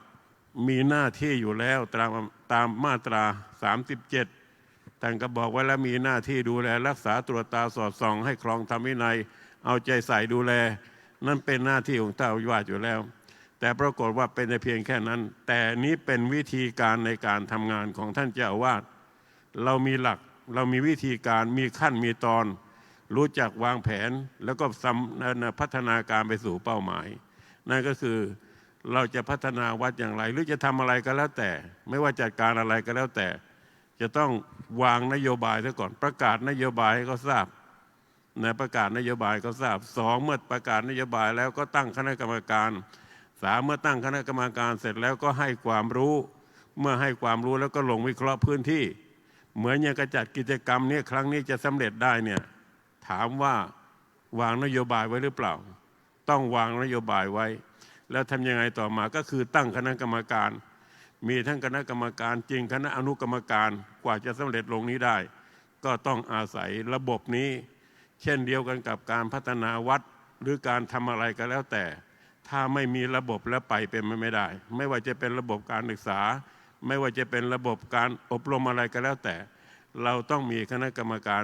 มีหน้าที่อยู่แล้วตามมาตรา37ท่านก็บอกไว้แล้วมีหน้าที่ดูแลรักษาตรวจตาสอดส่องให้ครองธรรมวินัยเอาใจใส่ดูแลนั่นเป็นหน้าที่ของเจ้าอาวาสอยู่แล้วแต่ปรากฏว่าเป็นเพียงแค่นั้นแต่นี้เป็นวิธีการในการทำงานของท่านเจ้าอาวาสเรามีหลักเรามีวิธีการมีขั้นมีตอนรู้จักวางแผนแล้วก็พัฒนาการไปสู่เป้าหมายนั่นก็คือเราจะพัฒนาวัดอย่างไรหรือจะทำอะไรก็แล้วแต่ไม่ว่าจัดการอะไรก็แล้วแต่จะต้องวางนโยบายซะก่อนประกาศนโยบายให้เขาทราบประกาศนโยบายเขาทราบ2เมื่อประกาศนโยบายแล้วก็ตั้งคณะกรรมการ3เมื่อตั้งคณะกรรมการเสร็จแล้วก็ให้ความรู้เมื่อให้ความรู้แล้วก็ลงวิเคราะห์พื้นที่เหมือนอย่างกระจัดกิจกรรมนี้ครั้งนี้จะสำเร็จได้เนี่ยถามว่าวางนโยบายไว้หรือเปล่าต้องวางนโยบายไว้แล้วทำยังไงต่อมาก็คือตั้งคณะกรรมการมีทั้งคณะกรรมการจริงคณะอนุกรรมการกว่าจะสำเร็จลงนี้ได้ก็ต้องอาศัยระบบนี้เช่นเดียวกันกับการพัฒนาวัดหรือการทำอะไรก็แล้วแต่ถ้าไม่มีระบบแล้วไปเป็นไม่ได้ไม่ว่าจะเป็นระบบการศึกษาไม่ว่าจะเป็นระบบการอบรมอะไรก็แล้วแต่เราต้องมีคณะกรรมการ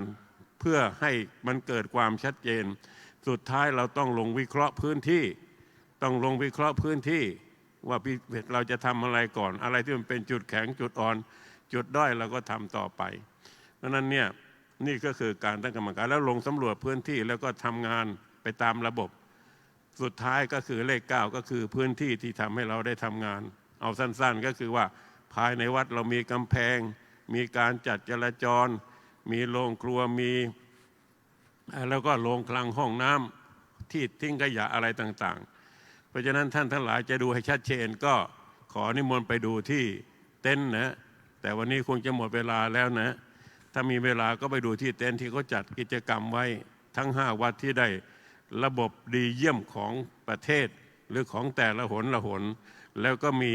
เพื่อให้มันเกิดความชัดเจนสุดท้ายเราต้องลงวิเคราะห์พื้นที่ว่าเราจะทำอะไรก่อนอะไรที่มันเป็นจุดแข็งจุดอ่อนจุดด้อยเราก็ทำต่อไปเพราะนั้นเนี่ยนี่ก็คือการตั้งกรรมการแล้วลงสำรวจพื้นที่แล้วก็ทำงานไปตามระบบสุดท้ายก็คือเลข 9ก็คือพื้นที่ที่ทำให้เราได้ทำงานเอาสั้นๆก็คือว่าภายในวัดเรามีกำแพงมีการจัดจราจรมีโรงครัวมีแล้วก็โรงคลังห้องน้ำที่ทิ้งขยะอะไรต่างๆ ราะฉะนั้นท่านทั้งหลายจะดูให้ชัดเจนก็ขอนิมนต์ไปดูที่เต็นท์นะแต่วันนี้คงจะหมดเวลาแล้วนะถ้ามีเวลาก็ไปดูที่เต็นท์ที่เขาจัดกิจกรรมไว้ทั้ง5วัดที่ได้ระบบดีเยี่ยมของประเทศหรือของแต่ละหนละหนแล้วก็มี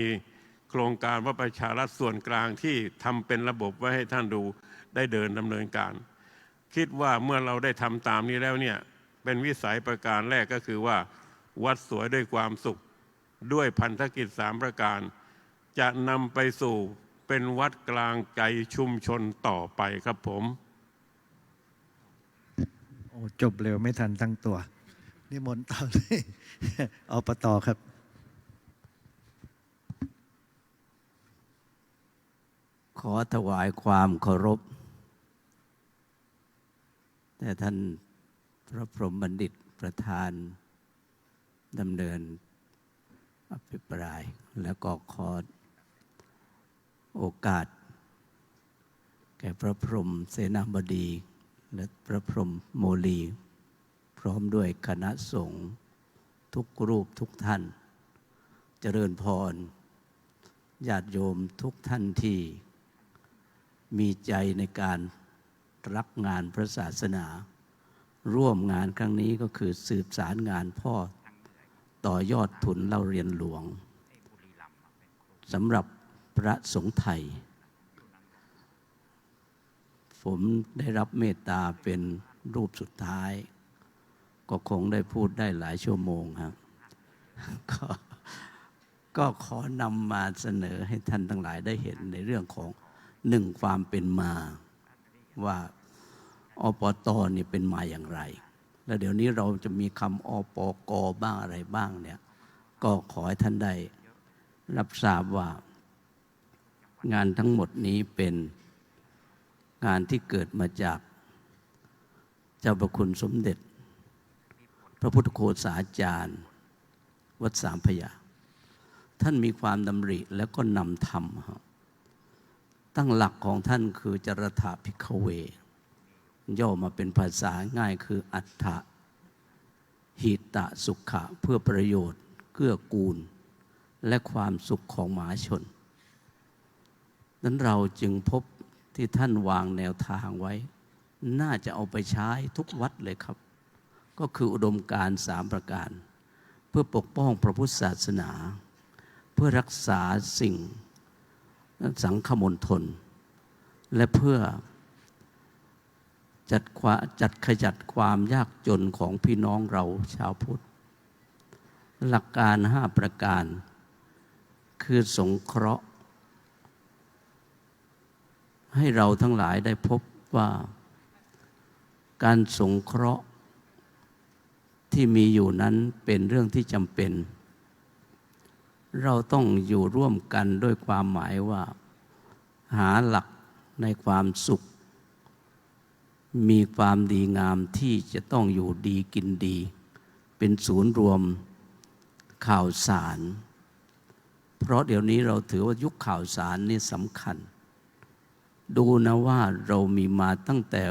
โครงการว่าประชารัฐส่วนกลางที่ทำเป็นระบบไว้ให้ท่านดูได้เดินดำเนินการคิดว่าเมื่อเราได้ทำตามนี้แล้วเนี่ยเป็นวิสัยประการแรกก็คือว่าวัดสวยด้วยความสุขด้วยพันธกิจ3ประการจะนำไปสู่เป็นวัดกลางใจชุมชนต่อไปครับผมโอ้จบเร็วไม่ทันตั้งตัวนิมนต์ต่อเลยอบต.ครับขอถวายความเคารพแต่ท่านพระพรหมบัณฑิตประธานดำเนินอภิปรายแล้วก็ขอโอกาสแก่พระพรหมเสนาบดีและพระพรหมโมลีพร้อมด้วยคณะสงฆ์ทุกรูปทุกท่านเจริญพรญาติโยมทุกท่านที่มีใจในการรักงานพระศาสนาร่วมงานครั้งนี้ก็คือสืบสารงานพ่อต่อยอดทุนเล่าเรียนหลวงสำหรับพระสงฆ์ไทยผมได้รับเมตตาเป็นรูปสุดท้ายก็คงได้พูดได้หลายชั่วโมงครับก็ขอนำมาเสนอให้ท่านทั้งหลายได้เห็นในเรื่องของความเป็นมาว่าอปต.นี่เป็นมาอย่างไรแล้วเดี๋ยวนี้เราจะมีคำอปก.บ้างอะไรบ้างเนี่ยก็ขอให้ท่านได้รับทราบว่างานทั้งหมดนี้เป็นงานที่เกิดมาจากเจ้าประคุณสมเด็จพระพุทธโฆษาจารย์วัดสามพระยาท่านมีความดำริแล้วก็นำธรรมตั้งหลักของท่านคือจรถาภิกขเวย่อมาเป็นภาษาง่ายคืออัฏฐหิตะสุขะเพื่อประโยชน์เกื้อกูลและความสุขของมหาชนนั้นเราจึงพบที่ท่านวางแนวทางไว้น่าจะเอาไปใช้ทุกวัดเลยครับก็คืออุดมการณ์3ประการเพื่อปกป้องพระพุทธศาสนาเพื่อรักษาสิ่งสังฆมณฑลและเพื่อจัดขจัดความยากจนของพี่น้องเราชาวพุทธหลักการ5ประการคือสงเคราะห์ให้เราทั้งหลายได้พบว่าการสงเคราะห์ที่มีอยู่นั้นเป็นเรื่องที่จำเป็นเราต้องอยู่ร่วมกันด้วยความหมายว่าหาหลักในความสุขมีความดีงามที่จะต้องอยู่ดีกินดีเป็นศูนย์รวมข่าวสารเพราะเดี๋ยวนี้เราถือว่ายุคข่าวสารนี่สำคัญดูนะว่าเรามีมาตั้งแต่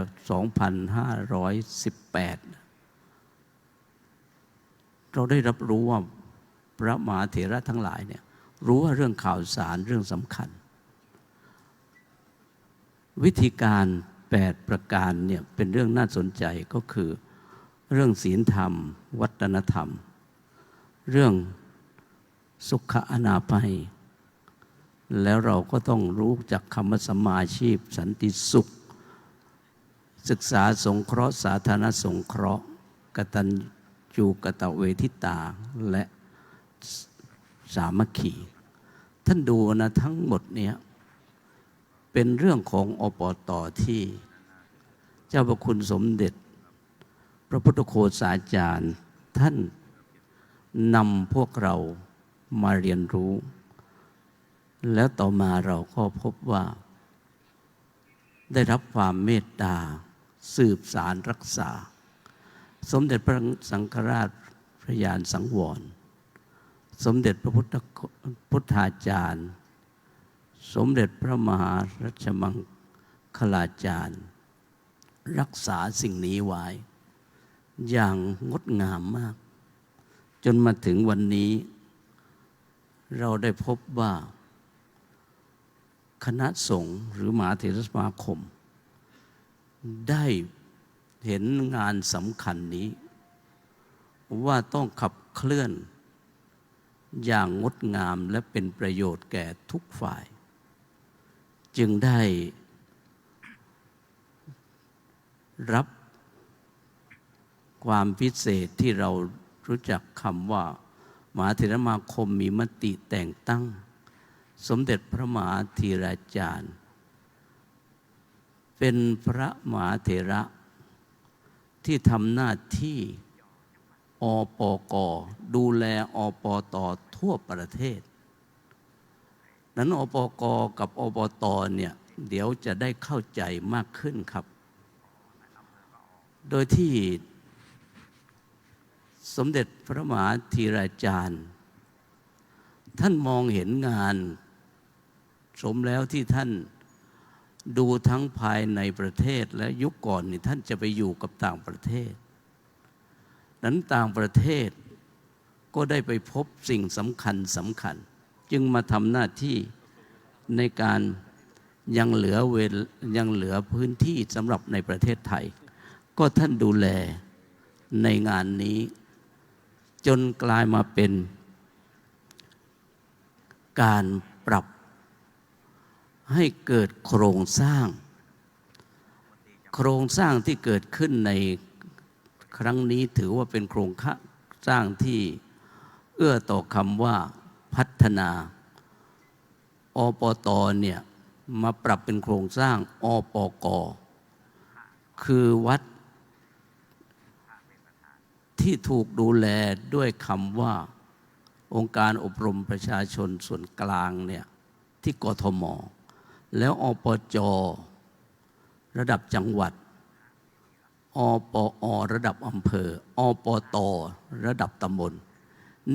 2518 เราได้รับรู้ว่าพระมหาเถระทั้งหลายเนี่ยรู้ว่าเรื่องข่าวสารเรื่องสำคัญวิธีการ8ประการเนี่ยเป็นเรื่องน่าสนใจก็คือเรื่องศีลธรรมวัฒนธรรมเรื่องสุขอนาภัยแล้วเราก็ต้องรู้จักคำว่าสัมมาอาชีพสันติสุขศึกษาสงเคราะห์สาธารณสงเคราะห์กตัญญูกตเวทิตาและสามัคคีท่านดูนะทั้งหมดเนี้ยเป็นเรื่องของอปต.ที่เจ้าพระคุณสมเด็จพระพุทธโฆษาจารย์ท่านนำพวกเรามาเรียนรู้แล้วต่อมาเราก็พบว่าได้รับความเมตตาสืบสารรักษาสมเด็จพระสังฆราชพระยานสังวรสมเด็จพระพุทธาจารย์สมเด็จพระมหารัชมังคลาจารย์รักษาสิ่งนี้ไว้อย่างงดงามมาก จนมาถึงวันนี้เราได้พบว่าคณะสงฆ์หรือมหาเถรสมาคมได้เห็นงานสำคัญนี้ว่าต้องขับเคลื่อนอย่างงดงามและเป็นประโยชน์แก่ทุกฝ่าย จึงได้รับความพิเศษที่เรารู้จักคำว่ามหาเถรสมาคมมีมติแต่งตั้งสมเด็จพระมหาธีราจารย์เป็นพระมหาเถระที่ทำหน้าที่อปก.ดูแลอปต.ทั่วประเทศนั้นอปก.กับอปต.เนี่ยเดี๋ยวจะได้เข้าใจมากขึ้นครับโดยที่สมเด็จพระมหาธีราจารย์ท่านมองเห็นงานสมแล้วที่ท่านดูทั้งภายในประเทศและยุคก่อนนี่ท่านจะไปอยู่กับต่างประเทศนั้นต่างประเทศก็ได้ไปพบสิ่งสำคัญจึงมาทำหน้าที่ในการยังเหลือพื้นที่สำหรับในประเทศไทยก็ท่านดูแลในงานนี้จนกลายมาเป็นการปรับให้เกิดโครงสร้างที่เกิดขึ้นในครั้งนี้ถือว่าเป็นโครงสร้างที่เอื้อต่อคำว่าพัฒนาอปต.เนี่ยมาปรับเป็นโครงสร้างอปก.คือวัดที่ถูกดูแลด้วยคำว่าองค์การอบรมประชาชนส่วนกลางเนี่ยที่กทม.แล้วอปจ.ระดับจังหวัดอปอ.ระดับอำเภออปต.ระดับตำบล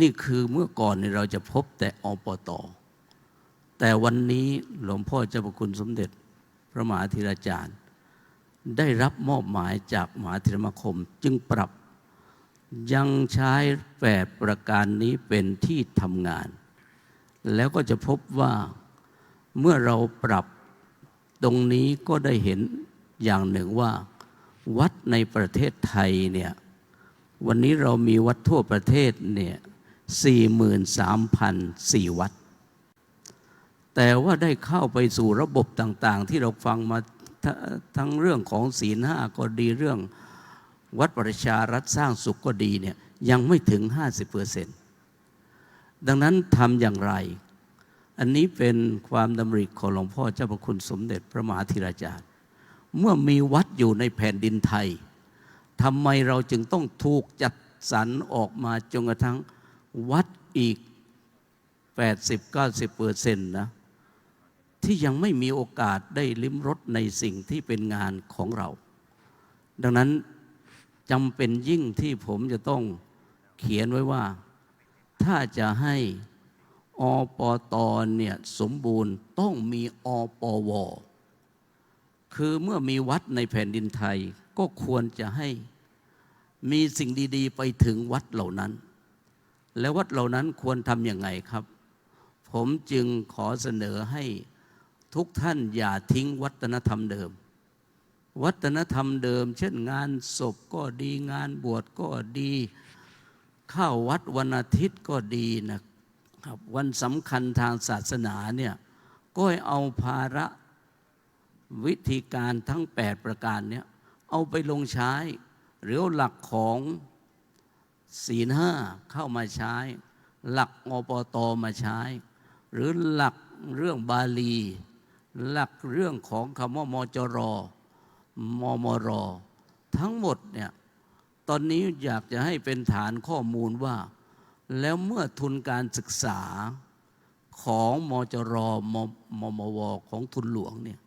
นี่คือเมื่อก่อนเราจะพบแต่อปต.แต่วันนี้หลวงพ่อเจ้าพระคุณสมเด็จพระมหาธีราจารย์ได้รับมอบหมายจากมหาเถรสมาคมจึงปรับยังใช้8ประการนี้เป็นที่ทำงานแล้วก็จะพบว่าเมื่อเราปรับตรงนี้ก็ได้เห็นอย่างหนึ่งว่าวัดในประเทศไทยเนี่ยวันนี้เรามีวัดทั่วประเทศเนี่ย 43,004 วัดแต่ว่าได้เข้าไปสู่ระบบต่างๆที่เราฟังมาทั้งเรื่องของศีล 5ก็ดีเรื่องวัดประชารัฐสร้างสุขก็ดีเนี่ยยังไม่ถึง 50% ดังนั้นทำอย่างไรอันนี้เป็นความดำริของหลวงพ่อเจ้าพระคุณสมเด็จพระมหาธีราจารย์เมื่อมีวัดอยู่ในแผ่นดินไทยทำไมเราจึงต้องถูกจัดสรรออกมาจนกระทั่งวัดอีก 80-90% นะที่ยังไม่มีโอกาสได้ลิ้มรสในสิ่งที่เป็นงานของเราดังนั้นจำเป็นยิ่งที่ผมจะต้องเขียนไว้ว่าถ้าจะให้อปต.เนี่ยสมบูรณ์ต้องมีอปว.คือเมื่อมีวัดในแผ่นดินไทยก็ควรจะให้มีสิ่งดีๆไปถึงวัดเหล่านั้นแล้ววัดเหล่านั้นควรทำอย่างไงครับผมจึงขอเสนอให้ทุกท่านอย่าทิ้งวัฒนธรรมเดิมวัฒนธรรมเดิมเช่นงานศพก็ดีงานบวชก็ดีเข้าวัดวันอาทิตย์ก็ดีนะครับวันสำคัญทางศาสนาเนี่ยก็เอาภาระวิธีการทั้ง8ประการเนี่ยเอาไปลงใช้หรือหลักของศีล 5เข้ามาใช้หลักอปต.มาใช้หรือหลักเรื่องบาลีหลักเรื่องของคำว่ามจร.มมร.ทั้งหมดเนี่ยตอนนี้อยากจะให้เป็นฐานข้อมูลว่าแล้วเมื่อทุนการศึกษาของมจร.มมว.ของทุนหลวงเนี่ย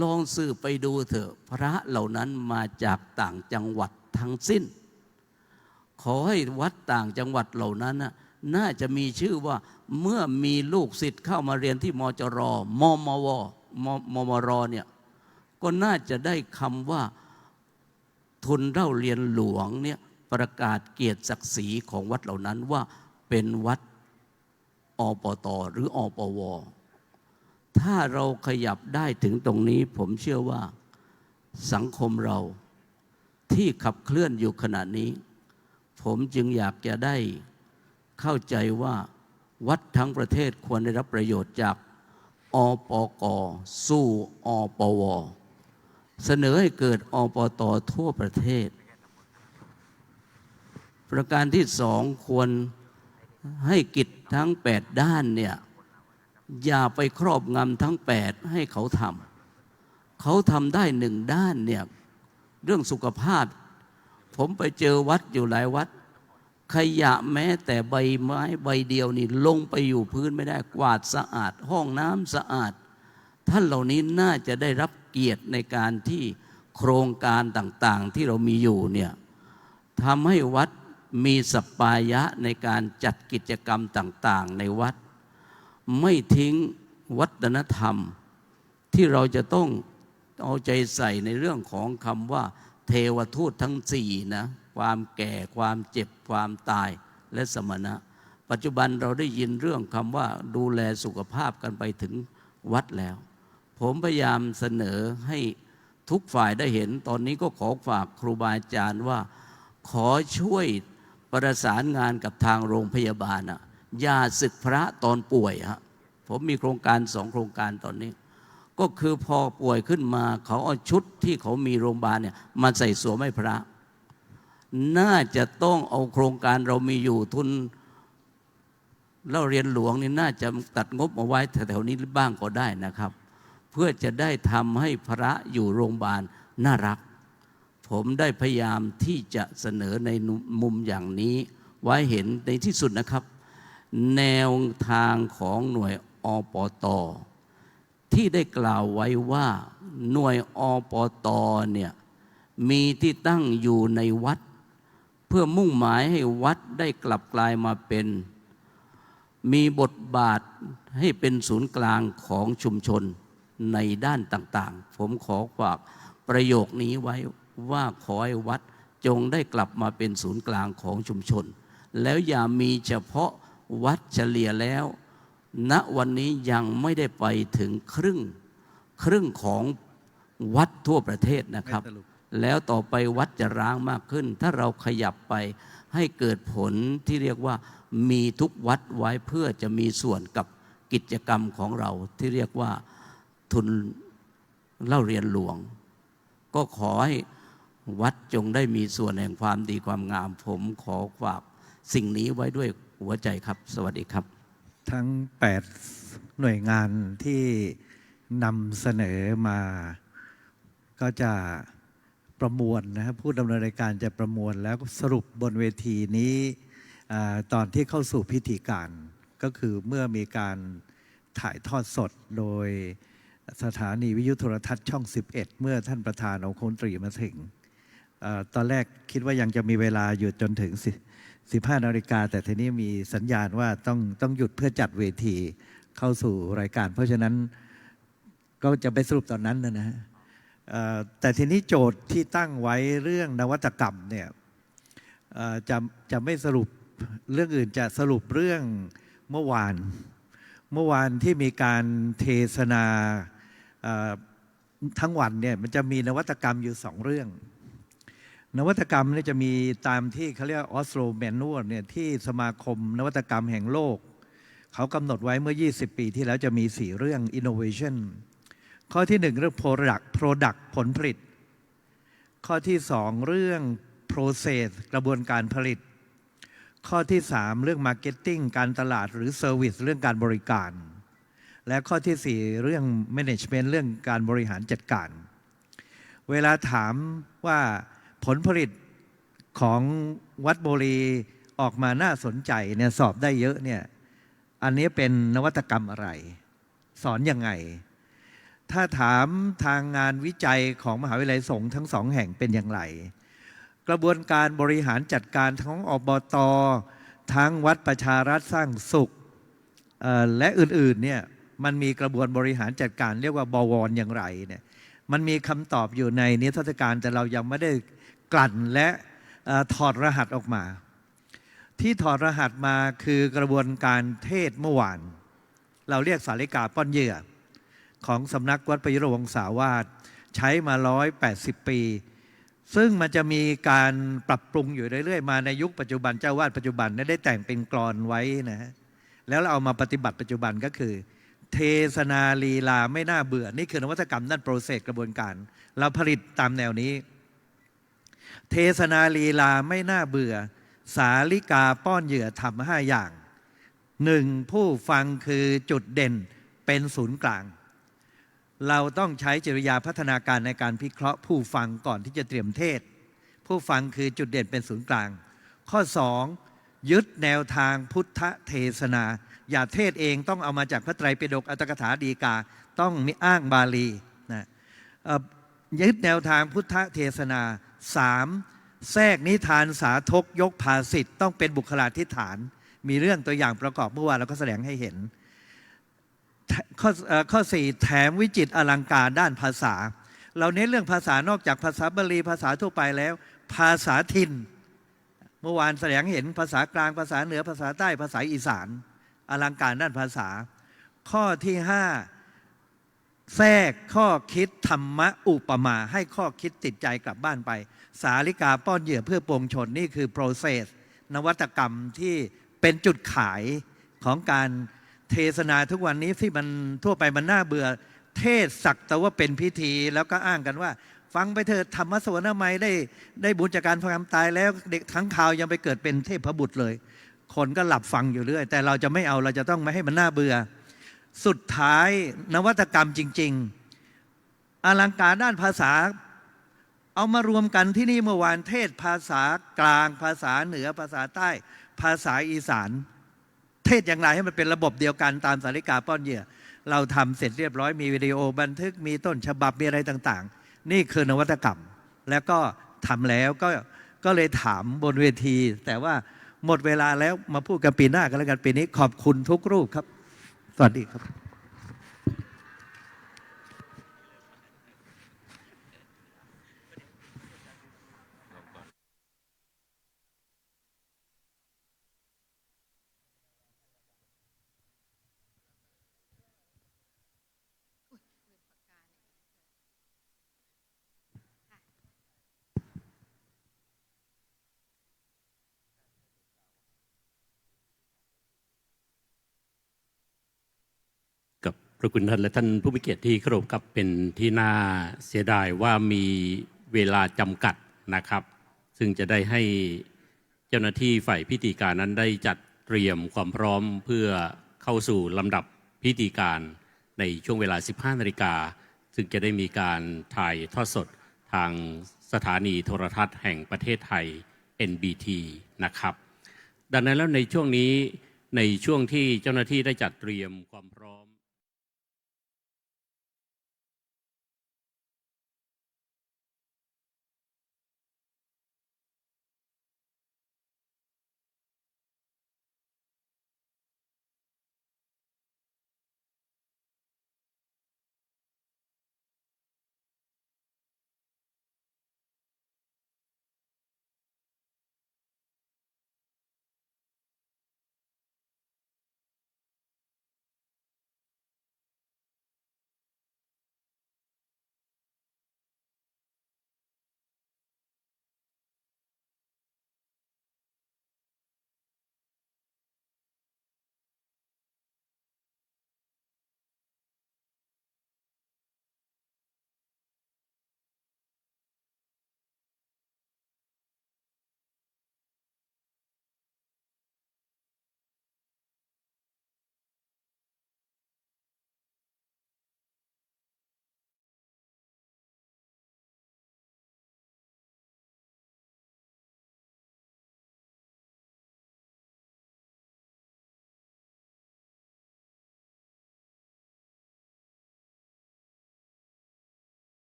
ลองสืบไปดูเถอะพระเหล่านั้นมาจากต่างจังหวัดทั้งสิ้นขอให้วัดต่างจังหวัดเหล่านั้นน่าจะมีชื่อว่าเมื่อมีลูกศิษย์เข้ามาเรียนที่มจร.มมว.มมร.เนี่ยก็น่าจะได้คำว่าทุนเล่าเรียนหลวงเนี่ย ประกาศเกียรติศักดิ์ศรีของวัดเหล่านั้นว่าเป็นวัดอปต.หรืออปว.ถ้าเราขยับได้ถึงตรงนี้ผมเชื่อว่าสังคมเราที่ขับเคลื่อนอยู่ขณะนี้ผมจึงอยากจะได้เข้าใจว่าวัดทั้งประเทศควรได้รับประโยชน์จากอปก.สู่อปว.เสนอให้เกิดอปต.ทั่วประเทศประการที่สองควรให้กิจทั้ง8ด้านเนี่ยอย่าไปครอบงำทั้ง8ให้เขาทำได้1ด้านเนี่ยเรื่องสุขภาพผมไปเจอวัดอยู่หลายวัดขยะแม้แต่ใบไม้ใบเดียวนี่ลงไปอยู่พื้นไม่ได้กวาดสะอาดห้องน้ำสะอาดท่านเหล่านี้น่าจะได้รับเกียรติในการที่โครงการต่างๆที่เรามีอยู่เนี่ยทำให้วัดมีสัปปายะในการจัดกิจกรรมต่างๆในวัดไม่ทิ้งวัฒนธรรมที่เราจะต้องเอาใจใส่ในเรื่องของคำว่าเทวทูตทั้ง4นะความแก่ความเจ็บความตายและสมณะปัจจุบันเราได้ยินเรื่องคำว่าดูแลสุขภาพกันไปถึงวัดแล้วผมพยายามเสนอให้ทุกฝ่ายได้เห็นตอนนี้ก็ขอฝากครูบาอาจารย์ว่าขอช่วยประสานงานกับทางโรงพยาบาลอย่าศึกพระตอนป่วยผมมีโครงการ2 โครงการตอนนี้ก็คือพอป่วยขึ้นมาเขาเอาชุดที่เขามีโรงพยาบาลเนี่ยมาใส่สวมให้พระน่าจะต้องเอาโครงการเรามีอยู่ทุนเล่าเรียนหลวงนี่น่าจะตัดงบมาไว้แถวๆนี้บ้างก็ได้นะครับเพื่อจะได้ทำให้พระอยู่โรงพยาบาลน่ารักผมได้พยายามที่จะเสนอในมุมอย่างนี้ไว้เห็นในที่สุดนะครับแนวทางของหน่วยอปต.ที่ได้กล่าวไว้ว่าหน่วยอปต.เนี่ยมีที่ตั้งอยู่ในวัดเพื่อมุ่งหมายให้วัดได้กลับกลายมาเป็นมีบทบาทให้เป็นศูนย์กลางของชุมชนในด้านต่างๆผมขอฝากประโยคนี้ไว้ว่าขอให้วัดจงได้กลับมาเป็นศูนย์กลางของชุมชนแล้วอย่ามีเฉพาะวัดเฉลี่ยแล้วณวันนี้ยังไม่ได้ไปถึงครึ่งของวัดทั่วประเทศนะครับแล้วต่อไปวัดจะร้างมากขึ้นถ้าเราขยับไปให้เกิดผลที่เรียกว่ามีทุกวัดไว้เพื่อจะมีส่วนกับกิจกรรมของเราที่เรียกว่าทุนเล่าเรียนหลวงก็ขอให้วัดจงได้มีส่วนแห่งความดีความงามผมขอฝากสิ่งนี้ไว้ด้วยหัวใจครับสวัสดีครับทั้ง8หน่วยงานที่นำเสนอมาก็จะประมวลนะครับผู้ดำเนินรายการจะประมวลแล้วสรุปบนเวทีนี้ตอนที่เข้าสู่พิธีการก็คือเมื่อมีการถ่ายทอดสดโดยสถานีวิทยุโทรทัศน์ช่อง11เมื่อท่านประธานองคมนตรีมาถึงตอนแรกคิดว่ายังจะมีเวลาหยุดจนถึง15 นาฬิกาแต่ทีนี้มีสัญญาณว่าต้องหยุดเพื่อจัดเวทีเข้าสู่รายการเพราะฉะนั้นก็จะไปสรุปตอนนั้นนะฮะแต่ทีนี้โจทย์ที่ตั้งไว้เรื่องนวัตกรรมเนี่ยจะไม่สรุปเรื่องอื่นจะสรุปเรื่องเมื่อวานที่มีการเทศนาทั้งวันเนี่ยมันจะมีนวัตกรรมอยู่2 เรื่องนวัตกรรมนี่จะมีตามที่เขาเรียกออสโลแมนนวลเนี่ยที่สมาคมนวัตกรรมแห่งโลกเขากำหนดไว้เมื่อ20 ปีที่แล้วจะมี4 เรื่อง innovation ข้อที่1เรื่อง product ผลผลิตข้อที่2เรื่อง process กระบวนการผลิตข้อที่3เรื่อง marketing การตลาดหรือ service เรื่องการบริการและข้อที่4เรื่อง management เรื่องการบริหารจัดการเวลาถามว่าผลผลิตของวัดโบรีออกมาน่าสนใจเนี่ยสอบได้เยอะเนี่ยอันนี้เป็นนวัตกรรมอะไรสอนยังไงถ้าถามทางงานวิจัยของมหาวิทยาลัยสงฆ์ทั้ง2 แห่งเป็นอย่างไรกระบวนการบริหารจัดการทั้งอบต.ทั้งวัดประชารัฐสร้างสุขและอื่นๆเนี่ยมันมีกระบวนบริหารจัดการเรียกว่าบวรอย่างไรเนี่ยมันมีคำตอบอยู่ในนิทรรศการแต่เรายังไม่ได้กลั่นและ ถอดรหัสออกมา ที่ถอดรหัสมาคือกระบวนการเทศเมื่อวานเราเรียกสาริกาป้อนเหยื่อของสำนักวัดประยุรวงศาวาสใช้มา180 ปีซึ่งมันจะมีการปรับปรุงอยู่เรื่อยๆมาในยุคปัจจุบันเจ้าวาดปัจจุบันได้แต่งเป็นกลอนไว้นะฮะแล้วเราเอามาปฏิบัติปัจจุบันก็คือเทศนาลีลาไม่น่าเบื่อนี่คือนวัตกรรมด้านโปรเซสกระบวนการเราผลิตตามแนวนี้เทศนาลีลาไม่น่าเบื่อสาลิกาป้อนเหยื่อทำ5 อย่าง 1. ผู้ฟังคือจุดเด่นเป็นศูนย์กลางเราต้องใช้จริยาพัฒนาการในการพิเคราะห์ผู้ฟังก่อนที่จะเตรียมเทศผู้ฟังคือจุดเด่นเป็นศูนย์กลางข้อ 2. ยึดแนวทางพุทธเทศนาอย่าเทศเองต้องเอามาจากพระไตรปิฎกอัตถกถาฎีกาต้องมีอ้างบาลีนะยึดแนวทางพุทธเทศนา 3. แทรกนิทานสาธกยกภาษิตต้องเป็นบุคลาธิฐานมีเรื่องตัวอย่างประกอบเมื่อวานเราก็แสดงให้เห็นข้อ 4 แถมวิจิตรอลังการด้านภาษาเราเน้นเรื่องภาษานอกจากภาษาบาลีภาษาทั่วไปแล้วภาษาถิ่นเมื่อวานแสดงเห็นภาษากลางภาษาเหนือภาษาใต้ภาษาอีสานอลังการด้านภาษาข้อที่ 5แทรกข้อคิดธรรมะอุปมาให้ข้อคิดติดใจกลับบ้านไปสาลิกาป้อนเหยื่อเพื่อปวงชนนี่คือ process นวัตกรรมที่เป็นจุดขายของการเทศนาทุกวันนี้ที่มันทั่วไปมันน่าเบื่อเทศสักแต่ว่าเป็นพิธีแล้วก็อ้างกันว่าฟังไปเถอะธรรมสวนามัยได้บุญจากการความตายแล้วเด็กทั้งข่าวยังไปเกิดเป็นเทพบุตรเลยคนก็หลับฟังอยู่เรื่อยแต่เราจะไม่เอาเราจะต้องไม่ให้มันน่าเบื่อสุดท้ายนวัตกรรมจริงๆอลังการด้านภาษาเอามารวมกันที่นี่เมื่อวานเทศภาษากลางภาษาเหนือภาษาใต้ภาษาอีสานเทศอย่างไรให้มันเป็นระบบเดียวกันตามสาริกาป้อนเหยื่อเราทำเสร็จเรียบร้อยมีวิดีโอบันทึกมีต้นฉบับมีอะไรต่างๆนี่คือนวัตกรรมแล้วก็ทำแล้วก็เลยถามบนเวทีแต่ว่าหมดเวลาแล้วมาพูดกันปีหน้ากันแล้วกันปีนี้ขอบคุณทุกรูปครับสวัสดีครับ กับพระคุณท่านและท่านผู้มีเกียรติที่เคารพครับเป็นที่น่าเสียดายว่ามีเวลาจำกัดนะครับซึ่งจะได้ให้เจ้าหน้าที่ฝ่ายพิธีการนั้นได้จัดเตรียมความพร้อมเพื่อเข้าสู่ลำดับพิธีการในช่วงเวลา 15 นาฬิกาซึ่งจะได้มีการถ่ายทอดสดทางสถานีโทรทัศน์แห่งประเทศไทย NBT นะครับดังนั้นแล้วในช่วงนี้ในช่วงที่เจ้าหน้าที่ได้จัดเตรียมความพร้อม